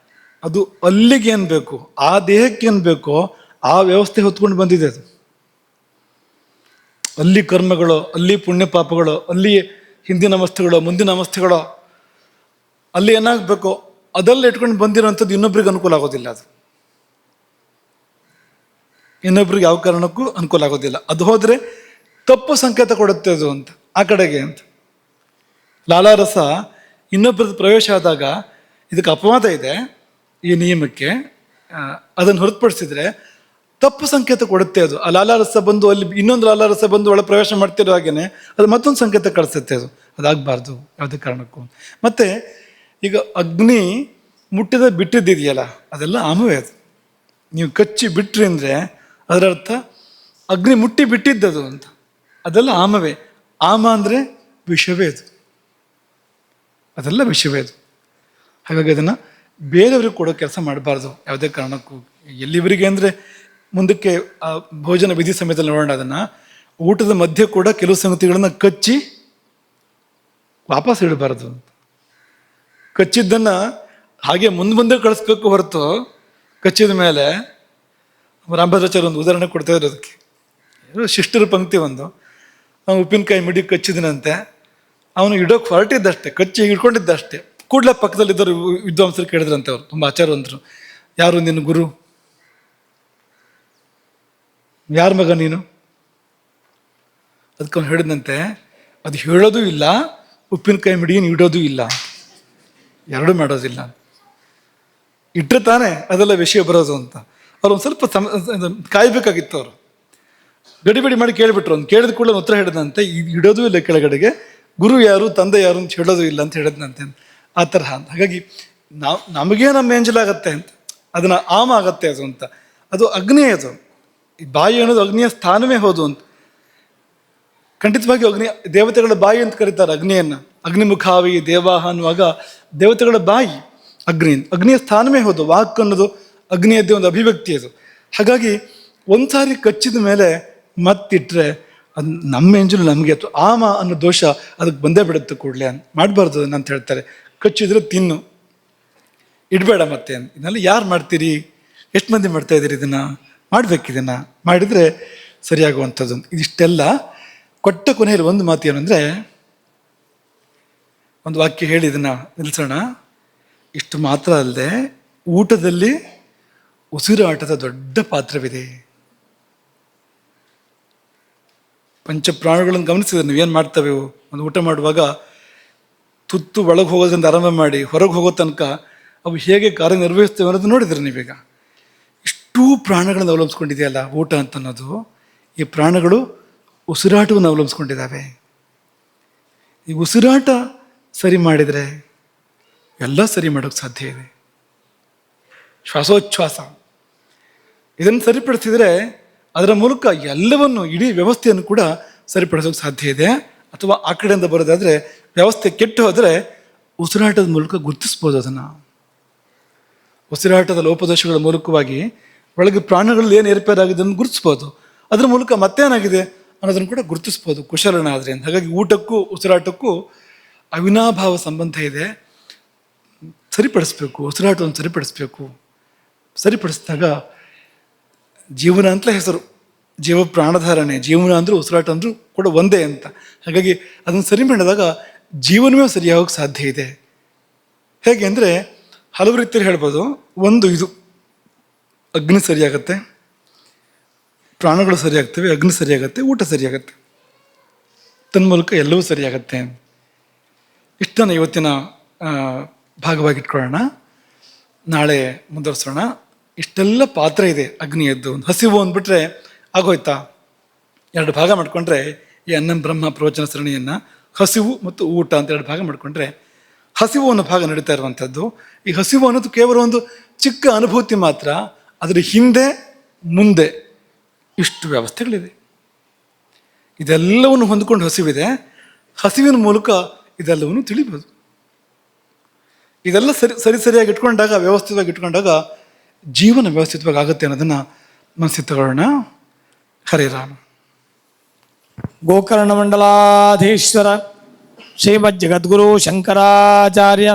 ಅದು ಅಲ್ಲಿಗೆ ಏನು ಬೇಕು, ಆ ದೇಹಕ್ಕೆ ಏನು ಬೇಕೋ ಆ ವ್ಯವಸ್ಥೆ ಹೊತ್ಕೊಂಡು ಬಂದಿದೆ. ಅದು ಅಲ್ಲಿ ಕರ್ಮಗಳು, ಅಲ್ಲಿ ಪುಣ್ಯ ಪಾಪಗಳು, ಅಲ್ಲಿ ಹಿಂದಿನ ಅವಸ್ಥೆಗಳು, ಮುಂದಿನ ಅವಸ್ಥೆಗಳು, ಅಲ್ಲಿ ಏನಾಗಬೇಕು ಅದೆಲ್ಲ ಇಟ್ಕೊಂಡು ಬಂದಿರೋಂಥದ್ದು ಇನ್ನೊಬ್ರಿಗೆ ಅನುಕೂಲ ಆಗೋದಿಲ್ಲ. ಅದು ಇನ್ನೊಬ್ರಿಗೆ ಯಾವ ಕಾರಣಕ್ಕೂ ಅನುಕೂಲ ಆಗೋದಿಲ್ಲ. ಅದು ಹೋದರೆ ತಪ್ಪು ಸಂಕೇತ ಕೊಡುತ್ತೆ ಅದು ಅಂತ, ಆ ಕಡೆಗೆ ಅಂತ. ಲಾಲಾರಸ ಇನ್ನೊಬ್ಬರದ್ದು ಪ್ರವೇಶ ಆದಾಗ ಇದಕ್ಕೆ ಅಪವಾದ ಇದೆ ಈ ನಿಯಮಕ್ಕೆ. ಅದನ್ನು ಹೊರತುಪಡಿಸಿದ್ರೆ ತಪ್ಪು ಸಂಕೇತ ಕೊಡುತ್ತೆ ಅದು. ಆ ಲಾಲಾರಸ ಬಂದು ಅಲ್ಲಿ ಇನ್ನೊಂದು ಲಾಲಾರಸ ಬಂದು ಒಳ ಪ್ರವೇಶ ಮಾಡ್ತಿರೋ ಹಾಗೇನೆ ಅದು ಮತ್ತೊಂದು ಸಂಕೇತ ಕಳಿಸುತ್ತೆ. ಅದು ಅದಾಗಬಾರ್ದು ಯಾವುದೇ ಕಾರಣಕ್ಕೂ. ಮತ್ತೆ ಈಗ ಅಗ್ನಿ ಮುಟ್ಟಿದ ಬಿಟ್ಟಿದ್ದಿದೆಯಲ್ಲ, ಅದೆಲ್ಲ ಆಮವೇ. ಅದು ನೀವು ಕಚ್ಚಿ ಬಿಟ್ರಿ ಅಂದರೆ ಅದರ ಅರ್ಥ ಅಗ್ನಿ ಮುಟ್ಟಿ ಬಿಟ್ಟಿದ್ದದು ಅಂತ. ಅದೆಲ್ಲ ಆಮವೇ. ಆಮ ಅಂದರೆ ವಿಷವೇ ಅದು, ಅದೆಲ್ಲ ವಿಷವೇ ಅದು. ಹಾಗಾಗಿ ಅದನ್ನು ಬೇರೆಯವ್ರಿಗೆ ಕೊಡೋ ಕೆಲಸ ಮಾಡಬಾರ್ದು ಯಾವುದೇ ಕಾರಣಕ್ಕೂ. ಎಲ್ಲಿವರೆಗೆ ಅಂದರೆ ಮುಂದಕ್ಕೆ ಆ ಭೋಜನ ವಿಧಿ ಸಮಯದಲ್ಲಿ ನೋಡೋಣ. ಅದನ್ನು ಊಟದ ಮಧ್ಯೆ ಕೂಡ ಕೆಲವು ಸಂಗತಿಗಳನ್ನು ಕಚ್ಚಿ ವಾಪಸ್ ಇಡಬಾರ್ದು. ಕಚ್ಚಿದ್ದನ್ನು ಹಾಗೆ ಮುಂದೆ ಕಳಿಸ್ಬೇಕು ಹೊರತು, ಕಚ್ಚಿದ ಮೇಲೆ ರಾಮಭದ್ರಾಚಾರ್ಯ ಒಂದು ಉದಾಹರಣೆ ಕೊಡ್ತಾ ಇದ್ರು ಅದಕ್ಕೆ. ಶಿಷ್ಟರ ಪಂಕ್ತಿ ಒಂದು, ಅವನು ಉಪ್ಪಿನಕಾಯಿ ಮಿಡಿ ಕಚ್ಚಿದನಂತೆ. ಅವನು ಇಡೋಕೆ ಹೊರಟಿದ್ದಷ್ಟೇ, ಕಚ್ಚಿ ಹಿಡ್ಕೊಂಡಿದ್ದಷ್ಟೇ. ಕೂಡಲೇ ಪಕ್ಕದಲ್ಲಿದ್ದರು ವಿದ್ವಾಂಸರು ಕೇಳಿದ್ರಂತೆ, ಅವರು ತುಂಬ ಆಚಾರವಂತರು, ಯಾರು ನಿನ್ನ ಗುರು, ಯಾರ ಮಗ ನೀನು? ಅದಕ್ಕೆ ಅವನು ಹೇಳಿದಂತೆ, ಅದು ಹೇಳೋದು ಇಲ್ಲ, ಉಪ್ಪಿನಕಾಯಿ ಮಿಡಿಯನ್ನು ಇಡೋದು ಇಲ್ಲ, ಎರಡೂ ಮಾಡೋದಿಲ್ಲ. ಇಟ್ಟರೆ ತಾನೇ ಅದೆಲ್ಲ ವಿಷಯ ಬರೋದು ಅಂತ. ಅವ್ರು ಒಂದು ಸ್ವಲ್ಪ ಕಾಯ್ಬೇಕಾಗಿತ್ತು ಅವರು. ಗಡಿಬಿಡಿ ಮಾಡಿ ಕೇಳಿಬಿಟ್ರು. ಅವ್ನು ಕೇಳಿದ ಕೂಡಲೇ ಉತ್ತರ ಹೇಳಿದಂತೆ, ಇಡೋದು ಇಲ್ಲ ಕೆಳಗಡೆಗೆ, ಗುರು ಯಾರು ತಂದೆ ಯಾರು ಅಂತ ಹೇಳೋದು ಇಲ್ಲ ಅಂತ ಹೇಳಿದ್ನಂತೆ. ಆ ತರಹ. ಹಾಗಾಗಿ ನಮಗೇ ನಮ್ಮ ಎಂಜಲಾಗತ್ತೆ ಅಂತ, ಅದನ್ನ ಆಮ ಆಗತ್ತೆ ಅದು ಅಂತ. ಅದು ಅಗ್ನಿ, ಅದು ಈ ಬಾಯಿ ಅನ್ನೋದು ಅಗ್ನಿಯ ಸ್ಥಾನವೇ ಹೌದು ಅಂತ. ಖಂಡಿತವಾಗಿ ಅಗ್ನಿ ದೇವತೆಗಳ ಬಾಯಿ ಅಂತ ಕರೀತಾರೆ ಅಗ್ನಿಯನ್ನ. ಅಗ್ನಿಮುಖಾವಿ ದೇವಾಹ ಅನ್ನುವಾಗ ದೇವತೆಗಳ ಬಾಯಿ ಅಗ್ನಿಯ ಸ್ಥಾನವೇ ಹೌದು. ವಾಕ್ ಅನ್ನೋದು ಅಗ್ನಿಯದ್ದೇ ಒಂದು ಅಭಿವ್ಯಕ್ತಿ ಅದು. ಹಾಗಾಗಿ ಒಂದ್ಸಾರಿ ಕಚ್ಚಿದ ಮೇಲೆ ಮತ್ತಿಟ್ರೆ ಅದು ನಮ್ಮ ಎಂಜಲು ನಮಗೆ, ಅಥವಾ ಆಮ ಅನ್ನೋ ದೋಷ ಅದಕ್ಕೆ ಬಂದೇ ಬಿಡುತ್ತೆ ಕೂಡಲೇ. ಮಾಡಬಾರ್ದು ಅದನ್ನ ಅಂತ ಹೇಳ್ತಾರೆ. ಕಚ್ಚಿದ್ರೆ ತಿನ್ನು, ಇಡಬೇಡ ಮತ್ತೆ. ಇದನ್ನೆಲ್ಲ ಯಾರು ಮಾಡ್ತೀರಿ? ಎಷ್ಟು ಮಂದಿ ಮಾಡ್ತಾ ಇದ್ದೀರಿ ಇದನ್ನು? ಮಾಡಬೇಕಿದನ್ನು ಮಾಡಿದರೆ ಸರಿಯಾಗುವಂಥದ್ದು. ಇದಿಷ್ಟೆಲ್ಲ ಕೊಟ್ಟ ಕೊನೆಯಲ್ಲಿ ಒಂದು ಮಾತು ಏನಂದರೆ, ಒಂದು ವಾಕ್ಯ ಹೇಳಿ ಇದನ್ನು ನಿಲ್ಲಿಸೋಣ. ಇಷ್ಟು ಮಾತ್ರ ಅಲ್ಲದೆ ಊಟದಲ್ಲಿ ಉಸಿರಾಟದ ದೊಡ್ಡ ಪಾತ್ರವಿದೆ. ಪಂಚಪ್ರಾಣಗಳನ್ನು ಗಮನಿಸಿದ್ರೆ ನೀವೇನು ಮಾಡ್ತವೆ? ಒಂದು ಊಟ ಮಾಡುವಾಗ ತುತ್ತು ಒಳಗೆ ಹೋಗೋದ್ರಿಂದ ಆರಂಭ ಮಾಡಿ ಹೊರಗೆ ಹೋಗೋ ತನಕ ಅವು ಹೇಗೆ ಕಾರ್ಯನಿರ್ವಹಿಸ್ತೇವೆ ಅನ್ನೋದು ನೋಡಿದ್ರೆ ನೀವೀಗ. ಇಷ್ಟೂ ಪ್ರಾಣಗಳನ್ನು ಅವಲಂಬಿಸ್ಕೊಂಡಿದೆಯಲ್ಲ ಊಟ ಅಂತ ಅನ್ನೋದು. ಈ ಪ್ರಾಣಗಳು ಉಸಿರಾಟವನ್ನು ಅವಲಂಬಿಸ್ಕೊಂಡಿದ್ದಾವೆ. ಈ ಉಸಿರಾಟ ಸರಿ ಮಾಡಿದರೆ ಎಲ್ಲ ಸರಿ ಮಾಡೋಕ್ಕೆ ಸಾಧ್ಯ ಇದೆ. ಶ್ವಾಸೋಚ್ಛ್ವಾಸ ಇದನ್ನು ಸರಿಪಡಿಸಿದರೆ ಅದರ ಮೂಲಕ ಎಲ್ಲವನ್ನು, ಇಡೀ ವ್ಯವಸ್ಥೆಯನ್ನು ಕೂಡ ಸರಿಪಡಿಸೋಕ್ಕೆ ಸಾಧ್ಯ ಇದೆ. ಅಥವಾ ಆ ಕಡೆಯಿಂದ ಬರೋದಾದರೆ ವ್ಯವಸ್ಥೆ ಕೆಟ್ಟು ಹೋದರೆ ಉಸಿರಾಟದ ಮೂಲಕ ಗುರುತಿಸ್ಬೋದು ಅದನ್ನು. ಉಸಿರಾಟದ ಲೋಪದೋಷಗಳ ಮೂಲಕವಾಗಿ ಒಳಗೆ ಪ್ರಾಣಗಳಲ್ಲಿ ಏನು ಏರ್ಪೇರಾಗಿದೆ ಅದನ್ನು ಗುರುತಿಸ್ಬೋದು. ಅದರ ಮೂಲಕ ಮತ್ತೇನಾಗಿದೆ ಅನ್ನೋದನ್ನು ಕೂಡ ಗುರುತಿಸ್ಬೋದು ಕುಶಲನ ಆದರೆ. ಹಾಗಾಗಿ ಊಟಕ್ಕೂ ಉಸಿರಾಟಕ್ಕೂ ಅವಿನಾಭಾವ ಸಂಬಂಧ ಇದೆ. ಸರಿಪಡಿಸ್ಬೇಕು, ಉಸಿರಾಟವನ್ನು ಸರಿಪಡಿಸ್ಬೇಕು. ಸರಿಪಡಿಸಿದಾಗ ಜೀವನ ಅಂತಲೇ ಹೆಸರು. ಜೀವ ಪ್ರಾಣಧಾರಣೆ, ಜೀವನ ಅಂದರೂ ಉಸಿರಾಟ ಅಂದರೂ ಕೂಡ ಒಂದೇ ಅಂತ. ಹಾಗಾಗಿ ಅದನ್ನು ಸರಿ ಮಾಡಿದಾಗ ಜೀವನವೇ ಸರಿಯಾಗೋಕ್ಕೆ ಸಾಧ್ಯ ಇದೆ. ಹೇಗೆ ಅಂದರೆ ಹಲವು ರೀತಿಯಲ್ಲಿ ಹೇಳ್ಬೋದು. ಒಂದು, ಇದು ಅಗ್ನಿ ಸರಿಯಾಗತ್ತೆ, ಪ್ರಾಣಗಳು ಸರಿಯಾಗ್ತವೆ, ಅಗ್ನಿ ಸರಿಯಾಗತ್ತೆ, ಊಟ ಸರಿಯಾಗತ್ತೆ, ತನ್ಮೂಲಕ ಎಲ್ಲವೂ ಸರಿಯಾಗತ್ತೆ. ಇಷ್ಟನ್ನು ಇವತ್ತಿನ ಭಾಗವಾಗಿಟ್ಕೊಳ್ಳೋಣ. ನಾಳೆ ಮುಂದುವರಿಸೋಣ. ಇಷ್ಟೆಲ್ಲ ಪಾತ್ರ ಇದೆ ಅಗ್ನಿಯದ್ದು. ಒಂದು ಹಸಿವು ಅಂದ್ಬಿಟ್ರೆ ಆಗೋಯ್ತಾ? 2 ಭಾಗ ಮಾಡಿಕೊಂಡ್ರೆ ಈ ಅನ್ನಂ ಬ್ರಹ್ಮ ಪ್ರವಚನ ಸರಣಿಯನ್ನು ಹಸಿವು ಮತ್ತು ಊಟ ಅಂತ 2 ಭಾಗ ಮಾಡಿಕೊಂಡ್ರೆ ಹಸಿವು ಅನ್ನೋ ಭಾಗ ನಡೀತಾ ಇರುವಂಥದ್ದು. ಈ ಹಸಿವು ಅನ್ನೋದು ಕೇವಲ ಒಂದು ಚಿಕ್ಕ ಅನುಭೂತಿ ಮಾತ್ರ. ಅದರ ಹಿಂದೆ ಮುಂದೆ ಇಷ್ಟು ವ್ಯವಸ್ಥೆಗಳಿದೆ. ಇದೆಲ್ಲವನ್ನು ಹೊಂದ್ಕೊಂಡು ಹಸಿವಿದೆ. ಹಸಿವಿನ ಮೂಲಕ ಇದೆಲ್ಲವನ್ನು ತಿಳಿಬೋದು. ಇದೆಲ್ಲ ಸರಿಯಾಗಿ ಇಟ್ಕೊಂಡಾಗ, ವ್ಯವಸ್ಥಿತವಾಗಿ ಇಟ್ಕೊಂಡಾಗ ಜೀವನ ವ್ಯವಸ್ಥಿತವಾಗಿ ಆಗುತ್ತೆ ಅನ್ನೋದನ್ನು ಮನಸ್ಸಿಗೆ ತಗೊಳ್ಳೋಣ. ಹರೇ ರಾಮ. ಗೋಕರ್ಣ ಮಂಡಲಾಧೀಶ್ವರ ಶ್ರೀಮದ್ ಜಗದ್ಗುರು ಶಂಕರಾಚಾರ್ಯ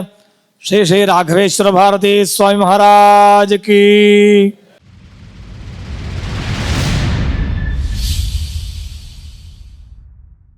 ಶ್ರೀ ಶ್ರೀ ರಾಘವೇಶ್ವರ ಭಾರತೀ ಸ್ವಾಮಿ ಮಹಾರಾಜ್ ಕೀ